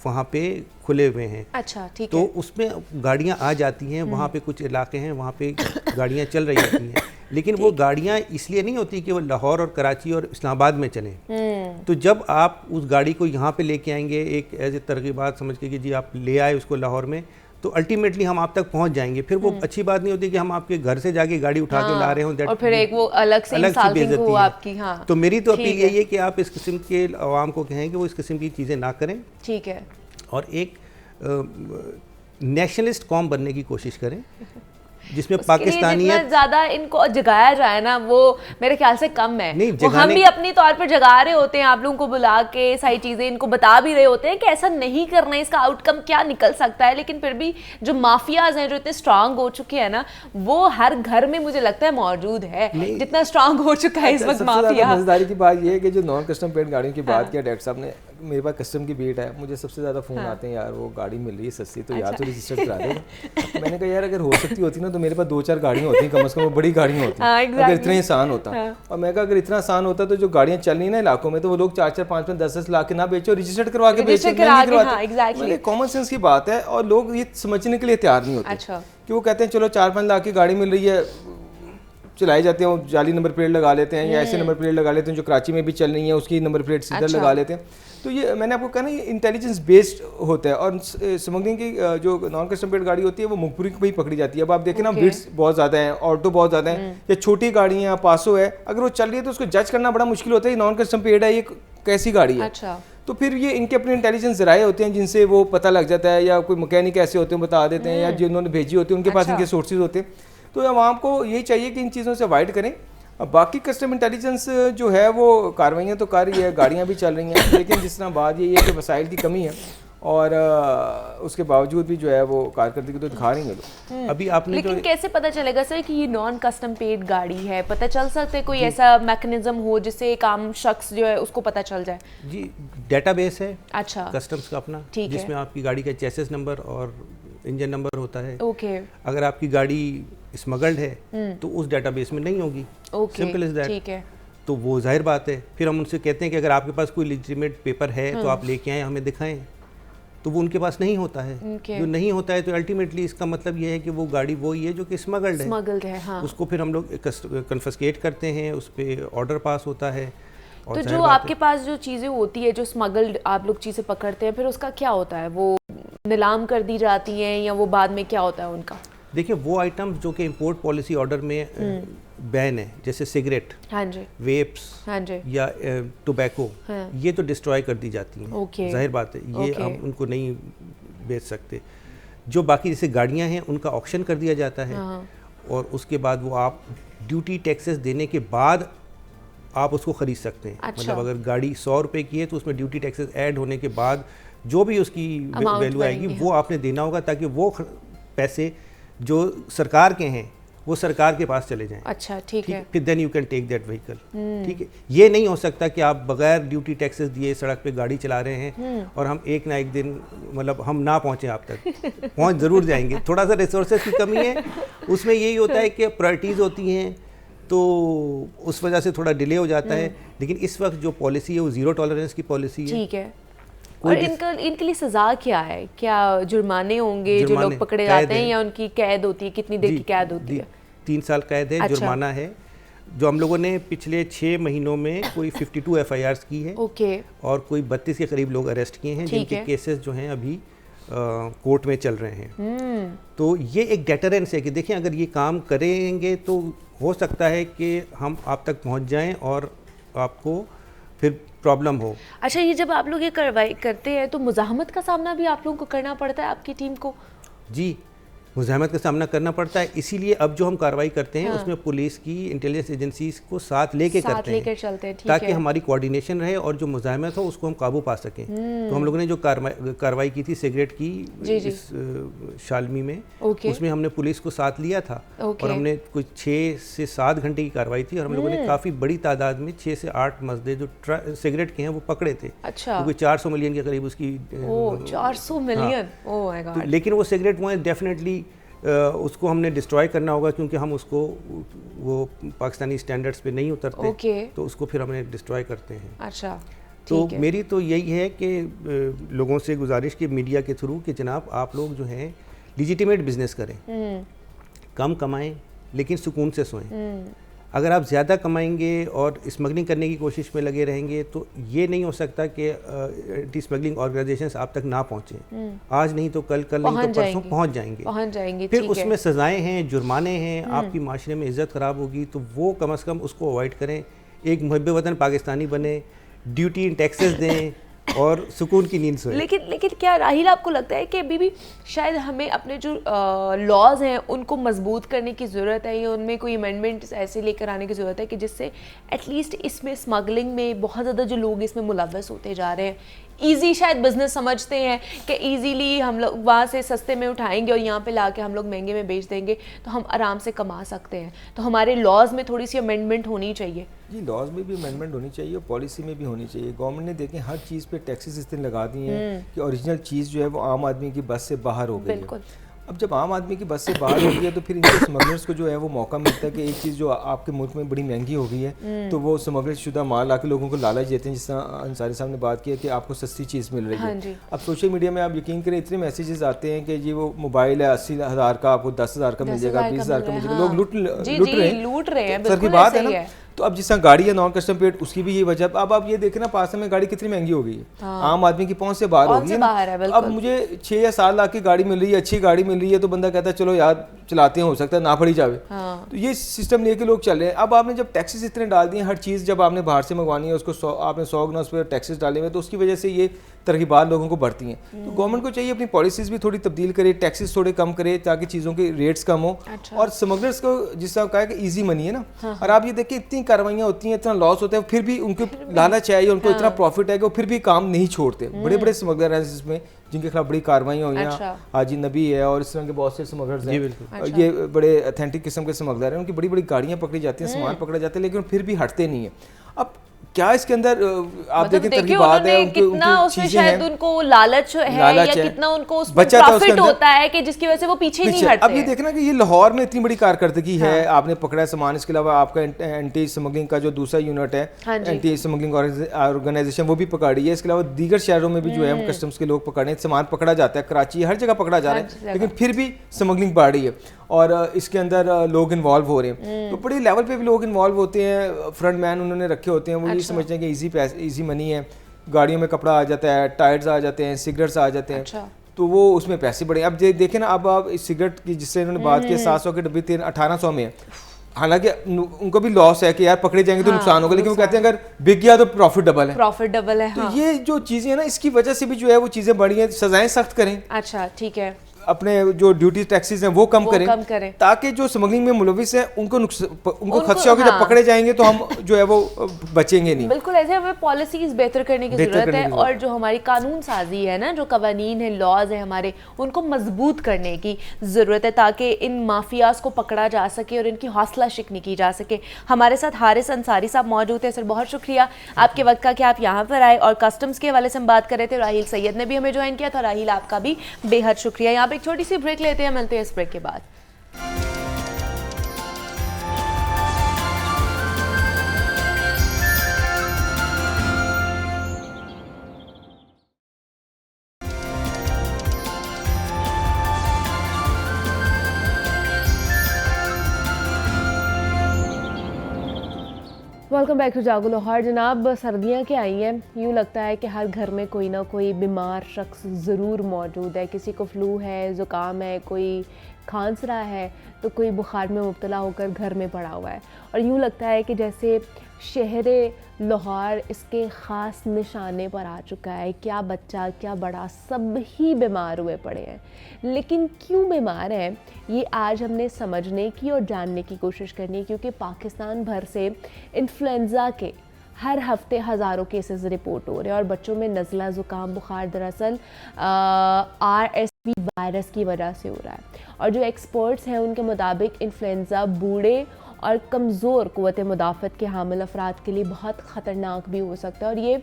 वहाँ पे खुले हुए हैं। अच्छा, ठीक है। तो उसमें गाड़ियाँ आ जाती हैं, वहाँ पे कुछ इलाके हैं वहाँ पे गाड़ियाँ चल रही होती हैं, लेकिन वो गाड़ियाँ इसलिए नहीं होती कि वो लाहौर और कराची और इस्लामाबाद में चलें। तो जब आप उस गाड़ी को यहाँ पे लेके आएंगे एक एज ए तरगीबात समझ के कि जी आप ले आए उसको लाहौर में, तो अल्टीमेटली हम आप तक पहुँच जाएंगे। फिर वो अच्छी बात नहीं होती कि हम आपके घर से जाके गाड़ी उठा के ला रहे हों, और फिर एक वो अलग से इंसल्टिंग हो आपकी। हाँ, तो मेरी तो अपील यही है कि आप इस किस्म के आवाम को कहें कि वो इस किस्म की चीज़ें ना करें। ठीक है। और एक नेशनलिस्ट कौम बनने की कोशिश करें जिसमें पाकिस्तानियत जितना ज्यादा इनको जगाया जाए ना वो मेरे ख्याल से कम है। नहीं, वो हम भी अपनी तौर पर जगा रहे होते हैं, आप लोगों को बुला के सारी चीजें इनको बता भी रहे होते हैं कि ऐसा नहीं करना है, इसका आउटकम क्या निकल सकता है, लेकिन फिर भी जो माफियाज हैं जो इतने स्ट्रांग हो चुके हैं ना, वो हर घर में मुझे लगता है मौजूद है, जितना स्ट्रांग हो चुका है इस वक्त माफिया। मजेदारी की बात ये है कि जो नॉन कस्टम पेंट गाड़ियों की बात किया डॉक्टर साहब ने, मेरे पास कस्टम की बीट है, मुझे सबसे ज़्यादा फ़ोन आते हैं यार वो गाड़ी मिल रही है सस्ती तो यार तो रजिस्टर करा देगा। मैंने कहा यार अगर हो सकती होती ना तो मेरे पास 2-4 गाड़ियाँ होती कम से कम, बड़ी गाड़ियाँ होती अगर इतना आसान होता। और मैं कहा अगर इतना आसान होता तो जो गाड़ियाँ चल रही ना इलाकों में तो वो लोग 4-4, 5-5, 10-10 लाख के ना बेचो, रजिस्टर्ड करवा के बेचो। कॉमन सेंस की बात है और लोग ये समझने के लिए तैयार नहीं होते कि वो कहते हैं चलो 4-5 लाख की गाड़ी मिल रही है, चलाए जाते हैं, जाली नंबर प्लेट लगा लेते हैं या ऐसे नंबर प्लेट लगा लेते हैं जो कराची में भी चल रही है उसकी नंबर प्लेट सीधा लगा लेते हैं। तो ये मैंने आपको कहा ना ये इंटेलिजेंस बेस्ड होता है। और स्मगलिंग की जो नॉन कस्टम प्लेट गाड़ी होती है वो मुखपुरी पे ही पकड़ी जाती है। अब आप देखें ना बिट्स बहुत ज़्यादा हैं, ऑटो बहुत ज़्यादा हैं, या छोटी गाड़ी है पासो है, अगर वो चल रही है तो उसको जज करना बड़ा मुश्किल होता है नॉन कस्टम प्लेट है ये कैसी गाड़ी है। तो फिर ये इनके अपने इंटेलिजेंस जराए होते हैं जिनसे वो पता लग जाता है, या कोई मैकेनिक ऐसे होते हैं बता देते हैं, या जिन्होंने भेजी होती है उनके पास इनके सोर्सेज होते हैं। तो आवाम को यही चाहिए कि इन चीज़ों से अवॉइड करें। बाकी कस्टम इंटेलिजेंस जो है वो कार्रवाइयाँ तो कर रही है, गाड़ियाँ भी चल रही हैं, लेकिन जिस तरह बात ये है कि वसाइल की कमी है और उसके बावजूद भी जो है वो कारकर्दगी तो दिखा रही है लोग। अभी आपने लेकिन कैसे पता चलेगा सर कि ये नॉन कस्टम पेड गाड़ी है? पता चल सकता है कोई ऐसा मैकेनिज्म हो जिससे एक आम शख्स जो है उसको पता चल जाए? जी डेटाबेस है अच्छा कस्टम्स का अपना, जिसमें आपकी गाड़ी का चेसिस नंबर और इंजन नंबर होता है। ओके। अगर आपकी गाड़ी स्मगल्ड है तो उस डेटाबेस में नहीं होगी। Simple is that. ठीक है। तो वो जाहिर बात है, फिर हम उनसे कहते हैं कि अगर आपके पास कोई लेजिटिमेट पेपर है तो आप लेके आएँ हमें दिखाएं, तो वो उनके पास नहीं होता है। जो नहीं होता है तो अल्टीमेटली इसका मतलब ये है कि वो गाड़ी वही है जो कि स्मगल्ड है। हाँ। उसको फिर हम लोग कन्फिस्केट करते हैं, उस पर ऑर्डर पास होता है। तो जो आपके पास जो चीज़ें होती है जो स्मगल्ड आप लोग चीज़ें पकड़ते हैं, फिर उसका क्या होता है? वो नीलाम कर दी जाती हैं या वो बाद में क्या होता है उनका? देखिए वो आइटम्स जो कि इंपोर्ट पॉलिसी ऑर्डर में बैन है, जैसे सिगरेट, हाँ जी, वेप्स, हाँ जी, या टोबैको, हाँ, ये तो डिस्ट्रॉय कर दी जाती हैं। ओके। जाहिर बात है ये हम उनको नहीं बेच सकते। जो बाकी जैसे गाड़ियां हैं उनका ऑक्शन कर दिया जाता है। हाँ। और उसके बाद वो आप ड्यूटी टैक्सेस देने के बाद आप उसको ख़रीद सकते हैं। अच्छा। मतलब अगर गाड़ी 100 रुपये की है तो उसमें ड्यूटी टैक्सेस ऐड होने के बाद जो भी उसकी वैल्यू आएगी वो आपने देना होगा, ताकि वो पैसे जो सरकार के हैं वो सरकार के पास चले जाएं। अच्छा, ठीक है। फिर then you can take that vehicle. ठीक है, ये नहीं हो सकता कि आप बगैर ड्यूटी टैक्सेस दिए सड़क पे गाड़ी चला रहे हैं और हम एक ना एक दिन मतलब हम ना पहुंचे आप तक। पहुंच ज़रूर जाएंगे, थोड़ा सा रिसोर्सेज की कमी है, उसमें यही होता है कि प्रायोरिटीज़ होती हैं तो उस वजह से थोड़ा डिले हो जाता है। लेकिन इस वक्त जो पॉलिसी है वो ज़ीरो टॉलरेंस की पॉलिसी है। ठीक है। और इनके लिए सज़ा क्या है? क्या जुर्माने होंगे जो लोग पकड़े जाते हैं, या उनकी कैद होती है? कितनी देर की कैद होती है? 3 साल कैद है। अच्छा। जुर्माना है जो हम लोगों ने पिछले 6 महीनों में कोई 52 FIRs की है। ओके। और कोई 32 के करीब लोग अरेस्ट किए हैं, जिनके केसेस जो हैं अभी कोर्ट में चल रहे हैं। तो ये एक डेटरेंस है कि देखें अगर ये काम करेंगे तो हो सकता है कि हम आप तक पहुंच जाएं और आपको फिर प्रॉब्लम हो। अच्छा, ये जब आप लोग ये कार्रवाई करते हैं तो मुज़ाहमत का सामना भी आप लोगों को करना पड़ता है आपकी टीम को? जी, मुज़ाहमत का सामना करना पड़ता है। इसीलिए अब जो हम कार्रवाई करते हैं उसमें पुलिस की इंटेलिजेंस एजेंसीज को साथ लेके करते हैं, चलते हैं, ताकि हमारी कोऑर्डिनेशन रहे और जो मुज़ाहमत हो उसको हम काबू पा सकें। तो हम लोगों ने जो कार्रवाई की थी सिगरेट की इस शालमी में, उसमें हमने पुलिस को साथ लिया था और हमने कुछ 6 से 7 घंटे की कार्रवाई थी और हम लोगों ने काफ़ी बड़ी तादाद में 6 से 8 मसले जो सिगरेट के हैं वो पकड़े थे। अच्छा। क्योंकि 400 मिलियन के करीब उसकी 400 मिलियन। Oh my God. लेकिन वो सिगरेट वो डेफिनेटली उसको हमने डिस्ट्रॉय करना होगा, क्योंकि हम उसको वो पाकिस्तानी स्टैंडर्ड्स पे नहीं उतरते। तो उसको फिर हमने डिस्ट्रॉय करते हैं। अच्छा, तो मेरी तो यही है कि लोगों से गुजारिश की मीडिया के थ्रू कि जनाब आप लोग जो हैं लिजिटिमेट बिजनेस करें, कम कमाएं, लेकिन सुकून से सोएं। अगर आप ज़्यादा कमाएंगे और स्मगलिंग करने की कोशिश में लगे रहेंगे तो ये नहीं हो सकता कि एंटी स्मगलिंग ऑर्गेनाइजेशंस आप तक ना पहुँचें। आज नहीं तो कल, कल नहीं तो परसों पहुँच जाएंगे। फिर उसमें सज़ाएं हैं, जुर्माने हैं, आपकी माशरे में इज़्ज़त ख़राब होगी, तो वो कम अज़ कम उसको अवॉइड करें। एक मुहब्ब वतन पाकिस्तानी बने, ड्यूटी इन टैक्सेस दें और सुकून की नींद सोएं। लेकिन क्या राहिल आपको लगता है कि अभी भी शायद हमें अपने जो लॉज हैं उनको मजबूत करने की ज़रूरत है, या उनमें कोई अमेंडमेंट्स ऐसे लेकर आने की ज़रूरत है कि जिससे एटलीस्ट इसमें स्मगलिंग में बहुत ज़्यादा जो लोग इसमें मुलव्वस होते जा रहे हैं, ईजी शायद बिजनेस समझते हैं कि ईजीली हम लोग वहाँ से सस्ते में उठाएंगे और यहाँ पे लाके हम लोग महंगे में बेच देंगे तो हम आराम से कमा सकते हैं, तो हमारे लॉज में थोड़ी सी अमेंडमेंट होनी चाहिए। जी, लॉज में भी अमेंडमेंट होनी चाहिए और पॉलिसी में भी होनी चाहिए। गवर्नमेंट ने देखें हर चीज़ पे टैक्सेस इतने लगा दिए हैं कि ओरिजिनल चीज़ जो है वो आम आदमी की बस से बाहर हो गई है। अब जब आम आदमी की बस से बाहर हो गई है तो फिर इनके स्मगलर्स को जो है वो मौका मिलता है कि एक चीज़ जो आपके मुल्क में बड़ी महंगी हो गई है तो वो स्मगल शुदा माल आके लोगों को लालच देते हैं, जिस तरह अंसारी साहब ने बात की है कि आपको सस्ती चीज़ मिल रही है। अब सोशल मीडिया में आप यकीन करें इतने मैसेजेस आते हैं कि जी वो मोबाइल है 80,000 का, आपको 10,000 का मिल जाएगा, 20,000 का मिल जाएगा। लोग लूट रहे हैं। सर की बात है ना। तो अब जिस तरह गाड़ी है नॉन कस्टम प्लेट, उसकी भी ये वजह। अब आप ये देखें ना, पास में गाड़ी कितनी महंगी हो गई है, आम आदमी की पहुंच से बाहर हो गई है। अब मुझे 6 या 7 लाख की गाड़ी मिल रही है, अच्छी गाड़ी मिल रही है, तो बंदा कहता है चलो यार चलाते हैं, हो सकता है ना पड़ी जावे। तो ये सिस्टम लेके लोग चल रहे हैं। अब आपने जब टैक्सेस इतने डाल दिए, हर चीज़ जब आपने बाहर से मंगवानी है उसको आपने 100 गुना उस पर टैक्सेस डाले हुए, तो उसकी वजह से ये तरगीबात लोगों को बढ़ती हैं। तो गवर्नमेंट को चाहिए अपनी पॉलिसीज भी थोड़ी तब्दील करे, टैक्सेस थोड़े कम करे ताकि चीज़ों के रेट्स कम हो। और स्मगलर्स को जिस तरह कहा कि ईजी मनी है ना, और आप ये देखिए इतनी कार्रवाइयाँ होती हैं, इतना लॉस होता है, फिर भी उनको लालच है या उनको इतना प्रॉफिट है कि वो फिर भी काम नहीं छोड़ते। बड़े बड़े स्मगलर हैं जिसमें जिनके खिलाफ बड़ी कार्रवाइयाँ हुई हैं, हाजी नबी है और इस तरह के बहुत से स्मगलर्स हैं। ये बड़े अथेंटिक किस्म के स्मगलर हैं, उनकी बड़ी बड़ी गाड़ियाँ पकड़ी जाती हैं, सामान पकड़ा जाता है, लेकिन फिर भी हटते नहीं है। अब क्या इसके अंदर आप देखें तरकीबात है, कितना उसमें शायद उनको लालच है या कितना उनको उसमें प्रॉफिट होता है कि जिसकी वजह से वो पीछे नहीं हटते। अब ये देखना कि ये लाहौर में इतनी बड़ी कारकर्दगी है, आपने पकड़ा सामान, इसके अलावा आपका एंटी स्मगलिंग का जो दूसरा यूनिट है, एंटी स्मगलिंग ऑर्गेनाइजेशन, वो भी पकड़ी है। इसके अलावा दीगर शहरों में भी जो है कस्टम्स के लोग पकड़े, सामान पकड़ा जाता है, कराची हर जगह पकड़ा जा रहा है, लेकिन फिर भी स्मगलिंग बढ़ रही है और इसके अंदर लोग इन्वॉल्व हो रहे हैं। तो बड़े लेवल पे भी लोग इन्वॉल्व होते हैं, फ्रंट मैन उन्होंने रखे होते हैं, वो ये समझते हैं कि ईजी मनी है, गाड़ियों में कपड़ा आ जाता है, टायर्स आ जाते हैं, सिगरेट्स आ जाते हैं, तो वो उसमें पैसे बढ़े। अब देखें ना, अब आप इस सिगरेट की जिससे इन्होंने बात की 700 के डब्बे 1800 में है, हालांकि उनको भी लॉस है कि यार पकड़े जाएंगे तो नुकसान होगा, लेकिन वो कहते हैं अगर बिक गया तो प्रॉफिट डबल है। तो ये जो चीज़ें हैं ना, इसकी वजह से भी जो है वो चीज़ें बढ़ी हैं। सजाएं सख्त करें, अच्छा ठीक है, अपने जो ड्यूटी टैक्सेस हैं वो कम करें ताकि जो स्मगलिंग में मुलविस हैं उनको खदशा होगा, जब पकड़े जाएंगे तो हम जो है वो बचेंगे नहीं। बिल्कुल, ऐसे हमें पॉलिसीज बेहतर करने की जरूरत है और जो हमारी कानून साजी है ना, जो कवानीन है, लॉज है हमारे, उनको मजबूत करने की ज़रूरत है ताकि इन माफियाज को पकड़ा जा सके और इनकी हौसला शिकनी की जा सके। हमारे साथ हारिस अंसारी साहब मौजूद है। सर बहुत शुक्रिया आपके वक्त का कि आप यहाँ पर आए और कस्टम्स के हवाले से हम बात कर रहे थे। राहिल सैयद ने भी हमें ज्वाइन किया था। राहिल आपका भी बेहद शुक्रिया। यहाँ एक छोटी सी ब्रेक लेते हैं, मिलते हैं इस ब्रेक के बाद। वेलकम बैक टू जागो लाहौर। जनाब, सर्दियाँ के आई हैं, यूँ लगता है कि हर घर में कोई ना कोई बीमार शख्स ज़रूर मौजूद है। किसी को फ्लू है, ज़ुकाम है, कोई खांस रहा है, तो कोई बुखार में मुब्तला होकर घर में पड़ा हुआ है। और यूँ लगता है कि जैसे शहर लाहौर इसके ख़ास निशाने पर आ चुका है। क्या बच्चा क्या बड़ा, सब ही बीमार हुए पड़े हैं। लेकिन क्यों बीमार हैं, ये आज हमने समझने की और जानने की कोशिश करनी है, क्योंकि पाकिस्तान भर से इन्फ्लुएंज़ा के हर हफ्ते हज़ारों केसेस रिपोर्ट हो रहे हैं और बच्चों में नज़ला, ज़ुकाम, बुखार दरअसल RSV वायरस की वजह से हो रहा है। और जो एक्सपर्ट्स हैं उनके मुताबिक इन्फ्लुएंज़ा बूढ़े और कमज़ोर क़ुव्वत मुदाफ़त के हामिल अफराद के लिए बहुत ख़तरनाक भी हो सकता है। और ये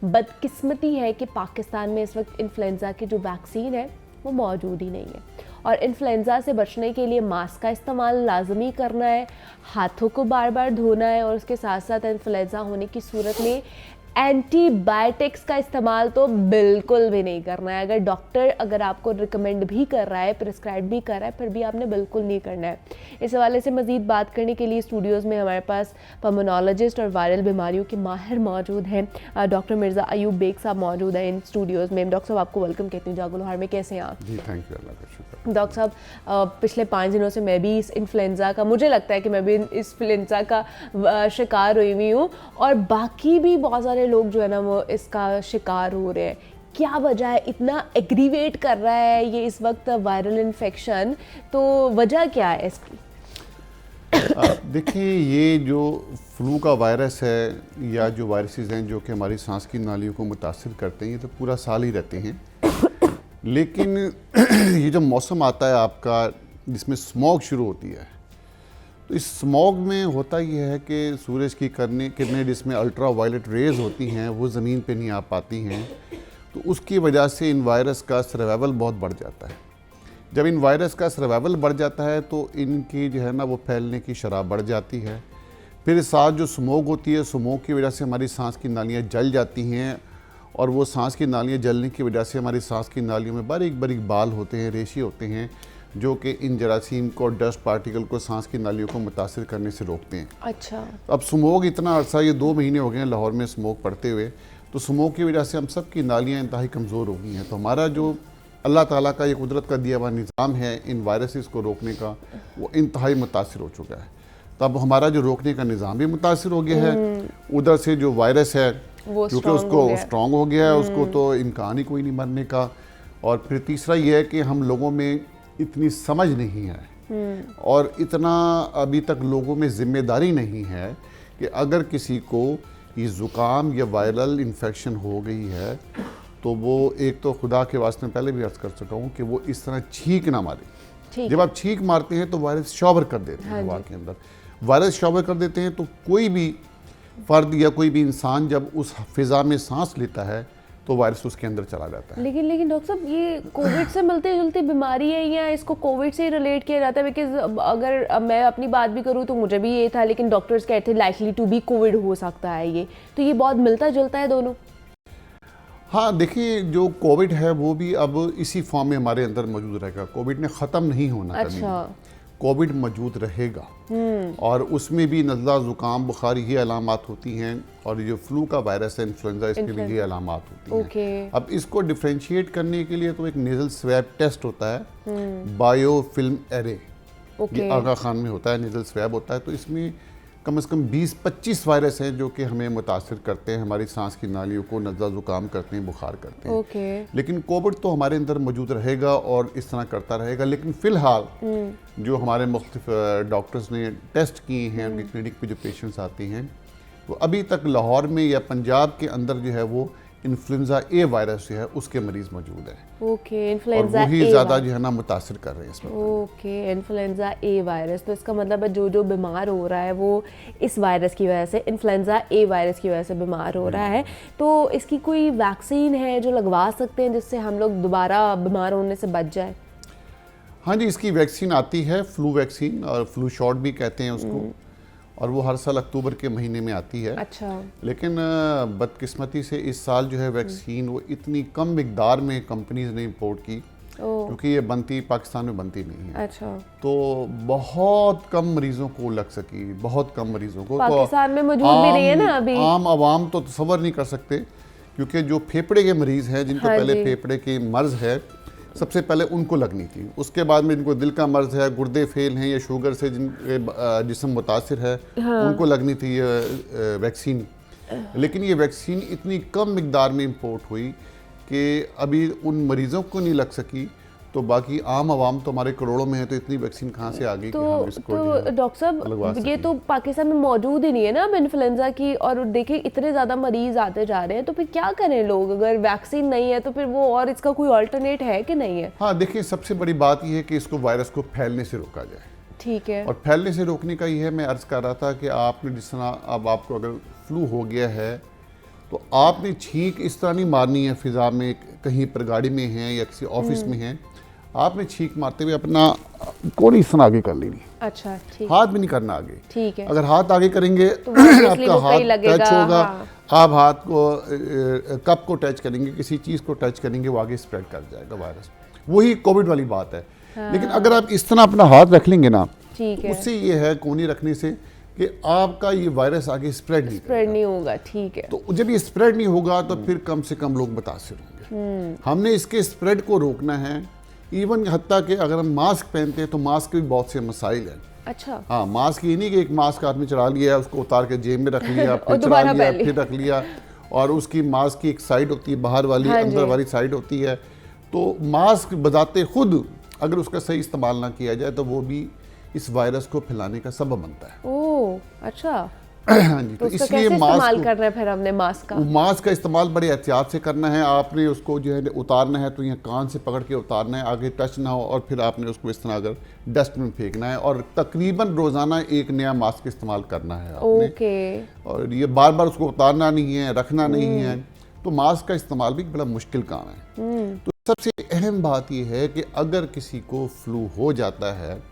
बदकिस्मती है कि पाकिस्तान में इस वक्त इन्फ्लुएंज़ा की जो वैक्सीन है वो मौजूद ही नहीं है। और इन्फ्लुएंज़ा से बचने के लिए मास्क का इस्तेमाल लाजमी करना है, हाथों को बार बार धोना है और उसके साथ साथ इन्फ्लुएंज़ा होने की सूरत में एंटीबायोटिक्स का इस्तेमाल तो बिल्कुल भी नहीं करना है। अगर आपको रिकमेंड भी कर रहा है, प्रिस्क्राइब भी कर रहा है, फिर भी आपने बिल्कुल नहीं करना है। इस हवाले से मज़ीद बात करने के लिए स्टूडियोज़ में हमारे पास पल्मोनोलॉजिस्ट और वायरल बीमारियों के माहिर मौजूद हैं। डॉक्टर मिर्ज़ा अयूब बेग साहब मौजूद हैं इन स्टूडियोज़ में। डॉक्टर साहब आपको वेलकम कहती हूँ जागो लोहार में। कैसे हैं आप? जी थैंक यू, अल्लाह का शुक्र। डॉक्टर साहब पिछले 5 दिनों से मैं भी इस इन्फ्लुएंज़ा का, मुझे लगता है कि मैं भी इस इन्फ्लुएंज़ा का शिकार हुई हुई हूँ, और बाकी भी बहुत सारे लोग जो है ना वो इसका शिकार हो रहे हैं। क्या वजह है, इतना एग्रीवेट कर रहा है ये इस वक्त वायरल इन्फेक्शन, तो वजह क्या है इसकी? देखिए, ये जो फ्लू का वायरस है या जो वायरसेस हैं जो कि हमारी सांस की नालियों को मुतासिर करते हैं, ये तो पूरा साल ही रहते हैं। लेकिन ये जो मौसम आता है आपका जिसमें स्मॉग शुरू होती है, तो इस स्मॉग में होता ये है कि सूरज की किरणें जिसमें अल्ट्रा वायलेट रेज होती हैं वो ज़मीन पे नहीं आ पाती हैं, तो उसकी वजह से इन वायरस का सर्वाइवल बहुत बढ़ जाता है। जब इन वायरस का सर्वाइवल बढ़ जाता है तो इनकी जो है ना वो फैलने की शरह बढ़ जाती है। फिर साथ जो स्मोक होती है, स्मोक की वजह से हमारी सांस की नालियाँ जल जाती हैं, और वो सांस की नालियाँ जलने की वजह से हमारी सांस की नालियों में बारीक बारीक बाल होते हैं, रेशे होते हैं, जो कि इन जरासीम को, डस्ट पार्टिकल को सांस की नालियों को मुतासिर करने से रोकते हैं। अच्छा। अब स्मोक इतना अर्सा, ये 2 महीने हो गए हैं लाहौर में स्मोक पड़ते हुए, तो स्मोक की वजह से हम सब की नालियाँ इंतहाई कमज़ोर हो गई हैं। तो हमारा जो अल्लाह ताला का ये कुदरत का दिया हुआ निज़ाम है इन वायरसेस को रोकने का, वो इंतहाई मुतासिर हो चुका है। तब हमारा जो रोकने का निज़ाम भी मुतासिर हो गया है, उधर से जो वायरस है क्योंकि उसको स्ट्रॉन्ग हो गया है, उसको तो इम्कान ही कोई नहीं मरने का। और फिर तीसरा ये है कि हम लोगों में इतनी समझ नहीं है और इतना अभी तक लोगों में ज़िम्मेदारी नहीं है कि अगर किसी को ये ज़ुकाम या वायरल इन्फेक्शन हो गई है तो वो एक तो खुदा के वास्ते पहले भी अर्ज़ कर चुका हूँ कि वो इस तरह छींक ना मारे। जब आप छींक मारते हैं तो वायरस शॉवर कर देते हैं हवा के अंदर। वायरस शॉवर कर देते हैं तो कोई भी फ़र्द या कोई भी इंसान जब उस फ़िज़ा में सांस लेता है तो वायरस उसके अंदर चला जाता है। लेकिन डॉक्टर साहब, ये कोविड से मिलती जुलती बीमारी है या इसको कोविड से ही रिलेट किया जाता है? बिकॉज अगर मैं अपनी बात भी करूँ तो मुझे भी ये था, लेकिन डॉक्टर्स कहते थे लाइकली टू बी कोविड हो सकता है ये, तो ये बहुत मिलता जुलता है दोनों। हाँ देखिए, जो कोविड है वो भी अब इसी फॉर्म में हमारे अंदर मौजूद रहेगा। कोविड ने ख़त्म नहीं होना। अच्छा। कोविड मौजूद रहेगा और उसमें भी नज़ला, ज़ुकाम, बुखार ये अलामात होती हैं, और ये जो फ्लू का वायरस है इन्फ्लुएंजा, इसमें भी ये अलामात होती हैं। अब इसको डिफ्रेंशिएट करने के लिए तो एक नेज़ल स्वैब टेस्ट होता है, बायोफिल्म एरे, ये आगा खान में होता है, नेज़ल स्वैब होता है। तो इसमें कम से कम 20-25 वायरस हैं जो कि हमें मुतासिर करते हैं, हमारी सांस की नालियों को नज़ला ज़ुकाम करते हैं, बुखार करते हैं। लेकिन कोविड तो हमारे अंदर मौजूद रहेगा और इस तरह करता रहेगा। लेकिन फ़िलहाल जो हमारे मुख्तलिफ डॉक्टर्स ने टेस्ट किए हैं, उनकी क्लिनिक पे जो पेशेंट्स आते हैं, तो अभी तक लाहौर में या पंजाब के अंदर जो है वो इन्फ्लुएंजा ए वायरस जो है उसके मरीज़ मौजूद है। इन्फ्लुएंजा और वही ज़्यादा जो है ना मुतासिर कर रहे हैं इसमें। इन्फ्लुएंजा ए वायरस, तो इसका मतलब है जो बीमार हो रहा है वो इस वायरस की वजह से, इन्फ्लुएंजा ए वायरस की वजह से बीमार हो रहा है। तो इसकी कोई वैक्सीन है जो लगवा सकते हैं जिससे हम लोग दोबारा बीमार होने से बच जाए? हाँ जी, इसकी वैक्सीन आती है, फ्लू वैक्सीन, और फ्लू शॉट भी कहते हैं उसको, और वो हर साल अक्टूबर के महीने में आती है। अच्छा। लेकिन बदकिस्मती से इस साल जो है वैक्सीन वो इतनी कम मिकदार में कंपनीज ने इंपोर्ट की, क्योंकि ये बनती पाकिस्तान में बनती नहीं है। अच्छा। तो बहुत कम मरीजों को लग सकी, बहुत कम मरीजों को। पाकिस्तान में मौजूद भी नहीं है ना अभी। आम आवाम तो तसव्वुर नहीं कर सकते, क्योंकि जो फेफड़े के मरीज हैं जिनको पहले फेफड़े की मर्ज है, सबसे पहले उनको लगनी थी। उसके बाद में जिनको दिल का मर्ज है, गुर्दे फेल हैं या शुगर से जिनके जिस्म मुतासिर है, उनको लगनी थी ये वैक्सीन। लेकिन ये वैक्सीन इतनी कम मिकदार में इंपोर्ट हुई कि अभी उन मरीज़ों को नहीं लग सकी, तो बाकी आम आवाम तो हमारे करोड़ों में है, तो इतनी वैक्सीन कहाँ से आ गई कि हम इसको डॉक्टर साहब, ये तो पाकिस्तान में मौजूद ही नहीं है ना अब इन्फ्लुएंजा की, और देखिए इतने ज़्यादा मरीज आते जा रहे हैं, तो फिर क्या करें लोग? अगर वैक्सीन नहीं है तो फिर वो, और इसका कोई अल्टरनेट है कि नहीं है? हाँ देखिए, सबसे बड़ी बात यह है कि इसको वायरस को फैलने से रोका जाए। ठीक है। और फैलने से रोकने का ये है, मैं अर्ज़ कर रहा था कि आपने जिस तरह अब आपको अगर फ्लू हो गया है तो आपने छींक इस तरह नहीं मारनी है फ़िज़ा में, कहीं पर गाड़ी में है या किसी ऑफिस में है, आपने छींक मारते हुए अपना कोनी इस तरह आगे कर लेनी। अच्छा, ठीक। हाथ भी नहीं करना आगे। ठीक है। अगर हाथ आगे करेंगे तो आपका हाथ टच होगा, आप हाथ को कप को टच करेंगे, किसी चीज़ को टच करेंगे, वो आगे स्प्रेड कर जाएगा वायरस। वही कोविड वाली बात है। लेकिन अगर आप इस तरह अपना हाथ रख लेंगे ना, ठीक है, उससे ये है कोहनी रखने से कि आपका ये वायरस आगे स्प्रेड नहीं होगा। ठीक है, तो जब ये स्प्रेड नहीं होगा तो फिर कम से कम लोग मुतासिर होंगे। हमने इसके स्प्रेड को रोकना है। इवन हत्ता कि अगर हम मास्क पहनते हैं तो मास्क के भी बहुत से मसाइल हैं। अच्छा, हाँ, मास्क ये नहीं कि एक मास्क आदमी चढ़ा लिया, उसको उतार के जेब में रख लिया, फिर चढ़ा दोबारा लिया, पहन फिर रख लिया, और उसकी मास्क की एक साइड होती है बाहर वाली, हाँ अंदर जी। वाली साइड होती है। तो मास्क बजाते खुद अगर उसका सही इस्तेमाल ना किया जाए तो वो भी इस वायरस को फैलाने का सबब बनता है। ओह अच्छा, हाँ जी, तो उसका कैसे इस्तेमाल करना है फिर हमने मास्क का? मास्क का इस्तेमाल बड़े एहतियात से करना है। आपने उसको जो है उतारना है तो यहाँ कान से पकड़ के उतारना है, आगे टच ना हो, और फिर आपने उसको इस तरह अगर डस्टबिन फेंकना है, और तकरीबन रोज़ाना एक नया मास्क इस्तेमाल करना है आपने। ओके, और ये बार बार उसको उतारना नहीं है, रखना नहीं है। तो मास्क का इस्तेमाल भी बड़ा मुश्किल काम है। तो सबसे अहम बात यह है कि अगर किसी को फ्लू हो जाता है,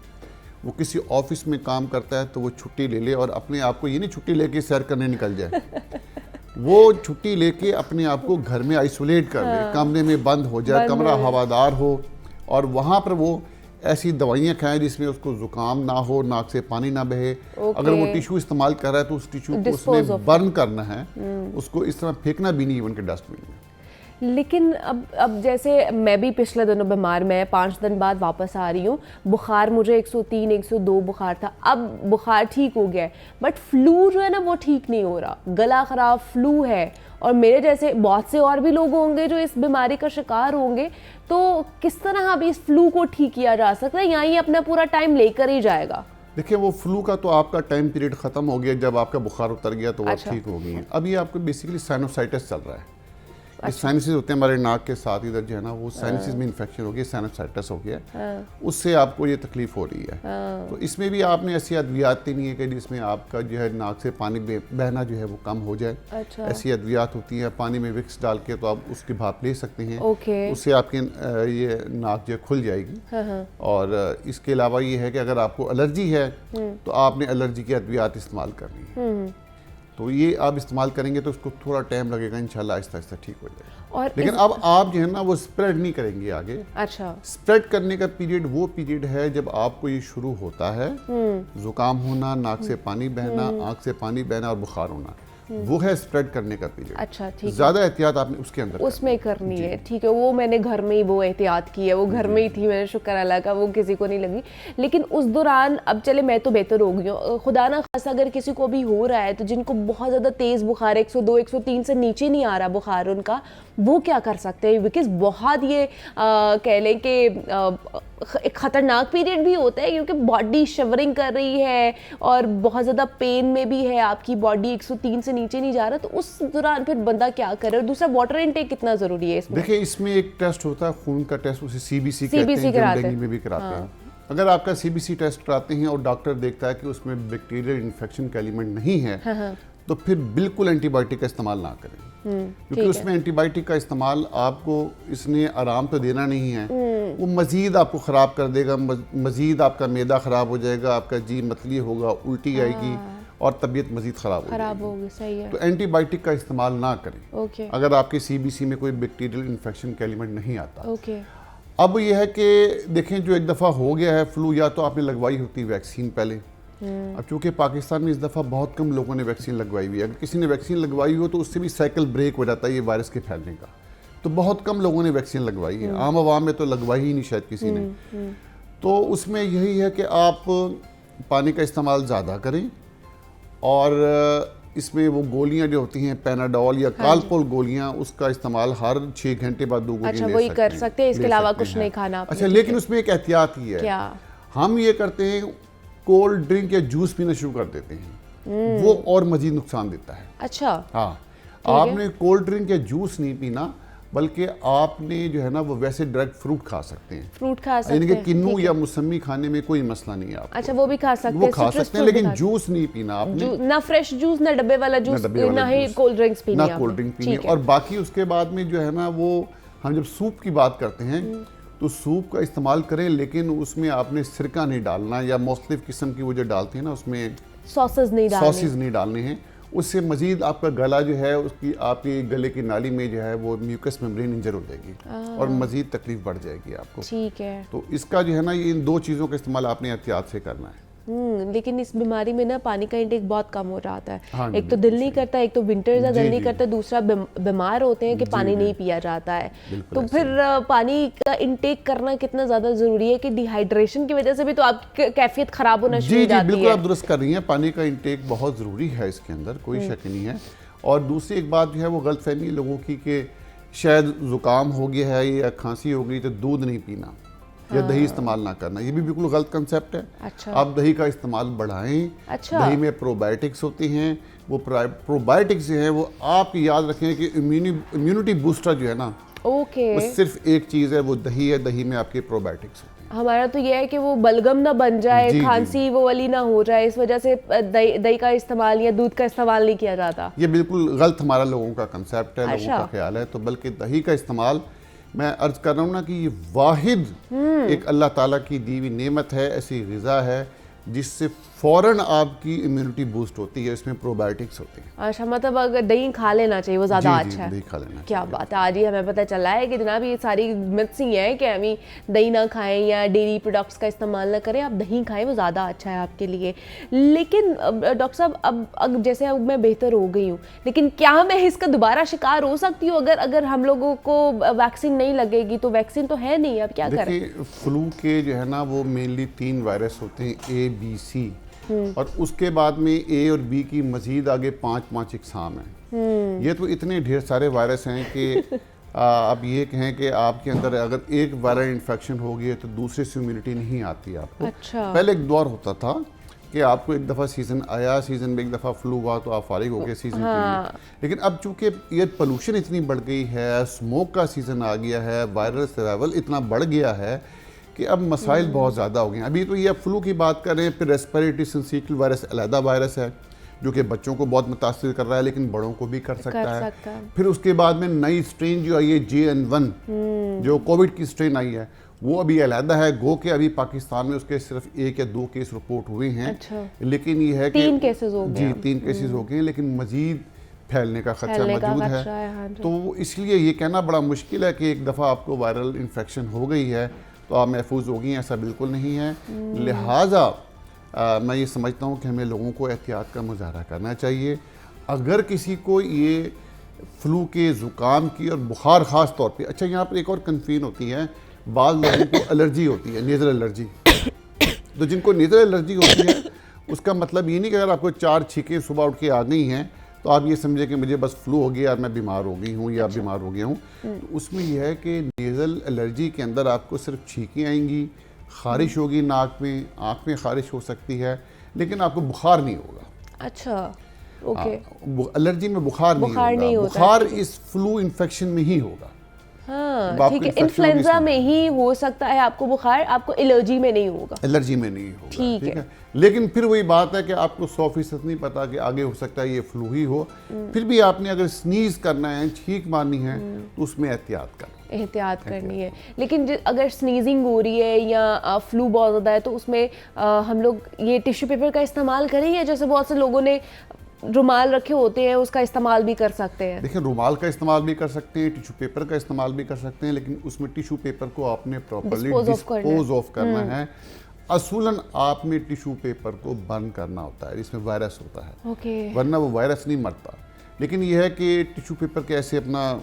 वो किसी ऑफिस में काम करता है, तो वो छुट्टी ले ले, और अपने आप को ये नहीं छुट्टी लेके सैर करने निकल जाए। वो छुट्टी लेके अपने आप को घर में आइसोलेट कर ले, कमरे में बंद हो जाए, कमरा हवादार हो, और वहाँ पर वो ऐसी दवाइयाँ खाएं जिसमें उसको जुकाम ना हो, नाक से पानी ना बहे। अगर वो टिश्यू इस्तेमाल कर रहा है तो उस टिश्यू को उसने बर्न करना है, उसको इस तरह फेंकना भी नहीं इवन के डस्टबिन में। लेकिन अब जैसे मैं भी पिछले दिनों बीमार, मैं 5 दिन बाद वापस आ रही हूँ, बुखार मुझे 103 102 बुखार था, अब बुखार ठीक हो गया है, बट फ्लू जो है ना वो ठीक नहीं हो रहा, गला ख़राब फ्लू है, और मेरे जैसे बहुत से और भी लोग होंगे जो इस बीमारी का शिकार होंगे। तो किस तरह अब इस फ्लू को ठीक किया जा सकता है, या ये अपना पूरा टाइम लेकर ही जाएगा? देखिए, वो फ्लू का तो आपका टाइम पीरियड ख़त्म हो गया, जब आपका बुखार उतर गया तो वो ठीक हो गई है। अभी आपको बेसिकली साइनोसाइटिस चल रहा है। साइनसिस होते हैं हमारे नाक के साथ, इधर जो है ना वो साइनसिस में इन्फेक्शन हो गया, साइनोसाइटिस हो गया, उससे आपको ये तकलीफ हो रही है। तो इसमें भी आपने ऐसी अद्वियात नहीं है कि जिसमें आपका जो है नाक से पानी बहना जो है वो कम हो जाए। अच्छा। ऐसी अद्वियात होती हैं, पानी में विक्स डाल के तो आप उसकी भाप ले सकते हैं। उससे आपकी ये नाक जो खुल जाएगी। और इसके अलावा ये है कि अगर आपको एलर्जी है तो आपने एलर्जी की अद्वियात इस्तेमाल करनी है। तो ये आप इस्तेमाल करेंगे तो उसको थोड़ा टाइम लगेगा, इंशाल्लाह आहिस्ता आहिस्ता ठीक हो जाएगा। और लेकिन अब आप जो है ना वो स्प्रेड नहीं करेंगे आगे। अच्छा, स्प्रेड करने का पीरियड वो पीरियड है जब आपको ये शुरू होता है, जुकाम होना, नाक से पानी बहना, आंख से पानी बहना और बुखार होना, वो है स्प्रेड करने का पीरियड। अच्छा, ठीक, ज्यादा एहतियात आपने उसके अंदर उसमें करनी है। ठीक है, वो मैंने घर में ही वो एहतियात की है, वो घर में ही थी, मैंने शुक्र अल्लाह का, वो किसी को नहीं लगी। लेकिन उस दौरान अब चले मैं तो बेहतर हो गई हूँ, खुदा ना खासा अगर किसी को भी हो रहा है तो जिनको बहुत ज़्यादा तेज़ बुखार 102 103 से नीचे नहीं आ रहा बुखार उनका, वो क्या कर सकते हैं? बिकॉज बहुत ये कह लें कि एक ख़तरनाक पीरियड भी होता है, क्योंकि बॉडी शिवरिंग कर रही है और बहुत ज़्यादा पेन में भी है, आपकी बॉडी 103 से नीचे नहीं जा रहा, तो उस दौरान फिर बंदा क्या करे? और दूसरा वाटर इनटेक कितना ज़रूरी है इसमें? देखिए, इसमें एक टेस्ट होता है खून का टेस्ट, उसे सीबीसी कहते हैं, जो डेंगू में भी कराते हैं। अगर आपका सीबीसी टेस्ट कराते हैं और डॉक्टर देखता है कि उसमें बैक्टीरियल इन्फेक्शन का एलिमेंट नहीं है, तो फिर बिल्कुल एंटीबायोटिक का इस्तेमाल ना करें, क्योंकि उसमें एंटीबायोटिक का इस्तेमाल आपको इसने आराम तो देना नहीं है, वो मज़ीद आपको ख़राब कर देगा, मज़ीद आपका मैदा ख़राब हो जाएगा, आपका जी मतली होगा, उल्टी आएगी और तबीयत मज़ीद ख़राब होगी। सही है। तो एंटीबायोटिक का इस्तेमाल ना करें अगर आपके सीबीसी में कोई बैक्टीरियल इन्फेक्शन का एलिमेंट नहीं आता। अब यह है कि देखें, जो एक दफ़ा हो गया है फ्लू, या तो आपने लगवाई होती वैक्सीन पहले। अब चूँकि पाकिस्तान में इस दफ़ा बहुत कम लोगों ने वैक्सीन लगवाई हुई है, अगर किसी ने वैक्सीन लगवाई हो तो उससे भी साइकिल ब्रेक हो जाता है ये वायरस के फैलने का। तो बहुत कम लोगों ने वैक्सीन लगवाई है, आम आवाम में तो लगवाई ही नहीं शायद किसी ने। तो उसमें यही है कि आप पानी का इस्तेमाल ज़्यादा करें, और इसमें वो गोलियां जो होती हैं पैनाडोल या कालपोल गोलियां, उसका इस्तेमाल हर 6 घंटे बाद 2 गोलियां वही कर सकते हैं, इसके अलावा कुछ नहीं खाना। अच्छा, लेकिन उसमें एक एहतियात ही है, क्या? हम ये करते हैं, कोल्ड ड्रिंक या जूस पीना शुरू कर देते हैं, वो और मजीद नुकसान देता है। अच्छा, हाँ, आपने कोल्ड ड्रिंक या जूस नहीं पीना, बल्कि आपने जो है ना वो वैसे डायरेक्ट फ्रूट खा सकते हैं। फ्रूट खा सकते हैं, यानी कि किन्नू है। या मौसमी खाने में कोई मसला नहीं है आपको। अच्छा, वो भी खा सकते हैं, वो खा सकते हैं, लेकिन जूस नहीं पीना आपने, ना फ्रेश जूस, ना डब्बे वाला जूस, ना ही कोल्ड ड्रिंक्स पीनी, ना कोल्ड ड्रिंक पीनी। और बाकी उसके बाद में जो है ना वो, हम जब सूप की बात करते हैं तो सूप का इस्तेमाल करें, लेकिन उसमें आपने सिरका नहीं डालना, या मुख्तलिफ किस्म की वो जो डालते हैं ना उसमें सॉसेस नहीं डालने हैं, उससे मज़ीद आपका गला जो है उसकी आपकी गले की नाली में जो है वो म्यूकस मेम्ब्रेन इंजर हो जाएगी और मज़ीद तकलीफ बढ़ जाएगी आपको। ठीक है। तो इसका जो है ना, ये इन 2 चीज़ों का इस्तेमाल आपने एहतियात से करना है। लेकिन इस बीमारी में ना पानी का इंटेक बहुत कम हो जाता है। हाँ जी, एक तो दिल नहीं करता, एक तो विंटर का दिल जी, नहीं जी। करता, दूसरा बीमार होते हैं कि पानी नहीं पिया जाता है। तो फिर पानी का इंटेक करना कितना ज़्यादा ज़रूरी है कि डिहाइड्रेशन की वजह से भी तो आपकी कैफियत ख़राब होना शुरू हो जी जाती बिल्कुल है। आप दुरुस्त कर रही हैं। पानी का इंटेक बहुत ज़रूरी है इसके अंदर, कोई शक नहीं है। और दूसरी एक बात जो है वो गलतफहमी लोगों की कि शायद ज़ुकाम हो गया है या खांसी हो गई तो दूध नहीं पीना या दही इस्तेमाल ना करना, ये भी बिल्कुल गलत कंसेप्ट है। अच्छा। आप दही का इस्तेमाल बढ़ाएं। अच्छा। दही में प्रोबायोटिक्स होती हैं, वो प्रोबायोटिक्स जो है वो आप याद रखें कि इम्यूनिटी बूस्टर जो है ना, ओके। वो सिर्फ एक चीज़ है, वो दही है। दही में आपके प्रोबायोटिक्स होते हैं। हमारा तो ये है कि वो बलगम ना बन जाए, जी, जी। खांसी वो वाली ना हो जाए, इस वजह से दही का इस्तेमाल या दूध का इस्तेमाल नहीं किया जाता। ये बिल्कुल गलत हमारा लोगों का कंसेप्ट है, लोगों अच्छा। का ख्याल है। तो बल्कि दही का इस्तेमाल, मैं अर्ज कर रहा हूँ ना कि ये वाहिद एक अल्लाह ताला की दी हुई नेमत है, ऐसी ग़िज़ा है जिससे फ़ौरन आपकी इम्यूनिटी बूस्ट होती है। इसमें प्रोबायोटिक्स होते हैं। अच्छा, मतलब अगर दही खा लेना चाहिए वो ज़्यादा जी, जी, अच्छा है। दही खा लेना क्या चाहिए। बात है, आज ही हमें पता चला है कि जनाब ये सारी मिथ्स ही हैं कि हम दही ना खाएं या डेयरी प्रोडक्ट्स का इस्तेमाल ना करें, आप दही खाएं, वो ज़्यादा अच्छा है आपके लिए। लेकिन डॉक्टर साहब, अब जैसे अब मैं बेहतर हो गई हूँ, लेकिन क्या मैं इसका दोबारा शिकार हो सकती हूँ अगर हम लोगों को वैक्सीन नहीं लगेगी? तो वैक्सीन तो है नहीं, अब क्या करें? देखिए, फ्लू के जो है ना वो मेनली 3 वायरस होते हैं, A, B, C, और उसके बाद में A और B की मजीद आगे 5 इकसाम हैं। ये तो इतने ढेर सारे वायरस हैं कि आप ये कहें कि आपके अंदर अगर एक वायरल इन्फेक्शन हो गई है तो दूसरे से इम्यूनिटी नहीं आती आपको। अच्छा। पहले एक दौर होता था कि आपको एक दफ़ा सीज़न आया, सीज़न में एक दफ़ा फ्लू हुआ तो आप फारिग हो गए सीज़न के लिए। लेकिन अब चूंकि एयर पोल्यूशन इतनी बढ़ गई है, स्मोक का सीज़न आ गया है, वायरल सर्वाइवल इतना बढ़ गया है कि अब मसाइल बहुत ज़्यादा हो गए हैं। अभी तो ये फ्लू की बात करें, फिर रेस्पिरेटरी सिंसिटिव वायरस अलहदा वायरस है जो कि बच्चों को बहुत मुतासिर कर रहा है, लेकिन बड़ों को भी कर सकता है। फिर उसके बाद में नई स्ट्रेन जो आई है JN1, जो कोविड की स्ट्रेन आई है, वो अभी अलहदा है। गो के अभी पाकिस्तान में उसके सिर्फ 1 या 2 केस रिपोर्ट हुए हैं। अच्छा। लेकिन ये है कि 3 केसेस हो गए। जी, 3 केसेस हो गए हैं, लेकिन मजीद फैलने का खतरा मौजूद है। हाँ जी। तो इसलिए ये कहना बड़ा मुश्किल है कि एक दफ़ा आपको वायरल इन्फेक्शन हो गई है तो आप महफूज हो गई हैं, ऐसा बिल्कुल नहीं है। लिहाजा मैं ये समझता हूँ कि हमें लोगों को एहतियात का मुजाहरा करना चाहिए। अगर किसी को ये फ्लू के ज़ुकाम की और बुखार ख़ास तौर पे, अच्छा यहाँ पर एक और कन्फ्यूजन होती है, बाज़ लोगों को एलर्जी होती है, नेज़ल एलर्जी। तो जिनको नेज़ल एलर्जी होती है उसका मतलब ये नहीं कि अगर आपको 4 छींकें सुबह उठ के आ गई हैं तो आप ये समझे कि मुझे बस फ्लू हो गया और मैं बीमार हो गई हूँ या बीमार हो गया हूँ। तो उसमें यह है कि नेज़ल एलर्जी के अंदर आपको सिर्फ छींकें आएंगी, खारिश होगी नाक में, आँख में खारिश हो सकती है, लेकिन आपको बुखार नहीं होगा। अच्छा, ओके। एलर्जी में बुखार नहीं होगा। बुखार इस फ्लू इन्फेक्शन में ही होगा। हाँ, ठीक है। इन्फ्लुएंजा में ही हो सकता है आपको बुखार, आपको एलर्जी में नहीं होगा। एलर्जी में नहीं होगा, ठीक है। लेकिन फिर वही बात है कि आपको 100% नहीं पता कि आगे हो सकता है ये फ्लू ही हो। फिर भी आपने अगर स्नीज करना है, छींक मारनी है, तो उसमें एहतियात करनी है। लेकिन अगर स्नीजिंग हो रही है या फ्लू बहुत ज़्यादा है तो उसमें हम लोग ये टिश्यू पेपर का इस्तेमाल करेंगे? जैसे बहुत से लोगों ने रुमाल रखे होते हैं, उसका इस्तेमाल भी कर सकते हैं। देखिए, रुमाल का इस्तेमाल भी कर सकते हैं, टिश्यू पेपर का इस्तेमाल भी कर सकते हैं, लेकिन उसमें टिश्यू पेपर को आपने प्रॉपर्ली डिस्पोज ऑफ करना है। असूलन आपने टिश्यू पेपर को बर्न करना होता है, इसमें वायरस होता है, वरना वो वायरस नहीं मरता। लेकिन यह है कि टिश्यू पेपर के ऐसे अपना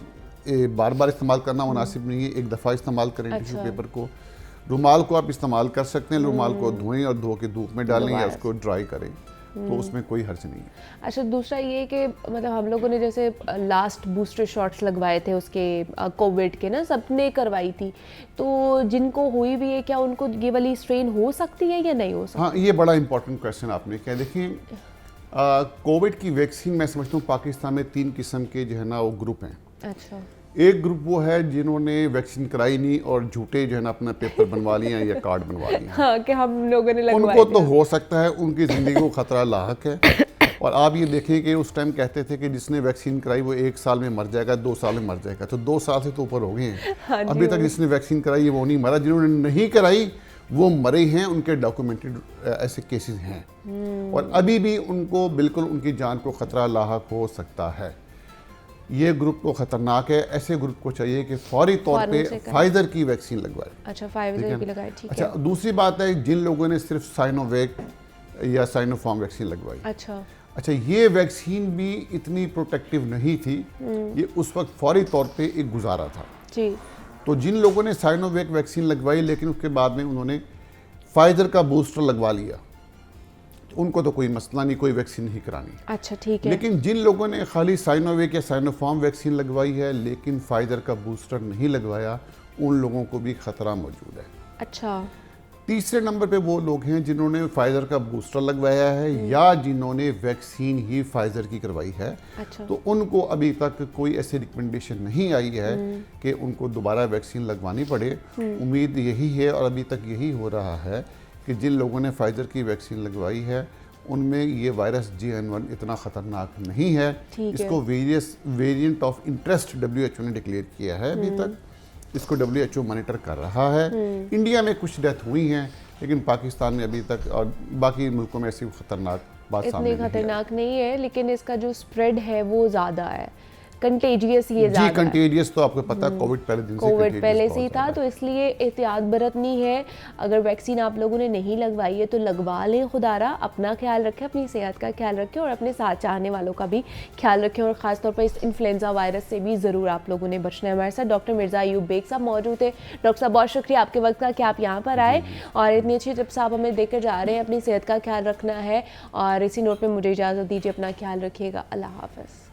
बार बार इस्तेमाल करना मुनासिब नहीं है, एक दफ़ा इस्तेमाल करें टिश्यू पेपर को। रुमाल को आप इस्तेमाल कर सकते हैं, रुमाल को धोएं और धो के धूप में डालें या उसको ड्राई करें, तो उसमें कोई हर्ज नहीं है। अच्छा, दूसरा ये कि मतलब हम लोगों ने जैसे लास्ट बूस्टर शॉट्स लगवाए थे उसके कोविड के ना, सबने करवाई थी, तो जिनको हुई भी है क्या उनको ये वाली स्ट्रेन हो सकती है या नहीं हो सकती? हाँ, ये बड़ा इंपॉर्टेंट क्वेश्चन आपने किया। देखिए, कोविड की वैक्सीन मैं समझता हूँ पाकिस्तान में 3 किस्म के जो है ना वो ग्रुप हैं। अच्छा। एक ग्रुप वो है जिन्होंने वैक्सीन कराई नहीं और झूठे जो है ना अपना पेपर बनवा लिए या कार्ड बनवा लिए। हाँ, कि हम लोगों ने लगवाए उनको तो हो सकता है उनकी ज़िंदगी को खतरा लाहक है। और आप ये देखें कि उस टाइम कहते थे कि जिसने वैक्सीन कराई वो 1 साल में मर जाएगा, 2 साल में मर जाएगा, तो 2 साल से तो ऊपर हो गए हैं। अभी तक जिसने वैक्सीन कराई है वो नहीं मरा। जिन्होंने नहीं कराई वो मरे हैं, उनके डॉक्यूमेंटेड ऐसे केसेस हैं और अभी भी उनको बिल्कुल उनकी जान को ख़तरा लाहक हो सकता है। ये ग्रुप को ख़तरनाक है। ऐसे ग्रुप को चाहिए कि फौरी तौर पे फाइजर की वैक्सीन लगवाए। अच्छा, फाइजर की लगाए, ठीक है। अच्छा, दूसरी बात है जिन लोगों ने सिर्फ साइनोवैक या साइनोफार्म वैक्सीन लगवाई, अच्छा ये वैक्सीन भी इतनी प्रोटेक्टिव नहीं थी, ये उस वक्त फौरी तौर पे एक गुजारा था जी। तो जिन लोगों ने साइनोवैक वैक्सीन लगवाई लेकिन उसके बाद में उन्होंने फाइजर का बूस्टर लगवा लिया, उनको तो कोई मसला नहीं, कोई वैक्सीन नहीं करानी। अच्छा, ठीक है। लेकिन जिन लोगों ने खाली साइनोवैक या साइनोफार्म वैक्सीन लगवाई है लेकिन फाइजर का बूस्टर नहीं लगवाया, उन लोगों को भी खतरा मौजूद है। अच्छा, तीसरे नंबर पे वो लोग हैं जिन्होंने फाइजर का बूस्टर लगवाया है या जिन्होंने वैक्सीन ही फाइजर की करवाई है। अच्छा। तो उनको अभी तक कोई ऐसी रिकमेंडेशन नहीं आई है कि उनको दोबारा वैक्सीन लगवानी पड़े। उम्मीद यही है और अभी तक यही हो रहा है कि जिन लोगों ने फाइजर की वैक्सीन लगवाई है उनमें ये वायरस JN1 इतना ख़तरनाक नहीं है। इसको वेरिएंट ऑफ इंटरेस्ट WHO ने डिक्लेयर किया है। अभी तक इसको WHO मॉनिटर कर रहा है। इंडिया में कुछ डेथ हुई हैं लेकिन पाकिस्तान में अभी तक और बाकी मुल्कों में ऐसी खतरनाक बात सामने इतनी खतरनाक नहीं है, लेकिन इसका जो स्प्रेड है वो ज़्यादा है, कंटेजियस ये ज़्यादा जी। कंटेजियस तो आपको पता है, कोविड पहले से ही था, तो इसलिए एहतियात बरतनी है। अगर वैक्सीन आप लोगों ने नहीं लगवाई है तो लगवा लें। खुदारा अपना ख्याल रखें, अपनी सेहत का ख्याल रखें और अपने साथ चाहने वालों का भी ख्याल रखें और ख़ासतौर पर इस इन्फ्लुएंजा वायरस से भी ज़रूर आप लोगों ने बचना है। हमारे साथ डॉक्टर मिर्ज़ा अयूब बेग साहब मौजूद है। डॉक्टर साहब, बहुत शुक्रिया आपके वक्त का कि आप यहाँ पर आए और इतनी अच्छी टिप्स आप हमें देकर जा रहे हैं। अपनी सेहत का ख्याल रखना है और इसी नोट पर मुझे इजाज़त दीजिए, अपना ख्याल रखिएगा। अल्लाह हाफ़िज़।